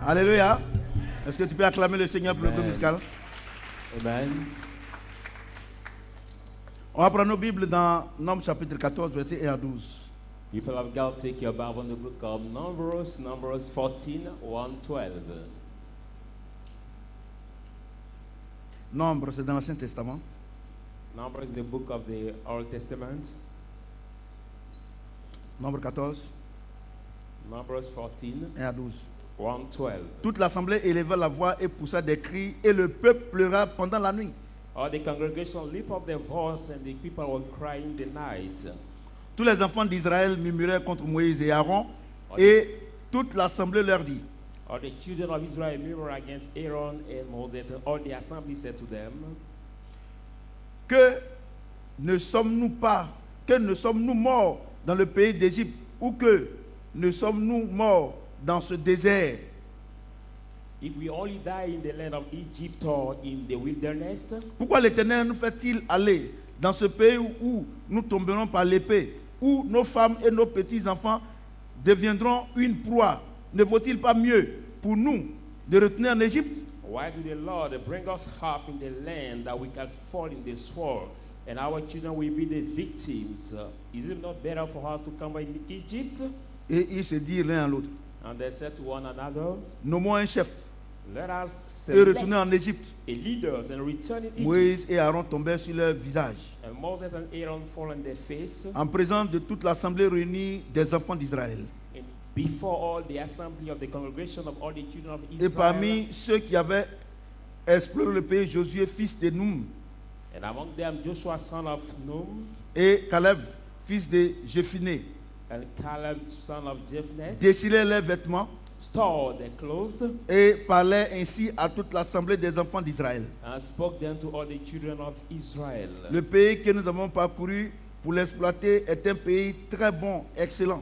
Alléluia. Est-ce que tu peux acclamer le Seigneur pour le groupe musical? Amen. On va prendre nos Bibles dans Nombres chapitre 14, versets 1 à 12. People of God, take your Bible in the book of Numbers 14, 1-12. Nombre, c'est dans l'Ancien Testament. Numbers is the book of the Old Testament. Nombre 14, Numbers 14, 1 à 12. 1-12. Toute l'assemblée éleva la voix et poussa des cris, et le peuple pleura pendant la nuit. All the congregation lift up their voice, and the people were crying the night. Tous les enfants d'Israël murmuraient contre Moïse et Aaron, et toute l'assemblée leur dit: All the children of Israel murmured against Aaron and Moses, and all the assembly said to them, Que ne sommes-nous morts dans le pays d'Égypte, ou que ne sommes-nous morts dans ce désert? If we only die in the land of Egypt or in the wilderness, Pourquoi l'Éternel nous fait-il aller dans ce pays où nous tomberons par l'épée, où nos femmes et nos petits-enfants deviendront une proie? Ne vaut-il pas mieux pour nous de retourner en Égypte? why do the Lord bring us up in the land that we can fall in the sword, and our children will be the victims? Is it not better for us to come in Egypt? Et ils se dirent l'un à l'autre: And they said to one another, Nommons un chef let us et retourner select en Égypte. a leaders and return in Egypt. Moïse et Aaron tombèrent sur leur visage, And Moses and Aaron fall on their face, en présence de toute l'assemblée réunie des enfants d'Israël. and before all the assembly of the congregation of all the children of Et Israel. parmi ceux qui avaient exploré le pays, Josué, fils de Noum, And among them Joshua son of Nun, et Caleb, fils de Jephunneh, and Caleb son of Jephunneh, déchirèrent leurs vêtements stored their clothes, et parlaient ainsi à toute l'assemblée des enfants d'Israël: and spoke them to all the children of Israel. Le pays que nous avons parcouru pour l'exploiter est un pays très bon, excellent.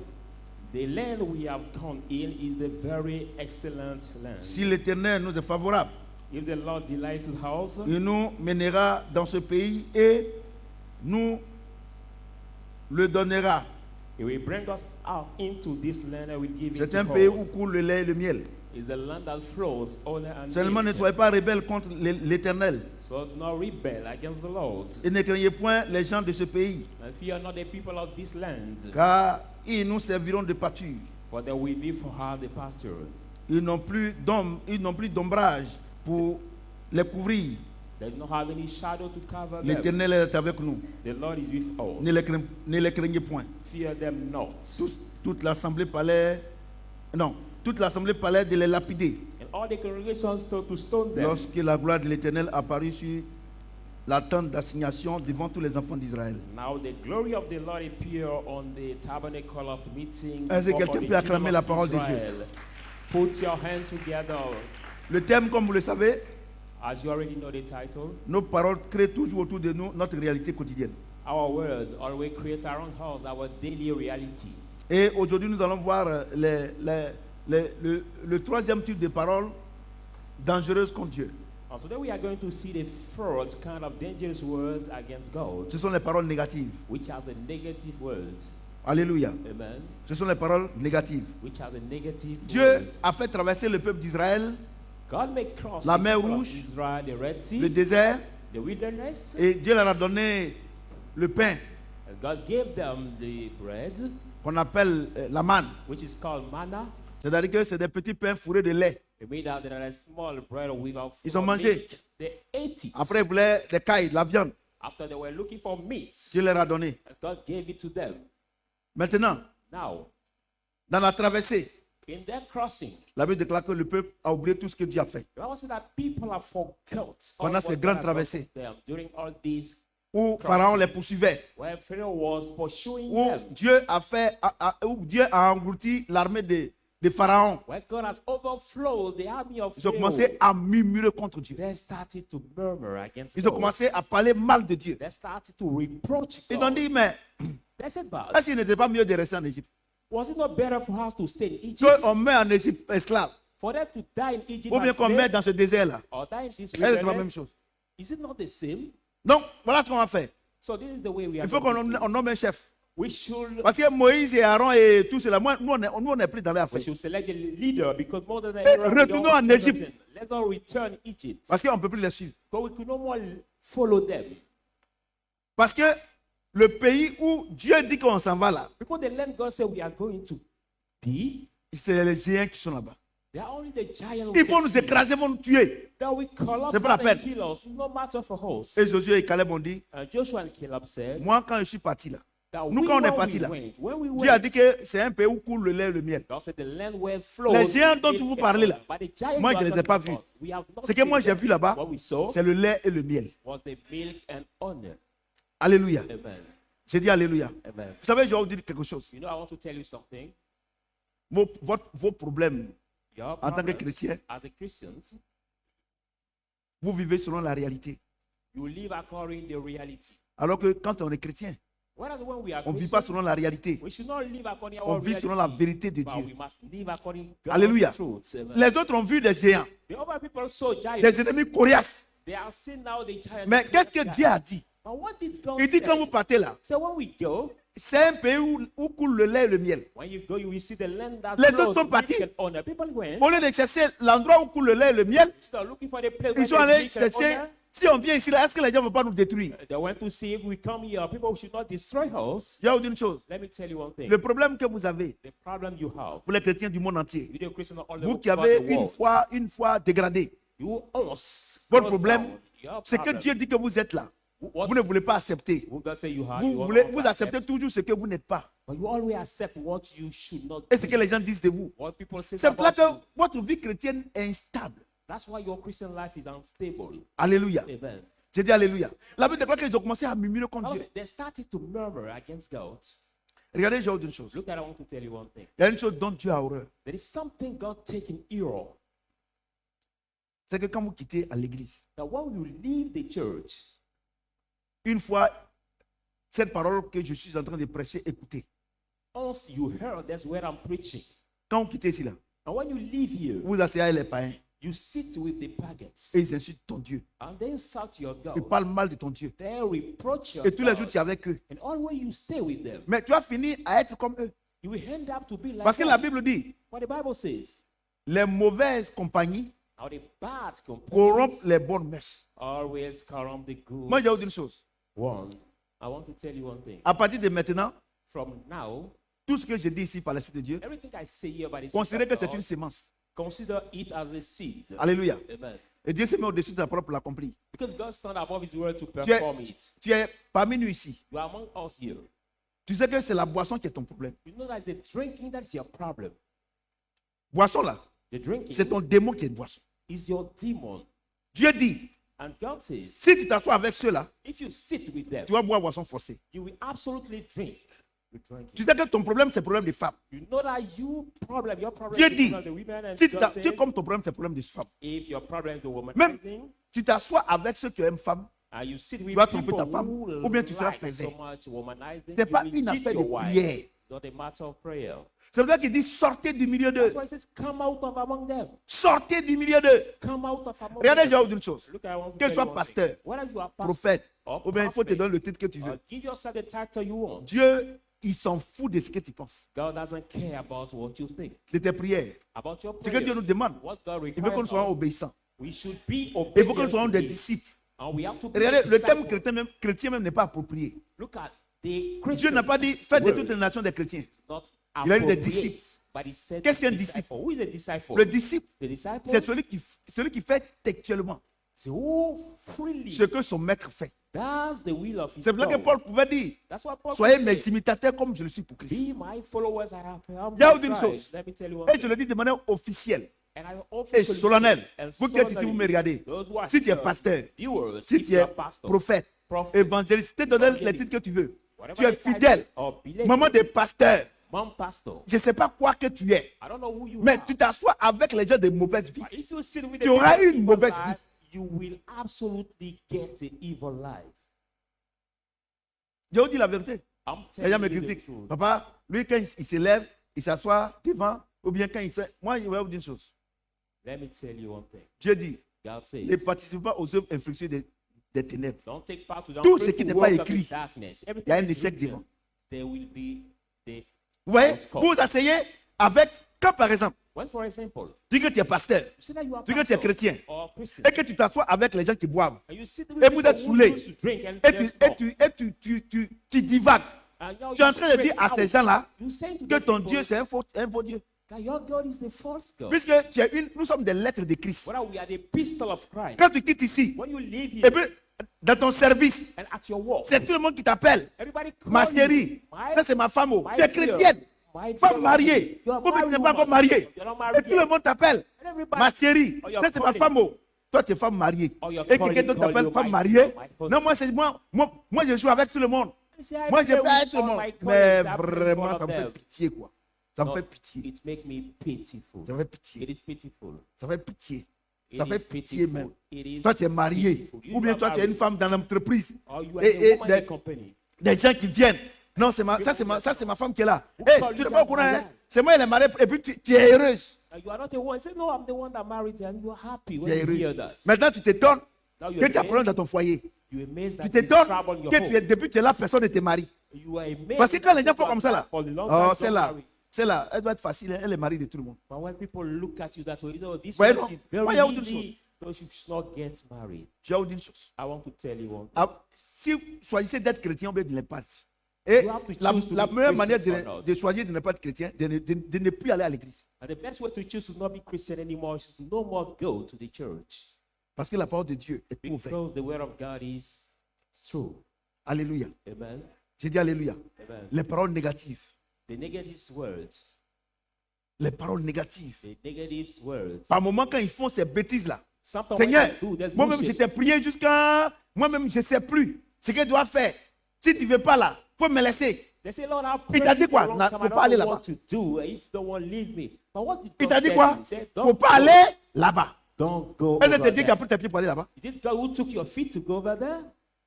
The land we have come in is the very excellent land. Si l'Éternel nous est favorable, If the Lord delight to house, il nous mènera dans ce pays et nous le donnera. He will bring us out into this land and will give it C'est to un pays us. où coule le lait et le miel. It's a land that flows only and Seulement ne milk. soyez pas rebelles contre l'Éternel, So do not rebel against the Lord. et ne craignez point les gens de ce pays, And fear not the people of this land, car ils nous serviront de pâture. for they will be for her the pasture. Ils n'ont plus d'ombrage pour les couvrir. They do not have any shadow to cover them. L'Éternel est avec nous. The Lord is with us. Ne les craignez point. Fear them not. Toute l'assemblée parlait de les lapider And all the congregations told to stone them. lorsque la gloire de l'Éternel apparut sur la tente d'assignation devant tous les enfants d'Israël. Now the glory of the Lord appear on the tabernacle of meeting. Est-ce que before quelqu'un the peut acclamer children la of parole de Dieu? Israel. Put your hand together. Le thème, comme vous le savez, As you already know the title, nos paroles créent toujours autour de nous notre réalité quotidienne. our word always creates around us our daily reality. Et aujourd'hui, nous allons voir le troisième type de paroles dangereuses contre Dieu. And today we are going to see the first kind of dangerous words against God, Ce sont les paroles négatives. which are the negative words. Alléluia. Amen. Ce sont les paroles négatives. Which are the negative Dieu words. a fait traverser le peuple d'Israël God may cross La the mer people of Rouge, Israel, the Red Sea, le désert, the wilderness, et Dieu leur a donné le pain and God gave them the bread, qu'on appelle la manne. which is called manna. C'est-à-dire que c'est des petits pains fourrés de lait. They made out that a small bread without Ils ont mangé. They ate it. Après, ils voulaient des cailles, de la viande. After they were looking for meat, Dieu leur a donné. and God gave it to them. Maintenant, Now, dans la traversée, in their crossing, la Bible déclare que le peuple a oublié tout ce que Dieu a fait. the Bible said that people have forgot Pendant all ces what grandes God had done traversées. for them during all these Où Pharaon les poursuivait. where Pharaoh was pursuing Où them, Dieu où Dieu a englouti l'armée de Pharaon. where God has overflowed the army of Ils ont Pharaoh. commencé à murmurer contre Dieu. They started to murmur against Ils ont God. commencé à parler mal de Dieu. They started to reproach Ils ont God. dit, mais They said, but est-ce qu'il n'était pas mieux de rester en Égypte? was it not better for us to stay in Egypt? Qu'on meurt en Égypte esclave, For them to die in Egypt ou bien as qu'on slaves, meurt dans ce désert-là. or die in this Est-ce que c'est la même wilderness? chose? Is it not the same? Donc, voilà ce qu'on va faire. So this is the way we are Il faut going to qu'on nomme un chef. We should, Parce que Moïse et Aaron et tout cela, nous on est plus dans les we affaires. should select a leader because more than Aaron, we Retournons don't en do Égypte. nothing. Let's all return Egypt. Parce qu'on ne peut plus les suivre. Because we could no more follow them. Parce que le pays où Dieu dit qu'on s'en va là, Because the land God said we are going to be, c'est les géants qui sont là-bas. they are only the giants Ils vont nous écraser, ils vont nous tuer. that we collapse C'est pas la and peine. kill us. It's no matter for us. Et Josué et Caleb ont dit, And Joshua and Caleb said moi quand je suis parti là, that nous quand on est parti là, when we Dieu a went, dit que c'est un pays où coule le lait et le miel. God said the land where flows Les géants dont milk vous and parlez là, honey. But the giants moi, you je are les ai pas talking vus. about, we have not Ce que seen moi j'ai them. vu là-bas, What we saw c'est le lait et le miel. was the milk and honey. Alléluia. Amen. J'ai dit Alléluia. Amen. Vous savez, je vais vous dire quelque chose. You know, I want to tell you something. Vos problèmes Your en tant que problems chrétien, as a Christian, vous vivez selon la réalité. you live according to reality. Alors que quand on est chrétien, Whereas when we are on ne vit pas Christians, selon la réalité. we should not live according to On our vit reality, selon la vérité de but Dieu. we must live according to God's Alléluia. truth. Amen. Les autres ont vu des géants, The other people saw giants. des ennemis coriaces. They are seeing now the giants. Mais qu'est-ce que Dieu a dit? But what did God Il dit say? quand vous partez là, So when we go, c'est un pays où coule le lait et le miel. when you go, you will see the land that Les flows autres sont with partis. milk and honey. People went, Au lieu de chercher l'endroit où coule le lait et le miel, start looking for the place ils sont where allés there's milk and chercher. honey. Si on vient ici, là, est-ce que les gens ne vont pas nous détruire? They went to see if we come here. People should not destroy us. Je vais vous dire une chose. Let me tell you one thing. Le problème que vous avez, The problem you have, pour les chrétiens du monde entier, you the Christian all vous over qui avez the world, une foi dégradée, you almost votre go problème, down. Your c'est que problem. Dieu dit que vous êtes là. What Vous ne voulez pas accepter. what God say you have, Vous, you voulez, want vous to acceptez accept. toujours ce que vous n'êtes pas. But you always accept what you should not Et ce do. que les gens disent de vous. What people say C'est pour cela about que you. votre vie chrétienne est instable. That's why your Christian life is unstable. Alléluia. Amen. J'ai dit Alléluia. La Bible déclare qu'ils ont commencé à murmurer contre Dieu. They started to murmur against God. Regardez, je vais vous dire une chose. Look, I want to tell you one thing. Il y a une chose dont Dieu a horreur. There is something God taking error. C'est que quand vous quittez à l'église, That when you leave the church, une fois cette parole que je suis en train de prêcher, écoutez. once you heard that's where I'm preaching. Quand vous quittez ici, là, And when you leave here, vous asseyez avec les païens you sit with the pagans et ils insultent ton Dieu. and they insult your Ils God. parlent mal de ton Dieu. They reproach your Et tous les jours, God. tu es avec eux. And always you stay with them. Mais tu vas finir à être comme eux. You will end up to be like Parce que la them. Bible dit, What the Bible says. les mauvaises compagnies Now the bad corrompent companions les bonnes mœurs. always corrupt the good. Moi, je vais vous dire une chose. One, I want to tell you one thing. À partir de maintenant, From now, tout ce que je dis ici par l'Esprit de Dieu, everything I say here by the Spirit considérez que of c'est God, une sémence. consider it as a seed. Alléluia. Amen. Et Dieu s'est mis au-dessus de sa propre pour l'accomplir. Because God stand above His word to Tu perform es, it. tu es parmi nous ici. You are among us here. Tu sais que c'est la boisson qui est ton problème. You know that it's the drinking that's your problem. Boisson là, The drinking c'est ton démon qui est boisson. is your demon. Dieu dit, And God says, si tu t'assois avec ceux-là, if you sit with them, tu vas boire boisson forcée. you will absolutely drink. You're drinking. Tu sais que ton problème, c'est le problème des femmes. You know that your problem Dieu is dit, the women, and Si tu, God tu says, comme ton problème, c'est le problème des femmes. if your problem is the Même womanizing, tu t'assois avec ceux qui aiment femmes, and you sit with vas tromper people ta femme, who ou bien tu seras like pervers. so much womanizing, c'est you pas will une cheat affaire de your wife. prière. It's not a matter of prayer. C'est pour ça qu'il dit sortez du milieu d'eux. That's why it says, come out of among them. Sortez du milieu d'eux. Come out of among Regardez, je them. vais vous dire une chose. Look, I want to Que tell tu you sois one pasteur, thing. Whether you are pastor prophète, or ou bien il faut te prophet, donner le titre que tu veux. give yourself the title you want. Dieu, il s'en fout de ce que tu penses, God doesn't care about what you think, de tes prières. about your Ce que Dieu prayer. nous demande, What God il veut que nous soyons requires us, obéissants. we should be Il faut que nous obedient soyons to des Him, disciples. and we have to be Regardez, le terme disciples. chrétien même n'est pas approprié. Look at the Dieu Christian n'a pas dit faites de word. toutes les nations des chrétiens. Not Il a dit des appropriate, disciples. but he said Qu'est-ce qu'un disciple. disciple? Who is a disciple? Le disciple, The disciple, c'est celui qui fait textuellement c'est who freely ce que son maître fait. does the will of his C'est pour ça que God. Paul pouvait dire That's what Paul soyez said. mes imitateurs comme je le suis pour Christ. Be my followers, I have come Il y a to une Christ. chose. Let me tell you one Et thing. je le dis de manière officielle And I et officially solennelle. say, and Vous qui êtes ici, vous solemnly, me regardez. those who are Si tu es here, pasteur, viewers, si if tu you es are pastor, prophète, prophet, évangéliste, tu te donnes les evangelist, titres que tu veux. whatever Tu es the title fidèle, or believer, maman de pasteur. mom pastor, Je ne sais pas quoi que tu es, I don't know who you mais are. tu t'assois avec les gens de mauvaise vie. But if you sit with Tu the auras people of une evil mauvaise life, vie. you will absolutely get the evil life. Je vous dis la vérité. I'm Les gens me telling you the critiquent. truth. Papa, lui, quand il se lève, il s'assoit devant, ou bien quand il se... Moi, je vais vous dire une chose. Let me tell you one thing. Dieu dit, God says, ne participez pas aux œuvres infructueuses des ténèbres. don't take part to the Tout ce qui unfruitful n'est pas works of écrit, the darkness. Il y a un Everything is échec written. devant. there will be the Vous voyez, outcome. vous vous asseyez avec, quand par exemple, When, for example, tu dis que tu es pasteur, you say that you are tu dis que tu es pastor chrétien, or Christian, et que tu t'assois avec les gens qui boivent, and you sit with et vous people êtes who saoulés, used to drink and et they're tu divagues. And now Tu es en you train de dire straight à ces out. gens-là You say to que those ton people Dieu c'est un faux Dieu. that your God is the false God. Puisque nous sommes des lettres de Christ. Whether we are the pistol of Christ. Quand tu quittes ici, When you leave et here puis dans ton service, and at your work, c'est tout le monde qui t'appelle. everybody call Ma you. chérie, My- ça c'est ma femme. my Tu es dear, chrétienne, my femme dear, mariée. you are Ou bien tu n'es married pas encore woman. mariée. You're not Et married tout le yet. monde t'appelle. And everybody- Ma chérie, Oh, you're ça c'est ma calling. femme. Toi tu es femme mariée. Oh, you're Et calling, quelqu'un d'autre call t'appelle you femme my- mariée. my husband. Non, moi je joue avec tout le monde. You say, I Moi je play fais with avec tout le all monde. my colleagues, Mais I play with vraiment, all ça of me fait them. pitié quoi. Ça me No, fait pitié. It make me pitiful. Ça me fait pitié. It is pitiful. Ça fait pitié. It Ça is fait pitié pitiful. même. It is Toi tu es marié. pitiful. You Ou bien are toi tu es married. une femme dans l'entreprise. Or you are Et- a woman in des- the company. Des gens qui viennent. Non, ça c'est ma femme qui est là. Who Hey, call tu you n'es pas au that courant, my hein? wife? C'est moi elle est mariée et puis tu es heureuse. And you are not the one. Say, no, I'm the one that married her. And you are happy Tu when es you hear heureuse. that. Maintenant tu t'étonnes Now que you're tu as problème amazed, dans ton foyer. you're amazed Tu that there's t'étonnes trouble in your que home. depuis que tu es là, personne ne te marie. You are amazed Parce que quand les gens font people comme ça là, for the long oh, time don't marry. celle-là, elle doit être facile, hein, elle est mariée de tout le monde. But when people look at you that way, you know, this Ouais, one non. is Moi, il y a very autre easy, so she should not get married. Je vais vous dire une chose. I want to tell you one thing. Ah, si vous choisissez d'être chrétien, ou bien de ne l'être pas. Et You have to la choose to meilleure be Christian manière or not. de choisir de ne pas être chrétien, de ne plus aller à l'église. And the best way to choose to not be Christian anymore is to no more go to the church. Parce que la parole de Dieu est ouverte. Because the word of God is true. Alléluia. Amen. J'ai dit Alléluia. Amen. Les paroles négatives. The negative words. Les paroles négatives. The negative words. Par moment, quand ils font ces bêtises-là, Sometimes Seigneur, when you do, there's moi-même, bullshit. j'étais prié jusqu'à. Moi-même, je ne sais plus ce que je dois faire. Si tu ne veux pas là, il faut me laisser. They say, Lord, I've Il t'a dit prayed for quoi? a long Na- time, faut I pas don't aller know là-bas. what to do. If you don't want to leave me. But what did Il God t'a dit say quoi? to you? He said, Il ne don't faut pas go. aller là-bas. Don't go Est-ce que over tu dis there. qu'après tu as pied pour aller là-bas? Is it God who took your feet to go over there?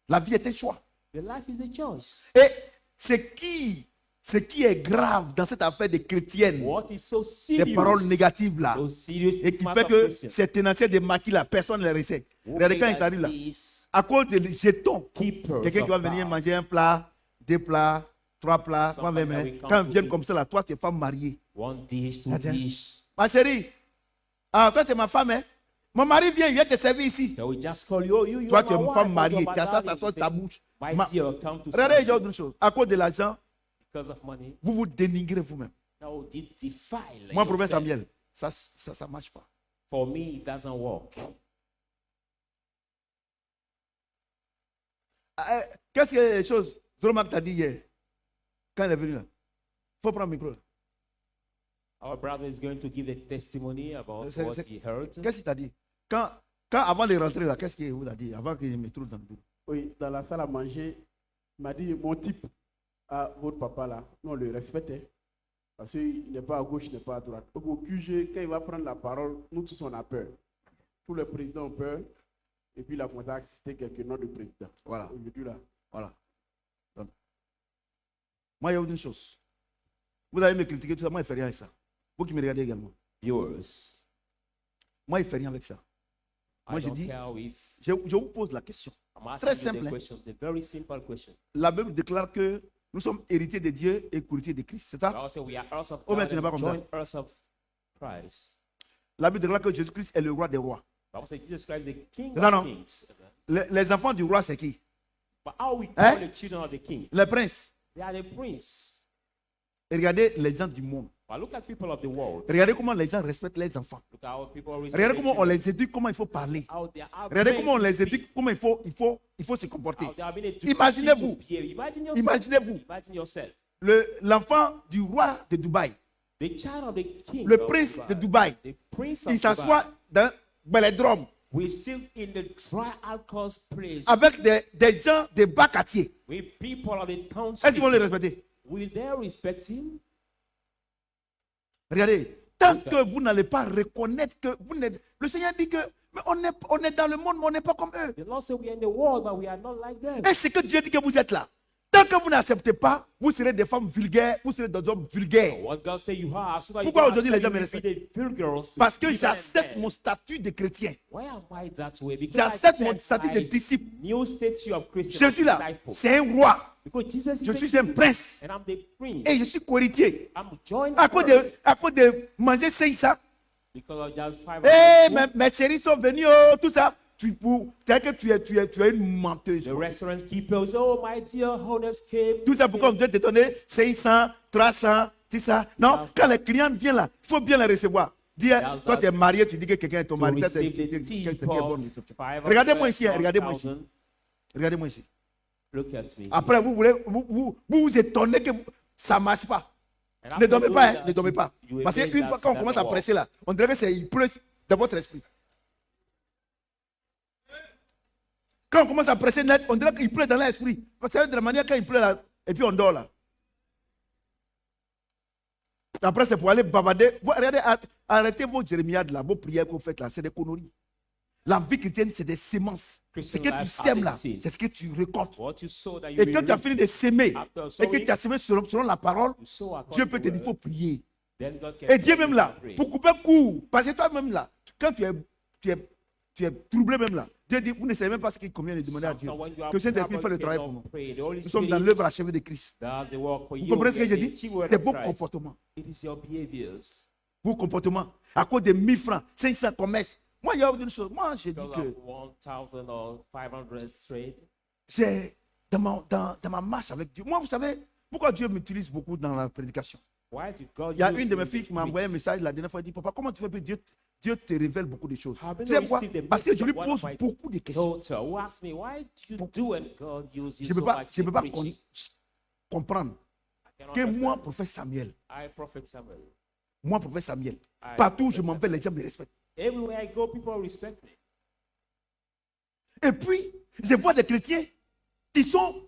La vie est un choix. The life is a choice. Et ce qui est grave dans cette affaire des chrétiennes, What is so des serious? paroles négatives là, So serious et this qui matter fait of que Christian. ces tenanciers de maquis là, personne ne les recette. Who Regardez made quand ils that arrivent là, these à cause des jetons, keepers quelqu'un qui va of venir God? manger un plat, 2 plats, 3 plats, Somebody moi-même, that will come quand to ils viennent eat. comme ça là, toi tu es femme mariée. One dish, two Attends. dish. Ma chérie, toi tu es ma femme, hein? Mon mari vient, il vient te servir ici. They will just call you, oh, you Toi are tu es my une wife, femme oh, mariée, you're tu as my ça, darling. ça sort They ta say, bouche. My Ma- dear, come to Regardez, j'ai serve autre chose. À cause de l'argent, because of money. vous vous dénigrez vous-même. Now defile Moi, province yourself. Samuel, ça marche pas. For me, it doesn't work. Qu'est-ce que les choses Zoromak t'a dit hier, quand il est venu là? Il faut prendre le micro là. Our brother is going to give a testimony about C'est- what c'est- he heard. Qu'est-ce qu'il t'a dit? Quand avant de rentrer là, qu'est-ce qu'il vous a dit? Avant qu'il me trouve dans le bureau. Oui, dans la salle à manger, il m'a dit, mon type à votre papa là, non, on le respectait. Parce qu'il n'est pas à gauche, il n'est pas à droite. Donc au QG, quand il va prendre la parole, nous tous on a peur. Tous les présidents ont peur. Et puis il a commencé à citer quelques noms de présidents. Voilà. Aujourd'hui là. Voilà. Donc, moi, il y a une chose. Vous allez me critiquer tout ça, moi, je ne fais rien avec ça. Vous qui me regardez également. Viewers, Moi, je ne fais rien avec ça. Moi, I je don't dis, care if je vous pose la question. I'm asking Très you simple, the hein. question, the very simple question. La Bible déclare que nous sommes héritiers de Dieu et courtiers de Christ. C'est I ça? also we are heirs of Oh, mais God tu n'es pas and comme ça. joint heirs of Christ. La Bible déclare que Jésus-Christ est le roi des rois. Bible says Jesus Christ is the King C'est ça, non? of Kings. Amen. Les enfants du roi, c'est qui? But how we Hein? call the children of the King? Les princes. They are the prince. Et regardez les gens du monde. But look at people of the world. Regardez comment les gens respectent les enfants. Look at how people respect Regardez their comment on children. les éduque, comment il faut parler. How they are Regardez trained comment on to les speak. éduque, comment il faut se comporter. How they are being educated Imaginez-vous. to behave. Imagine yourself. Imaginez-vous. Imagine yourself. L'enfant du roi de Dubaï, The child of the king. le of prince de Dubai, Dubaï, The prince il of s'assoit Dubai. dans Belledrome We sit in the dry alcohol place avec des gens de bas quartier. with people of the Est-ce township. qu'ils vont le respecter? Will they respect him? Regardez, tant que vous n'allez pas reconnaître que vous n'êtes... Le Seigneur dit que mais on est dans le monde, mais on n'est pas comme eux. The Lord said we are in the world, but we are not like them. Et c'est que Dieu dit que vous êtes là. Tant que vous n'acceptez pas, vous serez des femmes vulgaires, vous serez des hommes vulgaires. What God say you are, as soon as you Pourquoi don't aujourd'hui les gens me accept, you will be the vulgar, Parce que even j'accepte then. mon statut de chrétien. Why am I that way? Because J'accepte I mon accept statut de my disciple. new statue of Christian Je suis là. disciple. C'est un roi. Because Jesus is Je the suis un king, prince. and I'm the prince. Et je suis co-héritier. I'm joined À cause de manger ça. because of just five. Mes chéris sont venus, oh, tout ça. Tu es une menteuse. The restaurant keeper say, "Oh, my dear honest came." Tout ça pourquoi on doit te donner 500, 300, tout ça. Non, quand les clients viennent là, il faut bien les recevoir. Toi, tu es marié, tu dis que quelqu'un est ton To mari. Ça, receive c'est the tip quelqu'un bon. of 500, Regardez-moi ici, regardez-moi ici. 1,000. Regardez-moi ici. Look at me. Après, vous étonnez que ça ne marche pas. And Ne after dormez doing pas, that, ne dormez pas. you Parce admit qu'une that fois qu'on that commence à work. presser là, on dirait que il pleut dans votre esprit. Quand on commence à presser net, on dirait qu'il pleut dans l'esprit. Parce que de la manière quand il pleut là, et puis on dort là. Après, c'est pour aller bavarder. Regardez, arrêtez vos jérémiades là, vos prières que vous faites là, c'est des conneries. La vie chrétienne, c'est des semences. Ce que tu sèmes là, c'est ce que tu récoltes. What you sow that you Et quand tu as fini de s'aimer, After et que sowing, tu as semé selon la parole, you sow according Dieu peut to te dire, il word. faut prier. Then God can Et Dieu tell même you là, to pray. pour couper court, parce que toi-même là, quand tu es troublé même là, Dieu dit, vous ne savez même pas ce qu'il convient de demander à Dieu. Sometimes when you are Que Saint-Esprit fait le troubled, travail you pour nous. cannot pray. The Holy Nous sommes dans Spirit l'œuvre achevée de Christ. does the work for Vous you. comprenez ce que j'ai The dit? achievement C'est of vos Christ. comportements. It is your behaviors. Vos comportements. À cause de 1000 francs, 500 commerces. Moi, il y a une chose. Moi, j'ai dit Because que of 1,000 or 500 trade. c'est dans ma marche avec Dieu. Moi, vous savez, pourquoi Dieu m'utilise beaucoup dans la prédication? Why did God Il y a use une de you mes filles to qui m'a preach? envoyé un message la dernière fois. Elle dit, papa, comment tu fais? Dieu te révèle beaucoup de choses. How many Tu sais pourquoi? receive the Parce que je lui message of pose one of my beaucoup de questions. Daughter who asked me, why do you do and God use you Je ne so peux much pas in preaching? comprendre I can que moi, understand. prophète Samuel, Prophet Samuel. Partout où je m'en vais, les gens me respectent. Everywhere I go, people respect me. Et puis, je vois des chrétiens qui sont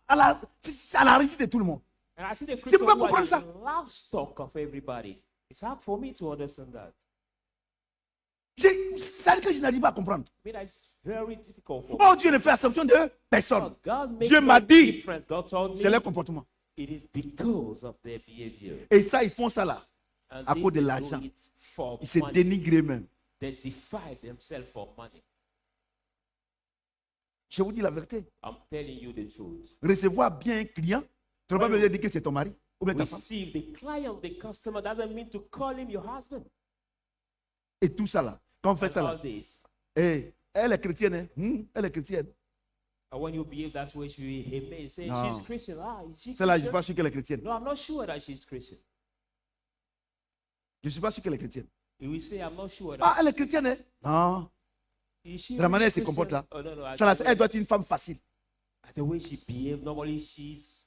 à la risque de tout le monde. And I see the peux Christians pas who are comprendre ça. the livestock of everybody. It's hard for me to understand that. Ça veut dire que je n'arrive pas à comprendre. I mean, it's very difficult for me. Oh, Dieu ne fait exception de personne. But God makes Dieu m'a no dit, difference. God told c'est me leur comportement. it is because of their behavior. Et ça, ils font ça là. And À they cause de do l'argent. it for Ils se money. dénigrent eux-mêmes. They defy themselves for money. Je vous dis la vérité. I'm telling you the truth. Recevoir bien un client, tu n'as pas besoin de dire que c'est ton mari ou bien ta femme. Receive the client, the customer doesn't mean to call him your husband. Et tout ça là. Quand on fait And ça là. all this. Et elle est chrétienne. Hein? Elle est chrétienne. And when you behave that way, he may say No. she's Christian. Ah, is she Celle-là, je ne suis Christian? pas sûr qu'elle est chrétienne. No, I'm not sure that she's Christian. Je ne suis pas sûr qu'elle est chrétienne. He will say, I'm not sure Ah, that. elle est chrétienne. Hein? Non. Is she De la manière really elle se comporte là. Christian? Oh, no, no. Ça, là, elle doit être une femme facile. The way she behaves, normally she's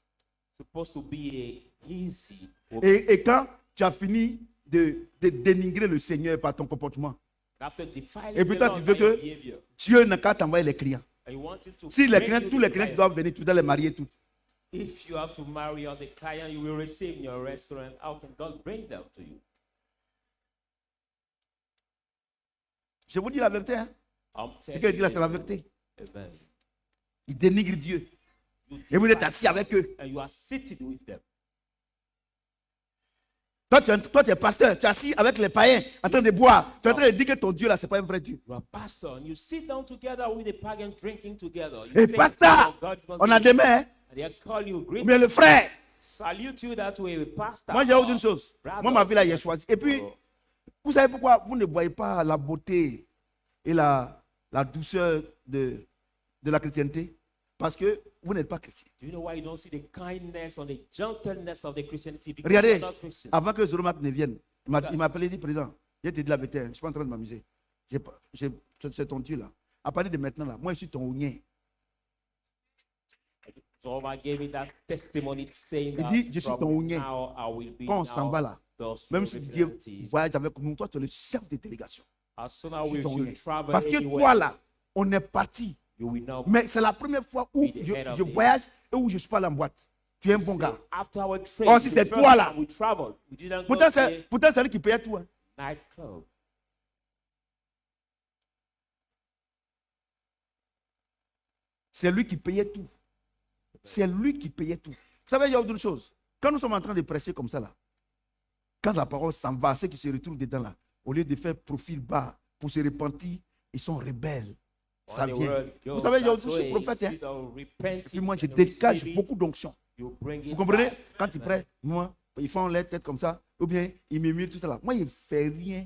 supposed to be a easy woman. Et quand tu as fini de dénigrer le Seigneur par ton comportement, After defiling et puis the toi, Lord tu veux by your que behavior, Dieu n'a qu'à t'envoyer les clients. and you want him to Si les bring clients, you tous the les clients client. doivent venir, tu dois les marier tous. If you have to marry all the client you will receive in your restaurant, how can God bring them to you? Je vous dis la vérité. Hein? I'm Ce telling qu'elle dit là, you c'est la the vérité. truth. Amen. Ils dénigrent Dieu. You Et vous êtes defy assis avec eux. and you are seated with them. Toi, tu es pasteur, tu es assis avec les païens en train de boire. Tu es en train de dire que ton Dieu là, ce n'est pas un vrai Dieu. You are pastor and you sit down together with the pagan drinking together. You Et say, pasteur, "Oh, God is not on a good." des mains. Hein? And they call you great. Mais le frère, Salute you that way, pastor. moi j'ai autre une chose. Brother. Moi, ma vie là, il a choisi. Et puis, Oh. vous savez pourquoi vous ne voyez pas la beauté et la douceur de la chrétienté? Parce que vous n'êtes pas chrétien. Do you know why you don't see the kindness or the gentleness of the Christianity? Because Regardez, you're not Christian. avant que Zoromak ne vienne, il m'a appelé, il dit, président, j'ai te dit la vérité, hein, je ne suis pas en train de m'amuser. C'est ton Dieu là. À partir de maintenant là, moi je suis ton oignon. So I gave me that testimony saying Il that dit, je suis from ton oignon. now I will be Quand on now s'en va là, those même who si Dieu represent. voyage avec nous, toi tu es le chef de délégation. As soon as Je suis we ton should oignon. travel Parce que anywhere, toi là, on est parti. you will now Mais c'est la première fois où Be the head of je the- voyage et où je suis pas allé en boîte. Tu es un bon say, gars. after our trip, Oh, si the c'est first toi, là. time we traveled, we didn't go Pourtant, to c'est lui qui payait tout. Hein. a nightclub. C'est lui qui payait tout. C'est lui qui payait tout. Vous savez, il y a autre chose. Quand nous sommes en train de prêcher comme ça, là, quand la parole s'en va, ceux qui se retrouvent dedans, là, au lieu de faire profil bas pour se repentir, ils sont rebelles. Ça vient. Vous savez, il y a aussi ce prophète. Hein? Et puis moi, je dégage beaucoup d'onction. Vous comprenez? Quand ils prêtent, moi, ils font les têtes comme ça, ou bien ils murmurent tout ça là. Moi, il ne fait rien.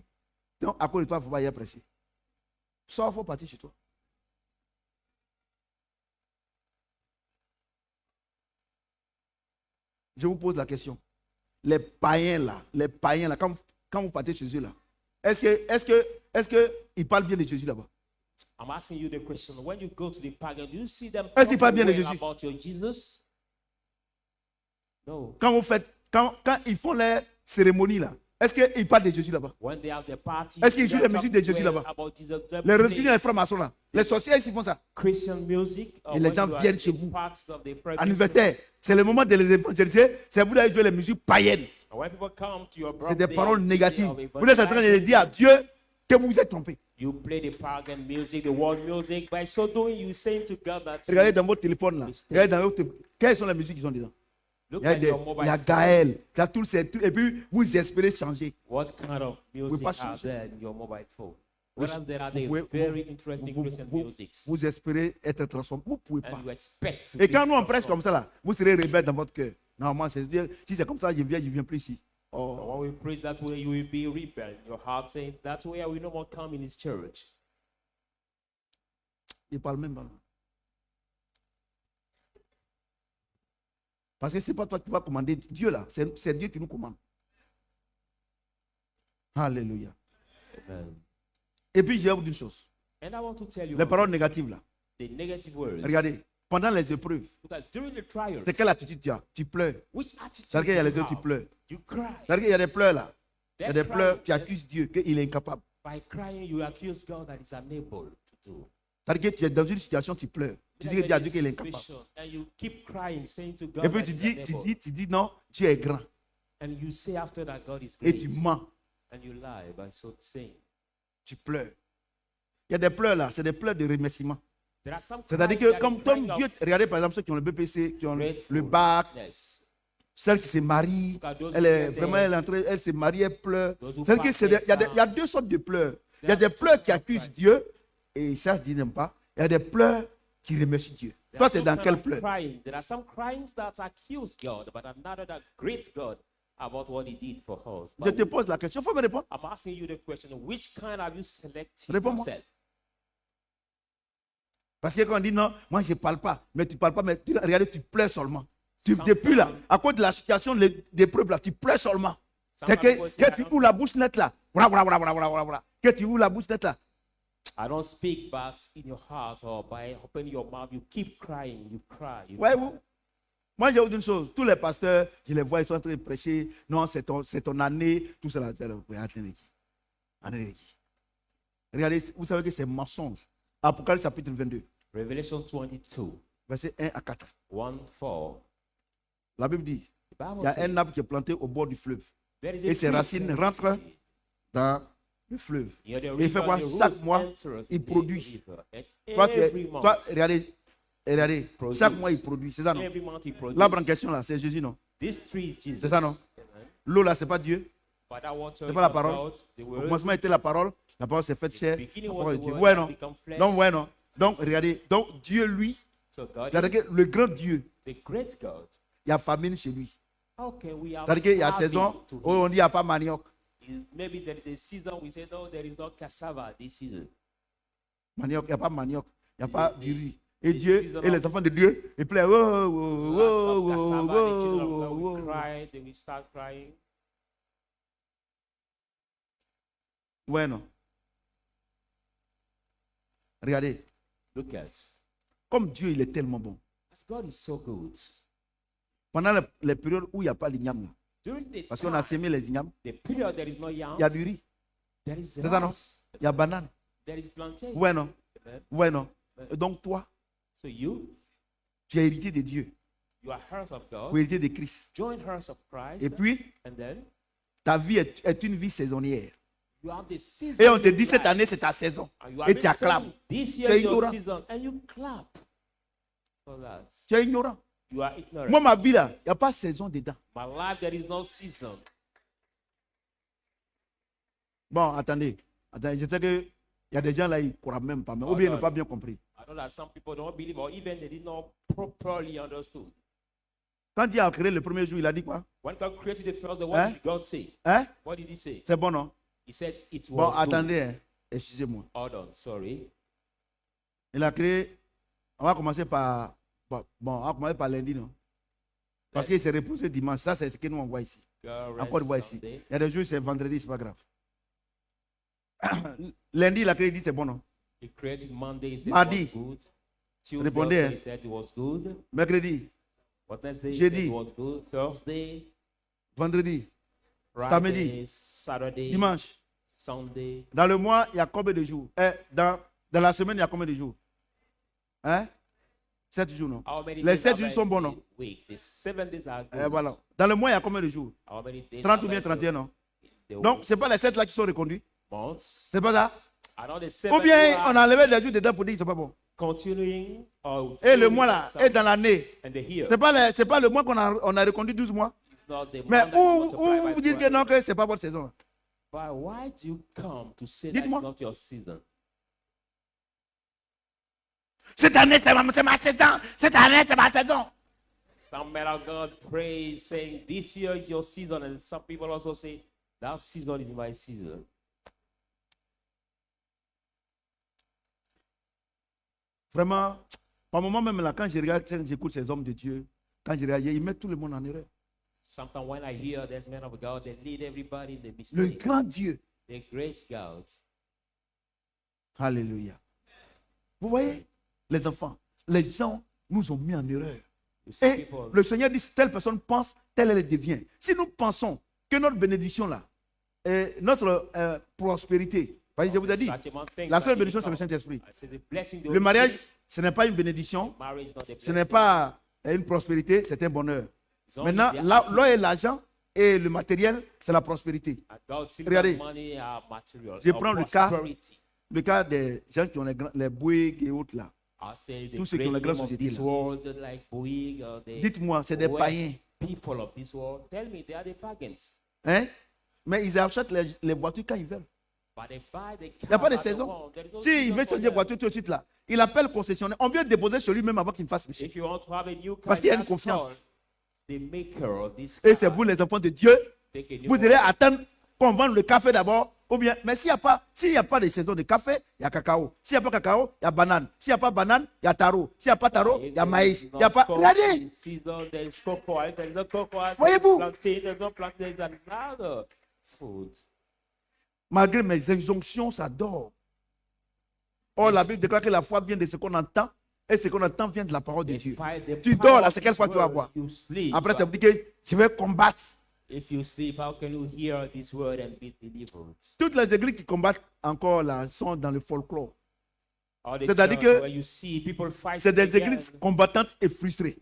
Donc, à cause de toi, il ne faut pas y aller prêcher. Sors, il faut partir chez toi. Je vous pose la question. Les païens là, quand vous partez chez eux là, est-ce que ils parlent bien de Jésus là-bas? I'm asking you the question. When you go to the pagan, do you see them Est-ce qu'ils parlent bien de talking Jésus? about your Jesus? No. Quand ils font les cérémonies là, est-ce qu'ils parlent de Jésus là-bas? When they have the party, Est-ce qu'ils jouent la musique de Jésus là-bas? Les religieux, les francs-maçons là, les sorciers, ils font ça. Christian music. Et les gens viennent chez vous. À l'université, c'est le moment de les évangéliser. C'est vous d'aller jouer les musiques païennes. C'est des paroles négatives. Vous êtes en train de dire à Dieu que vous vous êtes trompé. You play the pagan music, the world music. By so doing, you saying to God that. Regardez dans votre téléphone là. Regardez dans votre téléphone. Quelles sont les musiques qui sont dedans? Il y a Gaël, il y a tous ces trucs. Et puis vous espérez changer. What kind of music are there in your mobile phone? What are there very interesting Christian musics? Vous espérez être transformé. Vous ne pouvez pas. And you expect to Et quand be nous on prêche comme ça là, vous serez rebelle dans votre cœur. Normalement, c'est-à-dire, si c'est comme ça, je viens plus ici. So when we preach that way, you will be rebel. Your heart saying that way, I will no more come in his church. Il parle même pas. Parce que ce n'est pas toi qui vas commander Dieu là, c'est Dieu qui nous commande. Alléluia. Amen. Et puis, je vais vous dire une chose. And I want to tell you Les paroles négatives là. the negative words. Regardez, pendant les épreuves, Because during the trials, c'est quelle attitude tu as? Tu pleures. which attitude C'est-à-dire qu'il y a les you autres, tu have? pleures. You cry. C'est-à-dire qu'il y a des pleurs là. Il y a That des crying, pleurs, tu yes, accuses Dieu qu'il est incapable. by crying, you accuse God that is unable to do. C'est-à-dire que tu es dans une situation, tu pleures. Tu dis à Dieu qu'il est incapable. And you keep crying, saying to God Et puis that tu he's unable. dis non, Dieu est grand. And you say after that God is Et great. tu mens, And you lie by so saying. tu pleures. Il y a des pleurs là, c'est des pleurs de remerciement. There are some C'est-à-dire crying que that comme is crying Dieu, of regardez par exemple ceux qui ont le BPC, qui ont le gratefulness. bac, celle qui se marie, Look at those elle who est get vraiment, there. elle se marie, elle pleure. Those who C'est-à-dire que pass il y a deux sortes de pleurs. Il y a des pleurs qui accusent Dieu, et ça je dis n'aime pas. Il y a des pleurs qui remercient Dieu. There Toi, are tu es some dans kind quel of pleur? crying. There are some cryings that accuse God, but another that great God about what he did for us. Je But te pose la question, il faut me répondre. I'm asking you the question, which kind have you selected Réponds-moi. yourself? Parce que quand on dit non, moi je ne parle pas, mais tu ne parles pas, mais regardez, tu pleures seulement. Depuis là, à cause de la situation des peuples là, tu pleures seulement. C'est que tu ouvres la bouche nette là. Que tu ouvres la bouche nette là. I don't speak, but in your heart or by opening your mouth, you keep crying, you cry. You Voyez-vous? cry. Moi, j'ai vous dire une chose. Tous les pasteurs, je les vois, ils sont en train de prêcher. Non, c'est ton année. Tout cela. Attendez. Regardez, vous savez que c'est mensonge. Apocalypse chapitre 22, Revelation 22, verset 1 à 4. 1-4. La Bible dit, The Bible il y a says, un arbre qui est planté au bord du fleuve. there is a Et ses tree racines planted rentrent dans le fleuve. near the Et il fait river, quoi? and the Chaque roots mois, enters il the produit. river. And Toi, every month, regardez, Produce. chaque mois il produit. C'est ça, non? every month he produces. L'arbre en question là, c'est Jésus, non? This tree is Jesus. C'est ça, non? Amen. L'eau là, c'est pas Dieu. But that water C'est is pas la not parole. God, the Au word. commencement était la parole s'est faite chair. Beginning La was parole the de Dieu. word Ouais, that non? become flesh. Donc, ouais, non? Donc, regardez, donc Dieu, lui, So God, c'est-à-dire que le grand Dieu, the great God, il y a famine chez lui. how can we have C'est-à-dire qu'il y a starving saison to où on dit il n'y a pas manioc. Maybe there is a season we say, no, there is no cassava this season. Manioc, il n'y a pas manioc, il n'y a pas du riz. Et the Dieu, season et les of- enfants de Dieu, ils pleurent. Oh, oh, Lack oh, of cassava, oh, the children of oh, God will oh. cry, they will start crying. Ouais, non. Regardez, Look at, comme Dieu, il est tellement bon. as God is so good. Pendant les périodes où il n'y a pas l'igname, là, During the parce qu'on a time, sémé les ignames, the period there is no yam, il y a du riz, there is c'est ça, non? rice, Il y a banane. there is plantain. Ouais, non? Amen. Ouais, non? Et donc toi, So you tu es héritier de Dieu, are heirs of God, ou héritier de Christ. join heirs of Christ, Et puis, and then ta vie est une vie saisonnière. you have the season. Et on te in dit, cette life. année, c'est ta saison. And you have Et been tu acclames. saying, this Tu year es is your ignorant. season, and you clap for that. Tu es ignorant. You are ignorant. Moi, ma vie là, il n'y a pas saison dedans. My life, there is no season. Bon, attendez. Je sais qu'il y a des gens là, ils ne croient même pas. Ou bien ils n'ont pas bien compris. I know that some people don't believe, or even they did not properly understood. Quand Dieu a créé le premier jour, il a dit quoi? When God created the first day, what Hein? did God say? Hein? What did he say? C'est bon, non? He said it Bon, was good. attendez, hein. Excusez-moi. Hold on, sorry. Il a créé. On va commencer par. Bon, on va commencer par lundi, non? Parce qu'il s'est reposé dimanche. Ça, c'est ce que nous on voit ici. God Encore une fois rest ici. Sunday. Il y a des jours, c'est vendredi, c'est pas grave. Lundi, il a créé, il dit c'est bon, non? He created Monday, he said Mardi. it was good. Tuesday, Répondez, hein. he said it was good. Mercredi, Wednesday, he Jeudi. said it was good. Thursday, vendredi, Friday, Samedi. Saturday, dimanche. Sunday. Dans le mois, il y a combien de jours? Dans la semaine, il y a combien de jours? Hein? 7 jours, non? How many Les days 7 are jours there sont in bons, the non? week? The 7 days are good. Voilà. Dans le mois, il y a combien de jours? How many days 30 are ou bien there 31, non? in the Donc, week? ce n'est pas les 7 là qui sont reconduits. Months. C'est pas ça? I know the Ou 7 bien are on a enlevé des jours dedans pour dire que c'est pas bon. continuing or Et le mois là, some- et dans l'année. and the year. C'est pas le mois on a reconduit 12 mois. It's not the Mais month that you multiply où by vous dites que 12. non, que c'est pas votre saison. But why do you come to say that Dites-moi. it's not your season? Cette année, c'est ma saison. Cette année, c'est ma saison. Some men of God pray saying this year is your season, and some people also say that season is my season. Vraiment, par moment même là, quand je regarde, quand j'écoute ces hommes de Dieu, quand je regarde, ils mettent tout le monde en erreur. Sometimes when I hear there's men of God, they lead everybody in the Le mistake. grand Dieu. The great God. Alléluia. Vous voyez, les enfants, les gens nous ont mis en erreur. You see Et people, le Seigneur dit, telle personne pense, telle elle devient. Si nous pensons que notre bénédiction là, notre prospérité, voyez, je vous ai dit, such among things la that seule he bénédiction c'est le becomes. Saint-Esprit. I say the blessing, the Le Holy mariage, Spirit. ce n'est pas une bénédiction, Marriage is not a ce n'est blessing. pas une prospérité, c'est un bonheur. It's only Maintenant, the l'or et l'argent et le matériel, c'est la prospérité. And God sees Regardez. that money are material. Je or prends le cas. prosperity. Le cas des gens qui ont les Bouygues et autres là. I say the Tous ceux qui ont la great grande name of société, this là. world, like Bouygues, or the Dites-moi, c'est des wealth païens. people of this world, tell me they are the pagans. Hein? Mais ils achètent les voitures quand ils veulent. But they buy the Il n'y a pas de car that they saison. want. There is no Si il season veut for changer de them. voiture tout de suite là, il appelle concessionnaire. On vient déposer chez lui même avant qu'il me fasse péché. If you want to have a new car, Parce qu'il y a une just confiance. call the maker of this Et c'est car. vous les enfants de Dieu. Take a new Vous one. allez attendre qu'on vende le café d'abord. Ou bien, mais s'il n'y a pas de saison de café, il y a cacao. S'il n'y a pas cacao, il y a banane. S'il n'y a pas banane, il y a taro. S'il n'y a pas taro, il y a maïs. Il n'y a pas. Regardez! Season, there is cocoa. If there is no cocoa, Voyez-vous? there is no plantain, there is another food. Malgré mes injonctions, ça dort. Or, la Bible déclare que la foi vient de ce qu'on entend. Et ce qu'on entend vient de la parole de Dieu. Despite the Tu power dors là, of c'est quelle this fois tu vas word, voir. you sleep. Après, ça veut dire que je vais combattre. If you sleep, how can you hear this word and be delivered? Toutes les églises qui combattent encore là sont dans le folklore. Or the C'est-à-dire church que where you see people fighting C'est des again, églises combattantes et frustrées.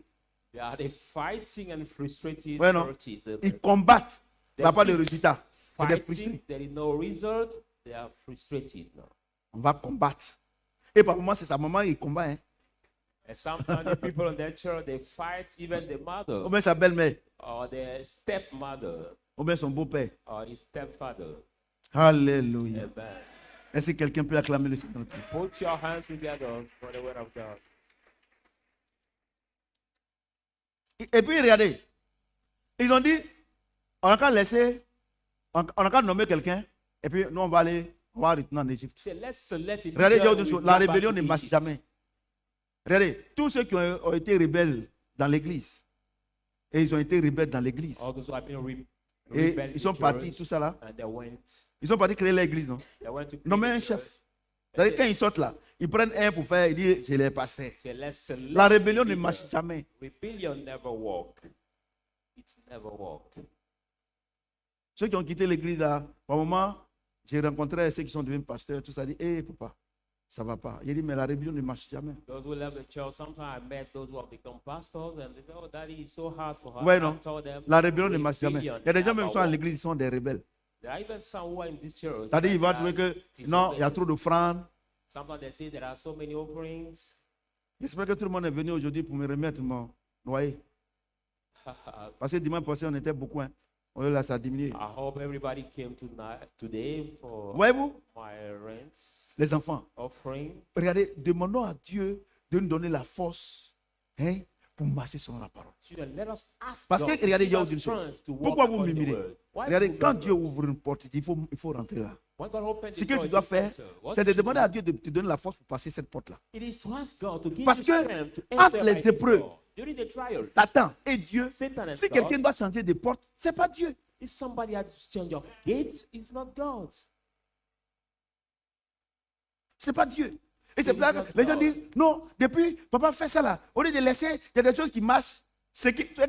they are the fighting and frustrated Ouais, non. churches. Ils combattent, il n'y a They pas de keep résultat. C'est des Fighting, frustrés. there is no result. They are frustrated now. On va combattre. Et par moment, c'est sa maman qui combat. Hein. And sometimes the people in their church they fight even the mother Ou bien sa belle-mère. or the stepmother Ou bien son beau-père. or the stepfather. Alléluia. Amen. Est-ce que quelqu'un peut acclamer le Seigneur? Put your hands together for the word of God. Et puis, regardez. Ils ont dit, on a qu'à laisser, on a qu'à nommer quelqu'un. Et puis, nous, on va retourner en Égypte. Say, let's select a Regardez, leader, j'ai autre we chose. go La back rébellion to ne marche Egypt. jamais. Regardez, tous ceux qui ont été rebelles dans l'église, et ils ont été rebelles dans l'église, All those who have been et rebel ils sont in church, partis, tout ça là, and they went ils sont partis créer l'église, non? to Nommer un create a chef. church. C'est-à-dire, quand ils sortent là, ils prennent un pour faire, ils disent, c'est les passés. Say, let's select La a rébellion ne leader. marche jamais. Rebellion never walk. It's never walk. Ceux qui ont quitté l'église là, par moment, j'ai rencontré ceux qui sont devenus pasteurs, tout ça, dit, hé papa, ça va pas. Il dit, mais la rébellion ne marche jamais. Those who left the church, sometimes I met those who have become pastors and they say, oh, daddy, it's so hard for her. Ouais, I non. told them, La rébellion ne marche jamais. Il rebellion y a des gens même never qui sont à walk. l'église, ils sont des rebelles. There are even some who are in this church. C'est-à-dire, ils vont that trouver are que, non, il y a disobedient. trop d'offrandes. Sometimes they say there are so many offerings. J'espère que tout le monde est venu aujourd'hui pour me remettre Vous voyez? Parce que dimanche passé, on était beaucoup. Hein. Là, ça a diminué. I hope everybody came today for Voyez-vous, my rents les enfants, offering. regardez, demandons à Dieu de nous donner la force, hein, pour marcher selon la parole. Children, let us ask Parce God que, regardez, to il y a give us une chose. strength to walk Pourquoi vous according to the murmurez? word. Why Regardez, do we quand murmur? Dieu ouvre une porte, il faut rentrer là. When God opens Ce the que door, tu it's dois to faire, enter. What c'est de you demander à do? Dieu de te donner la force pour passer cette porte-là. It is to ask God to give Parce you que strength to entre enter les by this épreuves, door. During the trials, Satan et Dieu, Satan and si God, quelqu'un doit changer de porte, ce n'est pas Dieu. if somebody has to change of gates, it's not God. Ce n'est pas Dieu. Et c'est It pour ça is not que les gens God. disent, non, depuis, papa fait ça là. Au lieu de laisser, il y a des choses qui marchent. Ce que tu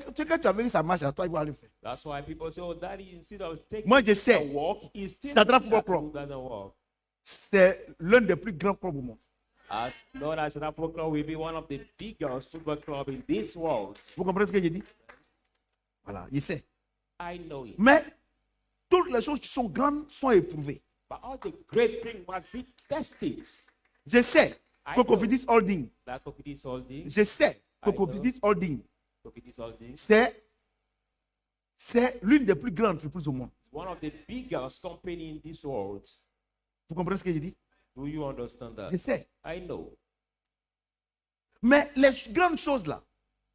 as vu que ça marche, à toi, il va le faire. That's why people say, oh, daddy, instead of taking Moi, je it sais. and walk, he still Shadrach that Football who doesn't walk. C'est l'un des plus grands clubs au monde. As Lord, as that football club will be one of the biggest football club in this world. Vous comprenez ce que j'ai dit? Voilà, il sait. I know it. Mais toutes les choses qui sont grandes sont éprouvées. But all the great things must be tested. Je sais que Cofidis Holding, Like Cofidis Holding, je sais que I know. Cofidis Holding, Cofidis Holding, c'est l'une des plus grandes entreprises au monde. one of the biggest company in this world. Vous comprenez ce que j'ai dit? Do you understand that? Je sais. I know. Mais les grandes choses là,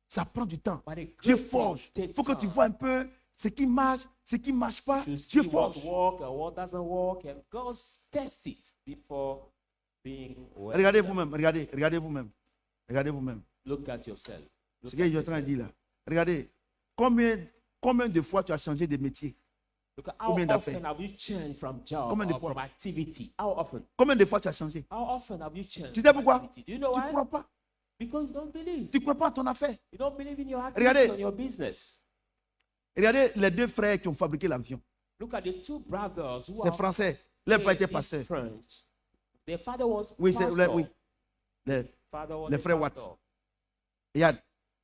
ça prend du temps. But the Dieu great forge. things Il take faut que tu time. vois un peu ce qui marche pas. To Dieu see what forge. work and what doesn't work, and God test it before being well. Regardez vous-même, regardez vous-même. Regardez vous-même. Look at yourself. Look Ce que at je suis en train de yourself. dire là. Regardez, combien de fois tu as changé de métier? Look at how Combien d'affaires? often have you changed from job Combien de or fois? from activity? How often? Combien de fois tu as changé? How often have you changed? Tu sais from pourquoi? activity? Do you know Tu ne why? crois pas. Because you don't believe. Tu ne crois pas à ton affaire. You don't believe in your activity Regardez. or your business. Regardez les deux frères qui ont fabriqué l'avion. Look at the two brothers who C'est are français. Leur père était this pasteur. French. Their father was Oui, c'est pastor. oui. Les Father was les a frères Watt. pastor. Regarde.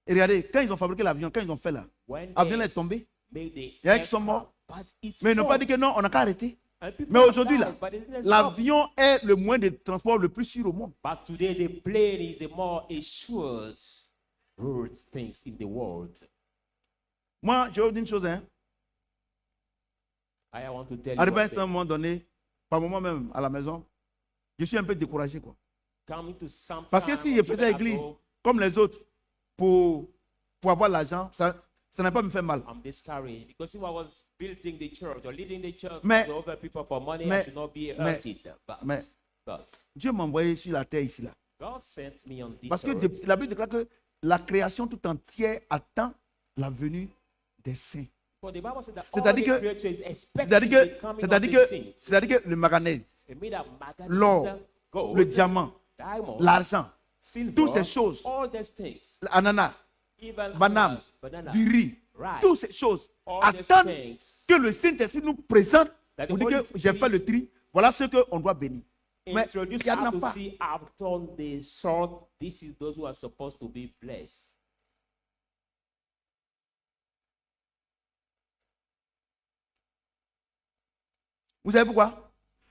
Et regardez, quand ils ont fabriqué l'avion, quand ils ont fait là, When l'avion they est tombé. made the Il y en a qui sont morts. aircraft, but it's Mais ils n'ont pas false. dit que non, on n'a qu'à arrêter. And people Mais have aujourd'hui died, là, but it didn't stop. l'avion est le moyen de transport le plus sûr au monde. But today the plane is a more assured road things in the world. Moi, je vais vous dire une chose, hein. I want to tell À you one un thing. moment donné, par moment même à la maison, je suis un peu découragé, quoi. Coming to some Parce que time, si je even faisais at l'église home, comme les autres pour avoir l'argent, ça n'a pas me fait mal. I'm discouraged because if I was building the church or leading the church Mais- to other people for money, mais- I should not be mais- hurted. mais- But Dieu m'a envoyé sur la terre ici là. God sent me on this Parce que earth. la Bible déclare que la création tout entière attend la venue des saints. For the Bible said that all C'est-à-dire the que- creature is expecting C'est-à-dire the coming que, of c'est-à-dire the que, saints. c'est-à-dire que le manganèse, They made a manganese, l'or, gold, le diamant, diamond, l'argent, silver, toutes ces choses, all these things, l'ananas, even banane, ananas, banana, du riz, rice, toutes ces choses all these attendent things que le Saint-Esprit nous présente that the pour dire Holy que j'ai fait le tri. Voilà ce qu'on doit bénir. Mais introduce il n'y en a how to pas. see after the sort. This is those who are supposed to be blessed. Vous savez pourquoi?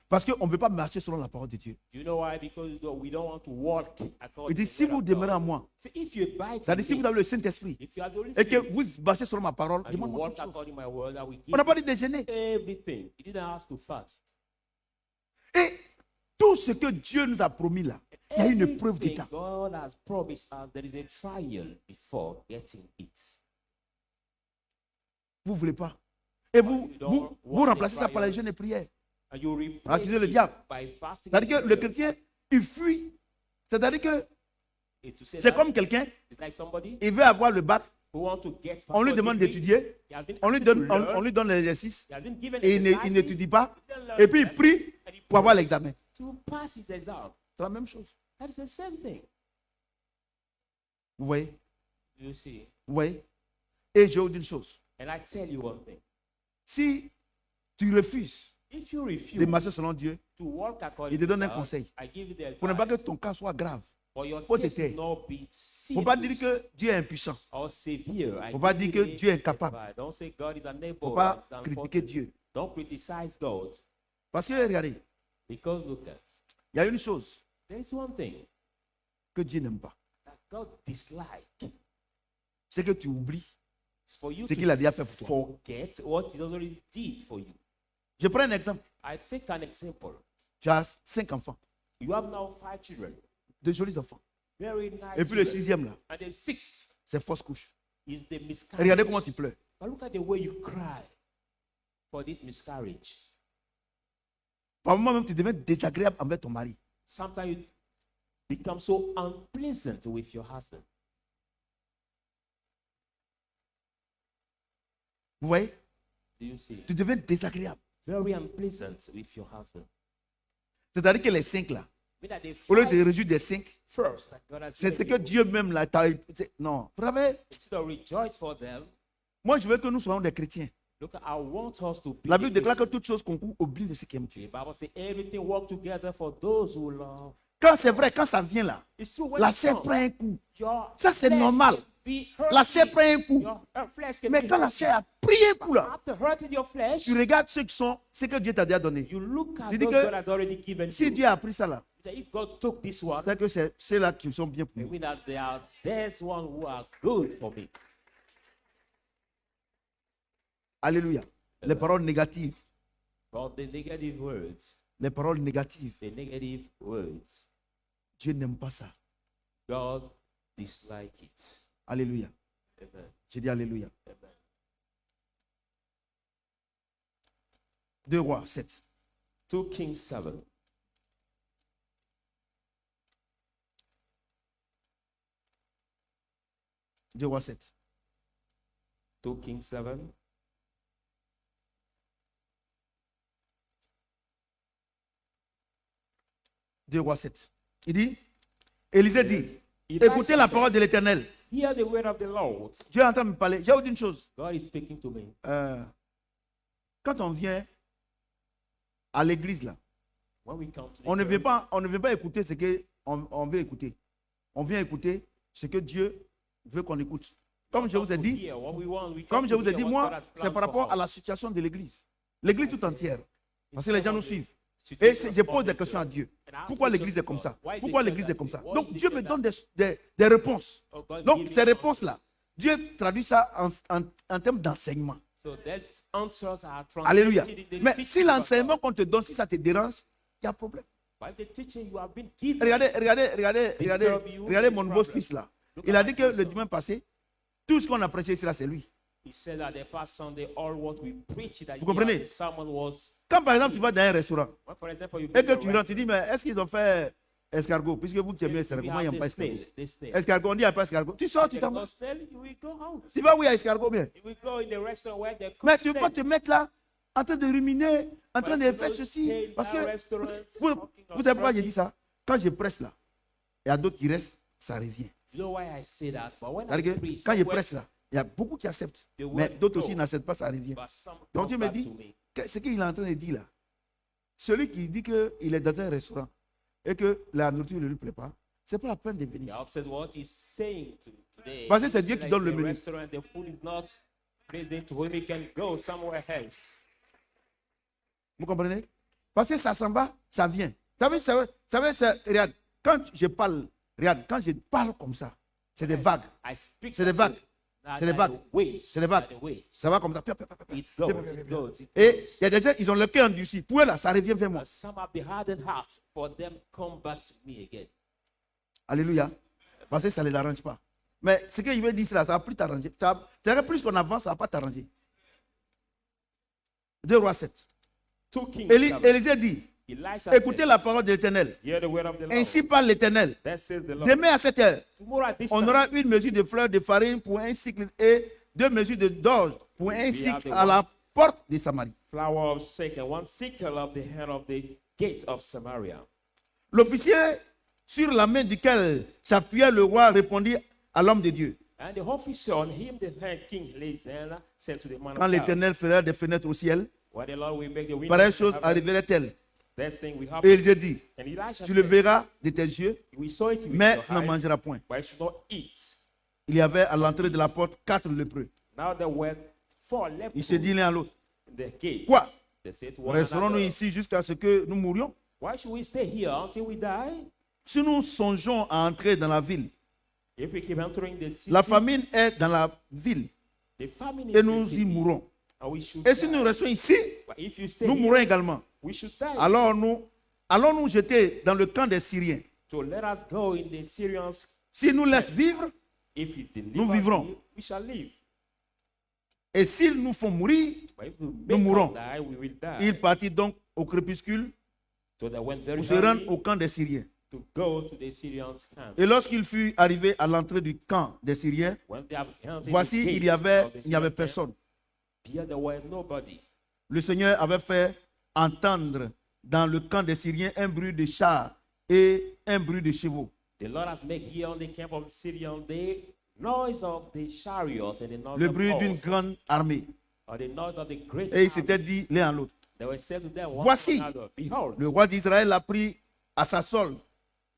Parce qu'on ne veut pas marcher selon la parole de Dieu. Do you know why? Because we don't want to walk Il according dit, to si the vous word of demeurez en God. moi, See, if you abide c'est-à-dire in si me, vous avez le Saint-Esprit, if you have the Holy et que Spirit, vous marchez selon ma parole, and you demande-moi walk quelque chose. according to my word, I will give On n'a pas you dit déjeuner. everything. He didn't ask to fast. Et tout ce que Dieu nous a promis là, il y a une épreuve du Everything temps. God has promised us, there is a trial before getting it. Vous ne voulez pas. Et vous, You don't vous, want vous the remplacez ça par les trials. jeûnes et prières. And you replace Accusez le it diable. by fasting. C'est-à-dire and que le prayer. chrétien, il fuit. C'est-à-dire que And to say c'est that, comme quelqu'un, it's like somebody il veut avoir le bac, who want to get on lui passport demande degree. d'étudier, He has been on lui asked to donne, learn. on lui donne l'exercice, He has been given et il exercises. n'étudie pas, He didn't learn et puis il lessons, prie and he pour avoir prays l'examen. to pass his exam. C'est la même chose. That is the same thing. Vous voyez? You see. Vous voyez? Et je vous dis une chose. And I tell you one thing. Si tu refuses If you refuse de marcher selon Dieu, to walk according il te to donne un God, conseil. I give you the Pour ne pas que advice. ton cas soit grave. For your faut te case taire. to not be Il ne faut pas dire serious que Dieu est impuissant. or severe. I Faut pas give dire you que Dieu est the incapable. advice. Don't say God is Il ne unable. faut pas or is critiquer unfortunate. Dieu. Don't criticize God. Parce que regardez, Because look at, il y a une chose there is one thing que Dieu n'aime pas. that God dislikes. c'est que tu oublies It's for you ce qu'il to a déjà fait pour toi. forget what he already did for you. Je prends un exemple. I take an example. Tu as 5 enfants, You have now 5 children. de jolis enfants. Very nice. Et puis le children. 6e là, And the 6th c'est fausse couche. is the miscarriage. Regardez comment tu pleures. But look at the way you cry for this miscarriage. Par moment même, tu deviens désagréable envers ton mari. Sometimes you become so unpleasant with your husband. Vous voyez? Do you see? Tu deviens désagréable. Very unpleasant with your husband. C'est-à-dire que les 5 là, Mean that the au lieu de te 5 réjouir des 5, first that God has c'est ce given que you, Dieu même là t'a. Non. Vous savez, instead of rejoice for them, moi je veux que nous soyons des chrétiens. look, I want us to be. La Bible déclare que Christians. toutes choses concourent au bien de ceux qui aiment Dieu. The Bible says everything work together for those who love. Quand c'est vrai, quand ça vient là, It's true when la it chair comes, prend un coup. your Ça, c'est flesh normal. can be hurting. La chair prend un coup. Your flesh can Mais be quand la hurting. chair a pris un coup là, After hurting your flesh, tu regardes ceux qui sont, ce que Dieu t'a déjà donné. you look at Je dis those que God has already given Si you. Dieu a pris ça là, That if God took this one, c'est que c'est ceux-là qui sont bien pour it nous. means that there's one who are good for me. Alléluia. Les paroles négatives, But the negative words, les paroles négatives, the negative words, Dieu n'aime pas ça. God dislike it. Alléluia. Amen. J'ai dit Alléluia. Amen. 2 Rois 7. 2 Kings 7. Deux Rois 7. 2 Kings 7. Deux Rois 7. Il dit, Élisée dit, Elijah écoutez la said, parole de l'Éternel. hear the word of the Lord. Dieu est en train de me parler. J'ai vous dit une chose. God is speaking to me. Quand on vient à l'église là, When we come to the on ne vient church, pas écouter ce que on veut écouter. On vient écouter ce que Dieu veut qu'on écoute. Comme je vous ai to dit, hear what we want, we comme come je to vous ai hear dit, what moi, God has c'est planned par for rapport à us. la situation de l'église. L'église tout entière. Parce que les gens nous suivent. Et Situation je pose of des the questions à church. Dieu. And I ask Pourquoi questions l'église to est comme God. ça? Why is the Pourquoi church l'église that est comme way? ça? Why Donc is the Dieu me church donne that way? des réponses. Oh, God Donc give me ces answers. réponses-là, Dieu traduit ça en termes d'enseignement. So those answers are Alléluia. translated in the Mais teaching si of l'enseignement God. qu'on te donne, si ça te dérange, il y a un problème. But the teaching you have been given, Regardez mon nouveau fils là. Il a dit que le dimanche passé, tout ce qu'on a prêché ici là, c'est lui. he said that the past Sunday, all what we preached that Vous year, comprenez? the sermon was, Quand par exemple tu vas dans un restaurant when, for example, you et go que to a tu rentres, tu restaurant, dis, mais est-ce qu'ils ont fait escargot? Puisque vous qui aimez we escargot, moi have il n'y a pas the escargot. snail, the snail. Escargot, on dit il n'y a pas escargot. Tu sors, tu If t'en there's vas. no snail, you will go out. Tu vas où il y a escargot bien. You will go in the restaurant where they cook Mais tu ne peux pas snail. te mettre là en train de ruminer, en train de But faire those ceci. stay Parce in que our restaurants, vous talking or savez pourquoi j'ai dit struggling. ça? Quand je presse là, il y a d'autres qui restent, ça revient. You know why I say that? But when I C'est-à-dire que preach, quand je somewhere, presse là, il y a beaucoup qui acceptent. the word Mais d'autres go, aussi n'acceptent pas, ça revient. but some Donc come Dieu me back dit, to me. ce qu'il est en train de dire là, celui qui dit qu'il est dans un restaurant et que la nourriture ne lui plaît pas, c'est pas la peine de The venir. opposite what he's saying today. Parce que c'est He Dieu said qui that donne le in the menu. restaurant, the food is not pleasing to him, he can go somewhere else. Vous comprenez? Parce que ça s'en va, ça vient. Vous savez, regarde, quand je parle comme ça, c'est des vagues. I speak C'est des vagues. C'est des vagues. C'est des vagues. Ça va comme ça. It goes, it goes, it Et goes. il y a des gens, ils ont le cœur endurci. Pour eux là, ça revient vers moi. But some have the hardened heart, for them come back to me again. Alléluia. Parce que ça ne les arrange pas. Mais ce que je veux dire, c'est là, ça va plus t'arranger. C'est-à-dire plus qu'on avance, ça ne va pas t'arranger. 2 Rois 7. 2 Kings 7. Élisée dit, Elisha écoutez said, la parole de l'Éternel. hear the word of the Lord. Ainsi parle l'Éternel. That says the Lord. Demain à 7 heures, Tomorrow at this on time, aura une mesure de fleurs de farine pour un cycle et 2 mesures d'orge pour un cycle à la porte de Samarie. flour of sake and 1 sickle of the head of the gate of Samaria. L'officier sur la main duquel s'appuyait le roi répondit à l'homme de Dieu. And the officer on him, the king lays hand, said to the man Quand of God, l'Éternel fera des fenêtres au ciel, why the Lord will make the windows pareille of chose heaven, arriverait-elle. this thing will Et happen. Élisée dit, And Elisha tu le said, verras de tes yeux, we saw it with mais your tu n'en eyes, mangeras point. but you should not eat. Il y avait à l'entrée de la porte 4 lépreux. Now there were 4 Il se lepers dit l'un à l'autre, in the gate. quoi? They said to one Resterons-nous another, ici jusqu'à ce que nous mourions? why should we stay here until we die? Si nous songeons à entrer dans la ville If we keep entering the city, la famine est dans la ville the famine is et in the nous y city, mourrons. and we should Et si die. nous restons ici, But if you stay nous here, mourrons également. we should die. Alors allons-nous jeter dans le camp des Syriens. So let us go in the Syrians. S'ils nous laissent vivre, If you deliver nous vivrons. us, we shall live. et s'ils nous font mourir, But if we nous make mourrons. us die, we will die. Ils partirent donc au crépuscule So they went very pour se rendre early au camp des Syriens. to go to the Syrians' camp. Et lorsqu'il fut arrivé à l'entrée du camp des Syriens, When they have entered voici, the il gates of the n'y avait Syrian personne. camp, here there was nobody. Le Seigneur avait fait entendre dans le camp des Syriens un bruit de chars et un bruit de chevaux. The Lord has made here on the camp of the Syrian the noise of the chariot and the noise Le of bruit d'une horse, grande armée. or the noise of the great Et ils army. s'étaient dit l'un à l'autre, They were said to them, one Voici, to another, behold, le roi d'Israël a pris à sa solde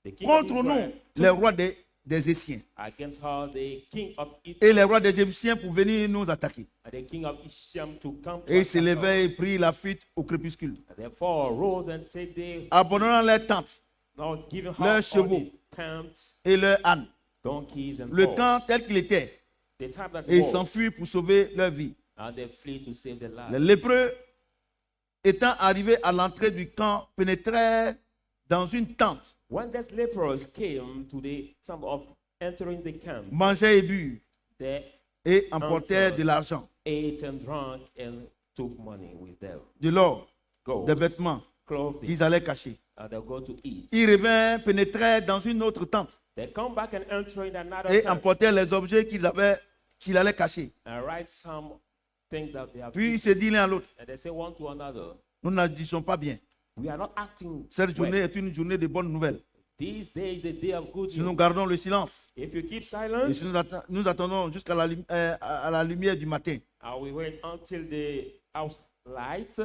the king of contre nous Israel les took rois des Essiens. against her the king of Et Egypt les rois des Égyptiens pour venir nous attaquer. and the king of Isham to come to Et ils attack se levaient her. et prirent la fuite au crépuscule, And therefore arose and take the abandonnant leurs tentes now giving her leurs all chevaux. the tents, et leurs ânes. donkeys and Le horses. camp tel qu'il était, The time that et ils was, s'enfuirent pour sauver leur vie. and they flee to save their Les lives. lépreux, étant arrivés à l'entrée du camp, pénétrèrent dans une tente, When these lepers came to the time of entering the camp, mangèrent et burent, they et emportèrent de l'argent, ate and drank and took money with them. de l'or, Gold, des vêtements clothing, qu'ils allaient cacher. and they go to eat. Ils revinrent, pénétrèrent dans une autre tente They come back and enter in another et tent emportèrent les objets qu'ils allaient cacher. and write some things that they have Puis ils eaten. se disent l'un à l'autre, And they say one to another, nous n'agissons pas bien. we are not acting Cette journée well. est une journée de bonnes nouvelles. This day is the day of good Si nous news. gardons le silence, If you keep et silence, si nous attendons jusqu'à à la lumière du matin, I will wait until the house light.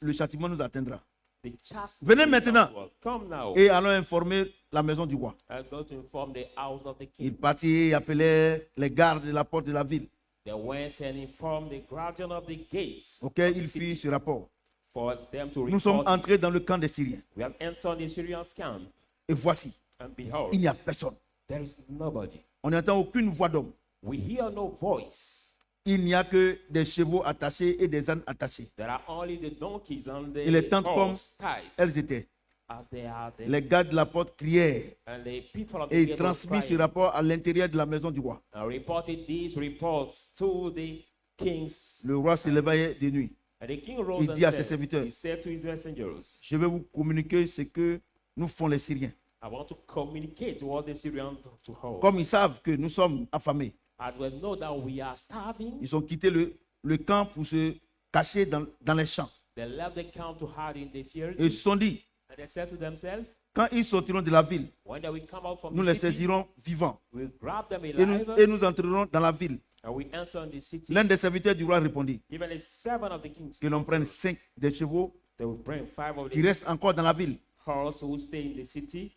le châtiment nous atteindra. The chastisement Venez maintenant. will come now. Et allons informer la maison du roi. I go to inform the house of the Ils king. partirent et appelèrent les gardes de la porte de la ville, They went and informed the guardian of the gates auxquels of the ils city firent ce rapport. for them to Nous sommes report. entrés dans le camp des Syriens. We have entered the Syrian's camp, Et voici, and behold, il n'y a personne. there is nobody. On n'entend aucune voix d'homme. We hear no voice. Il n'y a que des chevaux attachés et des ânes attachés. There are only the donkeys and Et les the tentes comme horse tied elles étaient. as they are there. Les gardes de la porte crièrent And the people of et the ils gate were transmirent ce crying rapport à l'intérieur de la maison du roi. and reported these reports to the kings. Le roi se levait de nuit. And the king rose Il and dit à ses said, serviteurs, he said to his messengers, Je vais vous communiquer ce que nous font les Syriens. I want to communicate what the Syrians to hold. Comme ils savent que nous sommes affamés, As we know that we are starving, ils ont quitté le camp pour se cacher dans les champs. they left the camp to hide in the field. Et ils se sont dit, And they said to themselves, quand ils sortiront de la ville, when they will come out from nous the les city, saisirons vivants we'll grab them et alive nous entrerons dans la ville. and we enter in the city. L'un des serviteurs du roi répondit, Even the servant of the king, que l'on prenne 5 des chevaux they will bring 5 of qui the restent encore dans la ville. horse who stay in the city.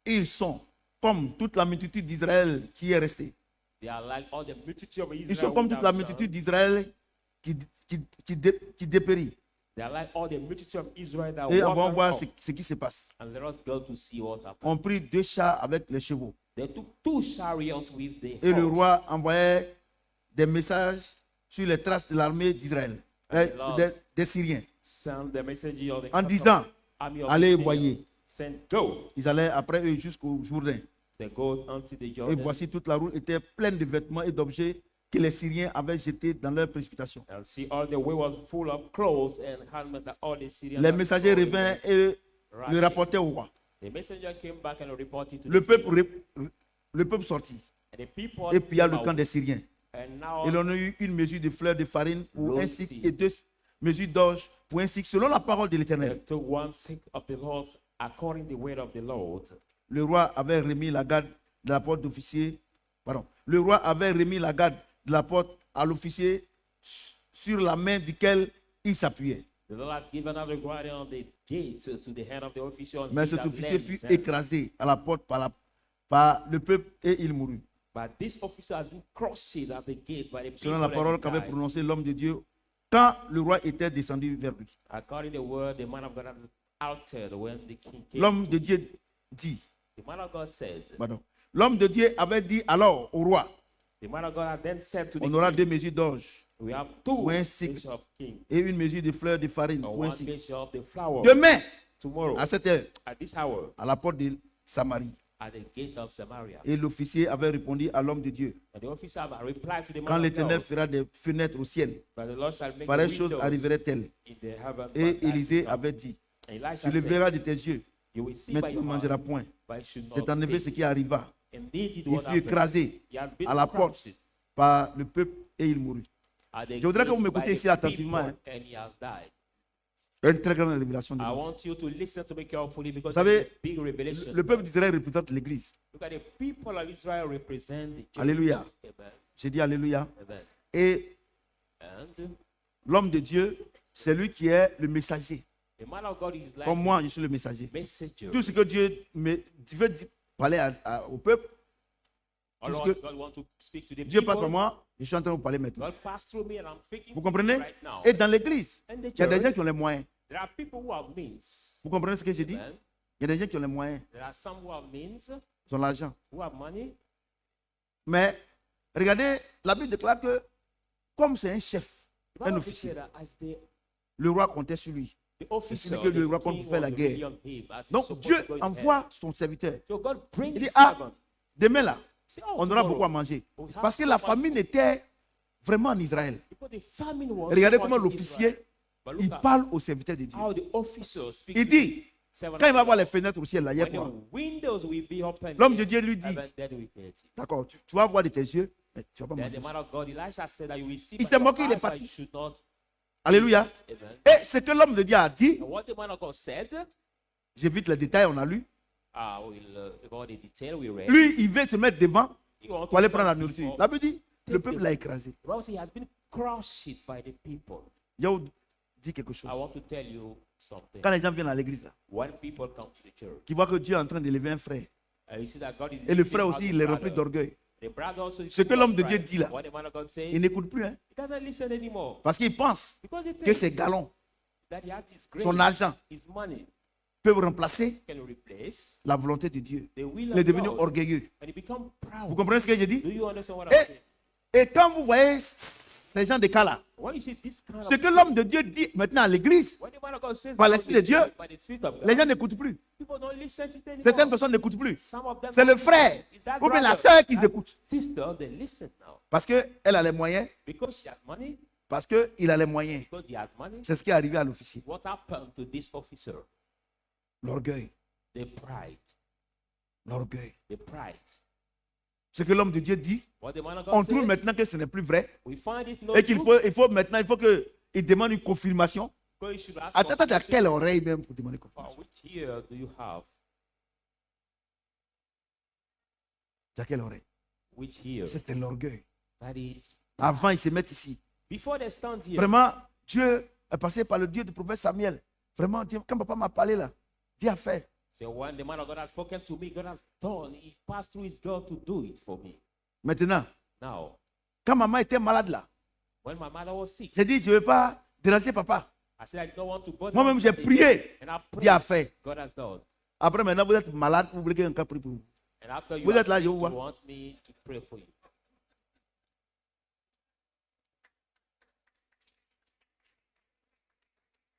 Ils sont comme toute la multitude d'Israël qui est restée. They are like all the multitude of Israel. Ils sont comme toute la without multitude sound. d'Israël qui dépérit. They are like all the multitude of Israel that Et on walk va around. voir ce qui se passe. And let us go to see what happened. On prit 2 chars avec les chevaux. They took 2 chariots with the Et le horse. roi envoyait des messages sur les traces de l'armée d'Israël, des Syriens, Send the messenger of the en disant, army of allez Syria. voyez. Send go. Ils allaient après eux jusqu'au Jourdain. They go unto the Et Jordan. voici toute la route était pleine de vêtements et d'objets que les Syriens avaient jetés dans leur précipitation. And see, all the way was full of clothes and helmets that all the Syrians Les had messagers thrown revinrent in et Right. le rapportèrent au roi. The messenger came back and reported to Le the peuple sortit and the people et pilla came le camp out. des Syriens. And now Et l'on a eu une mesure de fleurs de farine pour L'eau un aussi. cycle et 2 mesures d'orge pour un cycle, selon la parole de they l'Éternel. took 1 6 of the horse according to the word of the Lord. Le roi avait remis la garde de la porte d'officier. Pardon. Le roi avait remis la garde de la porte à l'officier sur la main duquel il s'appuyait. The Lord has given out the guardian of the gate to the hand of the official. and Mais he cet that officier lent fut his hand. écrasé à la porte par le peuple et il mourut. But this officer has been crushed at the gate by the people. Selon la and parole he qu'avait died. prononcée l'homme de Dieu quand le roi était descendu vers lui. According to the word, the man of God has altered when the king came. L'homme to de him. Dieu dit, The man of God said, pardon, L'homme de Dieu avait dit alors au roi, The man of God had then said to the on aura king, 2 mesures d'orge we have 2 ou un cycle measures of king, et une mesure de fleurs de farine or ou un 1 cycle. measure of the flour. Demain, Tomorrow, à cette heure, at this hour, à la porte de Samarie. at the gate of Samaria. Et l'officier avait répondu à l'homme de Dieu, And the officer replied to the quand man of l'Éternel God, fera des fenêtres au ciel, but the Lord shall make pareille the chose windows arriverait-elle. in the heaven. Et but that Élisée will come. avait dit, And Elisha tu le said, verras de tes yeux, you will see mais by tu your ne mangeras mouth, point. but you should C'est not en effet taste ce it. qui arriva. Indeed, it Il what fut happened. écrasé He has been à la porte crushed par le peuple et il mourut. at the Je voudrais que vous gates m'écoutiez by ici the attentivement, people, and he has died. Une très grande révélation de I Dieu. want you to listen to me carefully because Vous savez, it's a big revelation. Le peuple d'Israël représente l'Église. Look at the people of Israel represent the church. Alléluia. Amen. J'ai dit Alléluia. Amen. Et And l'homme de Dieu, c'est lui qui est le messager. the man of God is like Comme moi, je suis le messager. messenger. Tout ce que Dieu veut parler au peuple, All tout ce Lord, que God want to speak to the Dieu passe people. par moi, je suis en train de vous parler maintenant. God passed through me and I'm speaking Vous to you comprenez? right now. Et dans l'Église, And the il y a des gens church, qui ont les moyens. there are people who have means. Vous comprenez ce que j'ai dit? Amen. Il y a des gens qui ont les moyens, There are some who have means, ils ont l'argent. who have money. Mais regardez, la Bible déclare que comme c'est un chef, The un Bible officier, said that as le roi comptait sur lui. the officer, celui que le the roi compte king pour faire la was guerre. really on him, as he's Donc supposed Dieu to go in envoie ahead. son serviteur. So God brings Il dit, his ah, servant. demain là, Say, oh, on aura tomorrow, beaucoup à manger. we have Parce que so la much famine food. était vraiment en Israël. Because the famine was Regardez so comment much in l'officier, Israel. But look il at parle au serviteur de Dieu. how the officer speaks Il to dit, the servant quand il of va voir God. les fenêtres au ciel, là, il y a When quoi? the windows will be open, L'homme de Dieu lui dit, heaven, then we get it. d'accord, tu vas voir de tes yeux, mais tu vas pas Then the manger. man of God, Elisha said that you will see Il by s'est your moqué, il est eyes, but parti. you should not Alléluia. eat. Amen. Et ce que l'homme de Dieu a dit, And what the man of God said, j'évite les détails, on a lu. about the detail we read. Lui, il veut te mettre devant He want pour aller to prendre la stand nourriture. before- La Bible dit, le peuple l'a écrasé. The Bible says he has been crushed by the people. Je vais vous dire quelque chose. I want to tell you something. Quand les gens viennent à l'église, là, When people come to the church, qui voient que Dieu est en train d'élever un frère, you see that God is et le lifting frère up aussi, the il est brother. rempli d'orgueil. The brother also is Ce que full l'homme of de Dieu pride. dit là, What the man of God says, il n'écoute plus, hein, he doesn't listen anymore. parce qu'il pense Because he que thinks ses galons, that he has his grace, son argent, his money, peuvent remplacer can replace la volonté de Dieu. the will Il est of devenu God. orgueilleux. And he become Vous proud. comprenez ce que j'ai dit? Do you understand what Et- I'm saying? Et quand vous voyez ces gens de cas là, When you see this kind ce of que l'homme de Dieu dit maintenant à l'église, when the man of God says par about l'Esprit the de Dieu, church, by the Spirit of God, les gens n'écoutent plus. people don't listen to it anymore. Certaines personnes n'écoutent plus. Some of them C'est le don't frère listen. It's that ou bien la brother, sœur qu'ils that écoutent. sister, they listen now. Parce qu'elle a les moyens, Because she has money, parce qu'il a les moyens. because he has money. C'est ce qui est arrivé à l'officier. What happened to this officer? L'orgueil. The pride. L'orgueil. The pride. Ce que l'homme de Dieu dit, What the man of God on trouve says, maintenant que ce n'est plus vrai. we find it no Et qu'il truth, faut, il faut qu'il demande une confirmation. because you should ask Attends, à confirmation. quelle oreille même pour demander confirmation? Which ear do you have? À quelle oreille? Which ear? Ça, c'est l'orgueil. That is, Avant, ils se mettent ici. before they stand here, Vraiment, Dieu est passé par le Dieu du prophète Samuel. Vraiment, Dieu, quand papa m'a parlé là, Dieu a fait. so when the man of God has spoken to me, God has done. He passed through his God to do it for me. Maintenant, Now, quand maman était malade là, when my mother was sick, j'ai dit, je ne vais pas déranger papa. I said I don't want to bother. Moi-même, j'ai my daddy. prié. And I Dieu a prayed. fait. God has done. Après, maintenant, vous êtes malade, vous voulez quelqu'un prie pour vous. And after you Vous are êtes là, sick, je vous you vois. want me to pray for you.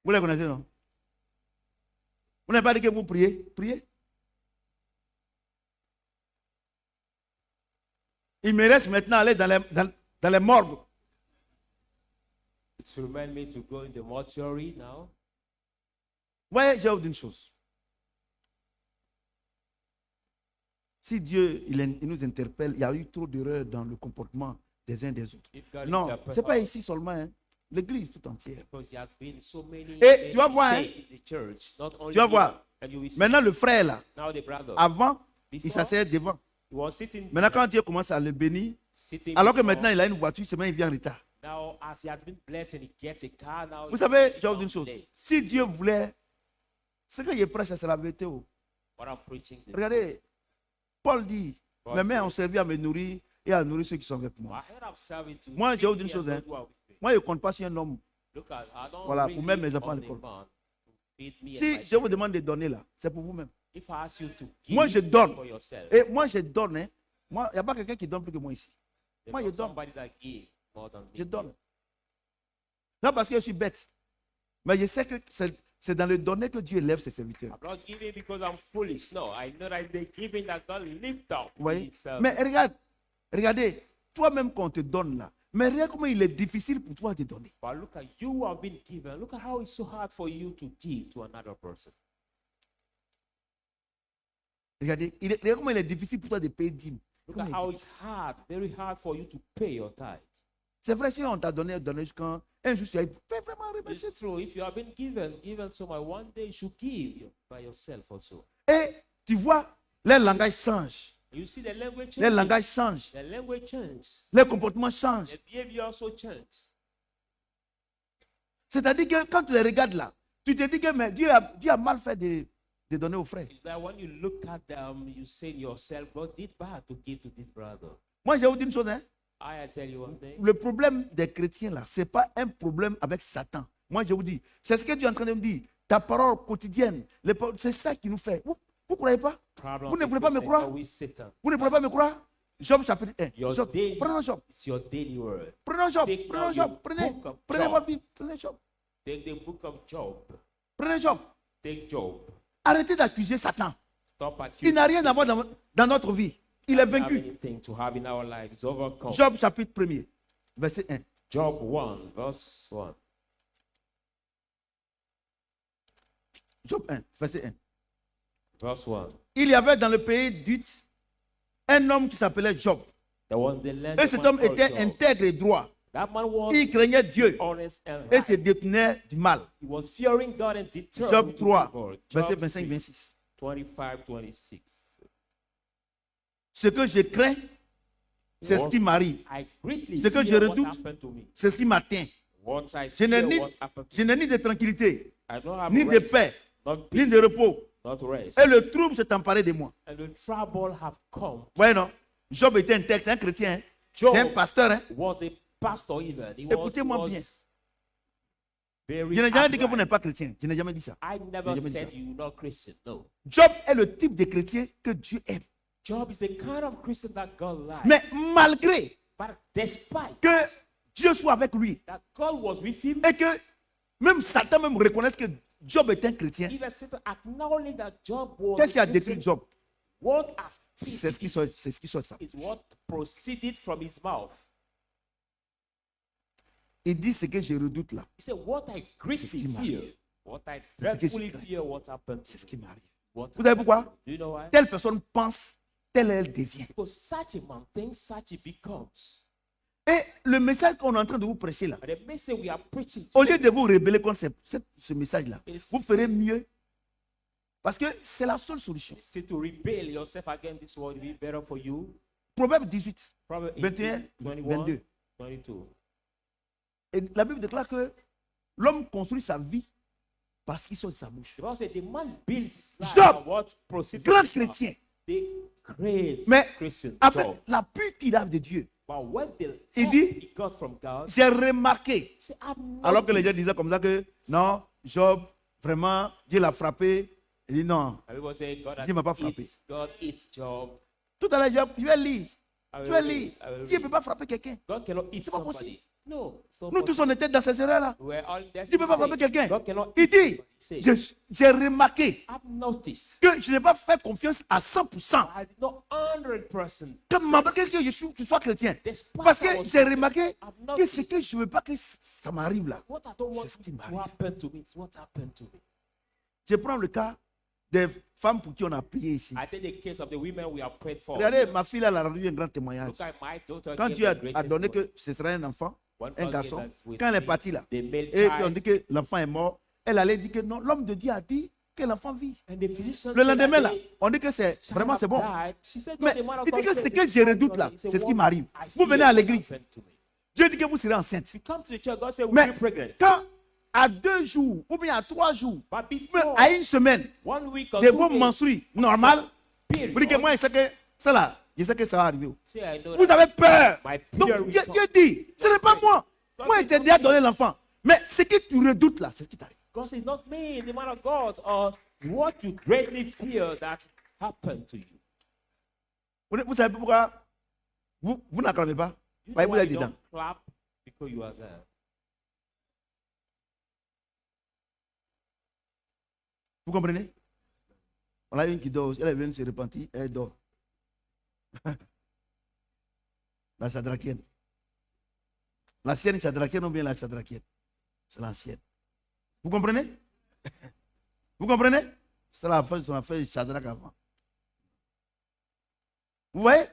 Vous les connaissez, non? Vous n'avez pas dit que vous priez? Priez. Il me reste maintenant aller dans les morgues. It remind me to go in the mortuary now. Voyez, je vais vous dire une chose. Si Dieu il nous interpelle, il y a eu trop d'erreurs dans le comportement des uns des autres. If God Non, interprets ce n'est pas us, ici seulement, hein. L'église tout entière. because there has been so many Et tu vas voir, mistakes in the church, not only Tu vas here, voir. and you will see Maintenant, le frère là, now the brother. avant, il Before, s'asseyait devant. he was sitting, Maintenant, quand Dieu commence à le bénir, sitting alors que before. maintenant il a une voiture, seulement il vient en retard. Now, as he has been blessed and he gets a car now, Vous he savez, je vais vous comes dire une chose. late. Si Dieu voulait, ce que je prêche, c'est la vérité. Oh. What I'm preaching this Regardez, Paul dit, Paul mes mains said, ont servi à me nourrir et à nourrir ceux qui sont avec My moi. head have served to Moi, je vais vous dire feed une me and chose, those who are with me. Moi, je ne compte pas sur un homme. Look at, I don't Voilà, really pour mettre mes enfants à on a l'école. man to feed me and Si my je vous children. demande de donner là, c'est pour vous-même. If I ask you to give Moi, je donne. for yourself, Et moi, je donne. Hein. Moi, il n'y a pas quelqu'un qui donne plus que moi ici. there's moi, not je donne. somebody that give more than me. Je donne. Non, parce que je suis bête. Mais je sais que c'est dans le donner que Dieu élève ses serviteurs. I'm not giving because I'm foolish. No, I know that the giving that God lift up. Vous voyez? himself. Mais regardez, toi-même quand on te donne là, mais regarde comment il est difficile pour toi de donner. But look at you have been given. Look at how it's so hard for you to give to another person. Regardez, regarde comment il est difficile pour toi de payer 10. Look at how it's hard, very hard for you to pay your tithes. C'est vrai, si on t'a donné jusqu'à un jour, tu as fais vraiment remercier. It's true. If you have been given so much, one day you should give by yourself also. Et tu vois, les langages changent. You see the language Les changes. langages changent. The language changes. Les comportements changent. The behavior also changes. C'est-à-dire que quand tu les regardes là, tu te dis que mais Dieu a mal fait de donner aux frères. It's that when you look at them, you say to yourself, God did bad to give to this brother. Moi, je vais vous dire une chose. Hein. I tell you one thing. Le problème des chrétiens là, ce n'est pas un problème avec Satan. Moi, je vous dis, c'est ce que Dieu est en train de me dire. Ta parole quotidienne, c'est ça qui nous fait. Vous ne croyez pas? Problem Vous ne voulez people pas me say, croire? "Oh, we Satan." Vous ne voulez pas me croire? Job chapitre 1. Your Job. daily- Prenons Job. It's your daily word. Prenons Job. Take Prenons now Job. the Prenez. book of Prenez Job. votre Bible. Prenez Job. Take the book of Job. Prenez Job. Take Job. Arrêtez d'accuser Satan. Stop Il accusing. n'a rien à voir dans notre vie. Il est Have vaincu. anything to have in our lives. It's overcome. Job chapitre 1er, verset 1. Job 1, verse 1. Job 1, verset 1. Verse 1. Il y avait dans le pays d'Ut un homme qui s'appelait Job. The one the land Et of cet man homme called était Job. intègre et droit. That man was Il craignait Dieu honest and et right. se détournait du mal. He was fearing God and determined Job to 3, do good. verset Job 25-26. 25-26. Ce que je crains, c'est ce qui m'arrive. I greatly Ce que je fear what redoute, happened to me. c'est ce qui m'atteint. What I Je n'ai fear ni, what happened to je n'ai ni de tranquillité, I don't have ni de rest, paix, not ni peace, de repos. not rest. Et le trouble s'est emparé de moi. And the trouble have come. Voyez non? Job était un texte, c'est un chrétien. Hein? Job C'est un pasteur. Hein? was a pastor even. He Écoutez-moi was bien. very Je n'ai jamais dit que vous upright. n'êtes pas chrétien. Je n'ai jamais dit ça. I never J'ai jamais dit said ça. you not Christian. No. Job est le type de chrétien que Dieu aime. Job is the kind of Christian that God likes. Mais malgré But despite que Dieu soit avec lui that God was with him, et que même Satan même reconnaisse que Job est un chrétien, even Satan acknowledged that Job was qu'est-ce qui a a Christian. détruit Job? What has C'est ce qui sort de ça. is what proceeded from his mouth. Il dit ce que je redoute là. He said, what I C'est ce greatly qui fear, m'arrive. what I C'est ce que je dreadfully crains. fear, what happened C'est ce to qui me. m'arrive. What Vous savez pourquoi? Do you know why? Telle personne pense, telle elle devient. Because such a man thinks, such it becomes. Et le message qu'on est en train de vous prêcher là, And the message we are preaching au today lieu de vous rebeller contre ce message-là, vous ferez mieux. Parce que c'est la seule solution. is to rebel yourself against this world will be better for you. Proverbe 18, Proverbs 21, 18, 21, 22. 22. Et la Bible déclare que l'homme construit sa vie parce qu'il sort de sa bouche. The Bible said the man builds his life Job, on what proceeds Grand from his mouth. chrétien. The crazy Mais Christian avec Job. la pure qu'il a de Dieu, But when the il help dit, he got from God, j'ai remarqué, he said, I've alors que les gens noticed. disaient comme ça que non, Job, vraiment, Dieu l'a frappé. Il dit non. And people say God, Dieu m'a pas frappé. God eats Job. Tout à l'heure, je vais lire. I Je will vais read, lire. I will Dieu ne read. peut pas frapper quelqu'un. God cannot eat C'est pas somebody. possible. No, it's not Nous tous, possible. on était dans ces erreurs-là. We're all there. Dieu ne peut pas frapper quelqu'un. God cannot Il eat dit, somebody. He says, j'ai remarqué I've noticed. que je n'ai pas fait confiance à 100%. I did not 100%. Comme malgré que je sois chrétien. Despite Parce I que was j'ai Christian, remarqué I've que ce noticed. que je ne veux pas que ça m'arrive là. What I don't want C'est ce qui to m'arrive. happen to me, it's what happened to me. Je prends le cas des femmes pour qui on a prié ici. I take the case of the women we have prayed for. Regardez, ma fille elle a rendu un grand témoignage. Look at my daughter. Quand gave Dieu a a great donné testimony. que ce serait un enfant, When un God garçon, gave us with quand elle est the- partie là, the male et qu'on child, dit que l'enfant est mort, elle allait dire que non, l'homme de Dieu a dit que l'enfant vit. and the physician Le said lendemain that là, the on dit que c'est child vraiment c'est bon. died. She said, no, Mais the man of il dit God que said c'est the que je child redoute was là, dead. He said, c'est ce qui what m'arrive. I Vous fear venez à what l'église, happened to me. Dieu dit que vous serez enceinte. You come to the church, God said, we'll Mais be pregnant. quand à 2 jours ou bien à 3 jours, But mais before à une semaine 1 week or de 2 vos days, menstrues normales, period, vous dites que moi, je sais que ça là, je sais que ça va arriver. say, I know Vous that avez peur. my Donc period Dieu, will come. Dieu dit, ce n'est pas moi. Moi, il t'a déjà donné l'enfant. Mais ce que tu redoutes là, c'est ce qui t'arrive. God says, not me, the man of God, or What you greatly fear that happened to you. Vous savez pourquoi vous n'acclamez pas? You Bah, know vous why êtes you dedans. don't clap? Because you are there. Vous comprenez? On a une qui dort, elle vient de se repentir, elle dort. La Shadrachienne. L'ancienne Shadrachienne ou bien la Shadrachienne? C'est l'ancienne. Vous comprenez? Vous comprenez? C'est la fin de son affaire Shadrach avant. Vous voyez?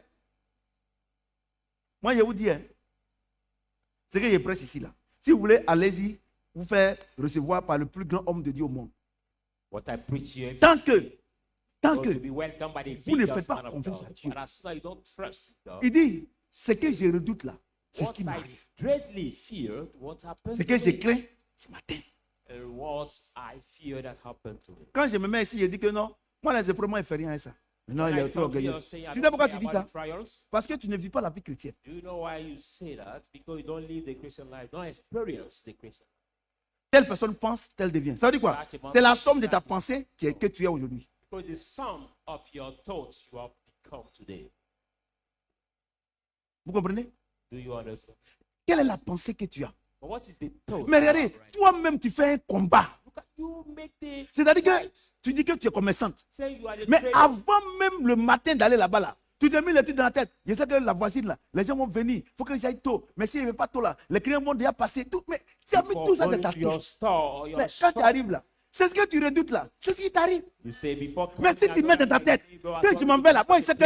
Moi, je vous dis, hein, ce que je prêche ici, là. Si vous voulez, allez-y, vous faire recevoir par le plus grand homme de Dieu au monde. What I preach here, Tant que to be welcomed by the vous ne biggest faites pas man of confiance God. à Dieu. But as long as you don't trust God, il dit, ce que je redoute là, c'est ce what qui I m'arrive. greatly feared, what happened Ce to que je me, crains ce matin. and what I fear that happened to me. Quand je me mets ici, je dis que non, moi les épreuves, moi, je ne fais rien à ça. Non, When il I est tout stand orgueilleux. here saying I Tu sais don't pourquoi care tu dis about ça? the trials, Parce que tu ne vis pas la vie chrétienne. do you know why you say that? Because you don't live the Christian life, don't experience the Christian life. Telle personne pense, telle devient. Ça veut dire quoi? C'est la somme de ta pensée que tu es aujourd'hui. Because the sum of your thoughts you have become today. Vous comprenez? Do you understand? Quelle est la pensée que tu as? But what is the thought? Mais you have regardez, right toi-même, tu fais un combat. Look at you make the C'est-à-dire que fight. tu dis que tu es commerçante. Say you are the Mais trader. avant même le matin d'aller là-bas, là, tu te mets l'étude dans la tête. Je sais que la voisine, là, les gens vont venir. Il faut que j'aille tôt. Mais s'il n'y avait pas tôt, là, les clients vont déjà passer. Tout. Mais tu as mis Before tout ça dans going ta to your tête. store or your Mais quand tu shop, arrives là, c'est ce que tu redoutes là. C'est ce qui t'arrive. you say before Mais si coming tu mets dans ta tête que je m'en vais là, moi, je sais que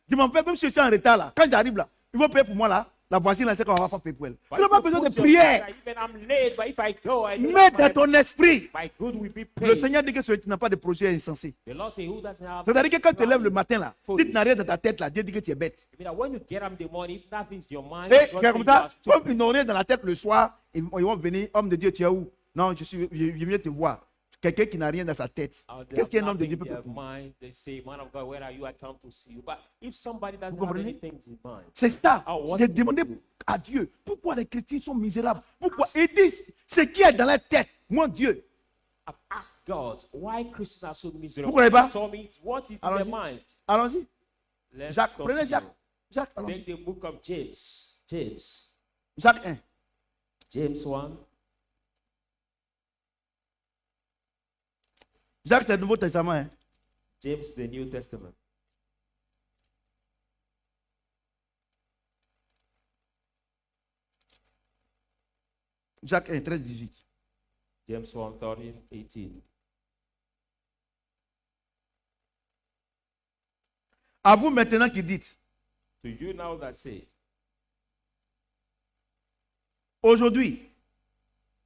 je m'en vais, même si je suis en retard là. Quand j'arrive là, ils vont payer pour moi là. La voisine là, c'est qu'on ne va pas payer pour elle. Tu n'as pas besoin de prière. Even I'm late, but if I go, I know Mets dans ton esprit. my good will be Le paid. Seigneur dit que celui qui n'a pas de projet est insensé. The Lord say, who doesn't have C'est-à-dire que quand tu te lèves le matin là, si Foolish. tu n'as rien dans ta tête là, Dieu dit que tu es bête. I mean, when you get up in the morning, if nothing's in your mind, Et God regarde comme says you ça, are stupid. comme ils n'ont rien dans la tête le soir, ils vont venir, homme de Dieu, tu es où? Non, je viens te voir. Quelqu'un qui n'a rien dans sa tête. They Qu'est-ce have qu'un homme de nothing Dieu peut in their faire pour? mind. They say, man of God, where are you? I come to see you. But if somebody doesn't Vous have comprenez? anything in mind, C'est ça. Ah, what J'ai do demandé you do? à Dieu pourquoi les chrétiens sont misérables. Pourquoi ils disent ce qui est dans la tête. Mon Dieu. I've asked God, why Christians are so miserable? Vous comprenez pas? He told me, what is in Allons-y. their mind? Allons-y. Let's Jacques, continue. prenez Jacques. Jacques, allons-y. Take the book of James. James. Jacques 1. James 1. Jacques, c'est le Nouveau Testament. Hein. James, the New Testament. Jacques 1, 13, 18. James 1, 13, 18. À vous maintenant qui dites, To you now that say, aujourd'hui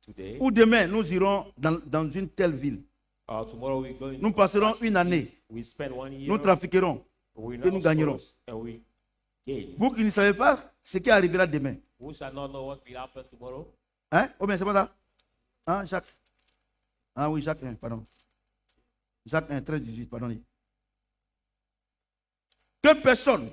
today ou demain, nous irons dans une telle ville. or tomorrow we're going Nous to passerons our une city. année. We spend 1 year. Nous trafiquerons. We et nous gagnerons. and we gain. Vous qui ne savez pas ce qui arrivera demain. Who shall not know what will happen tomorrow? Hein? Oh bien, c'est pas ça? Hein, Jacques? Ah oui, Jacques 1, pardon. Jacques 1, 13, 18, pardon. Que personne,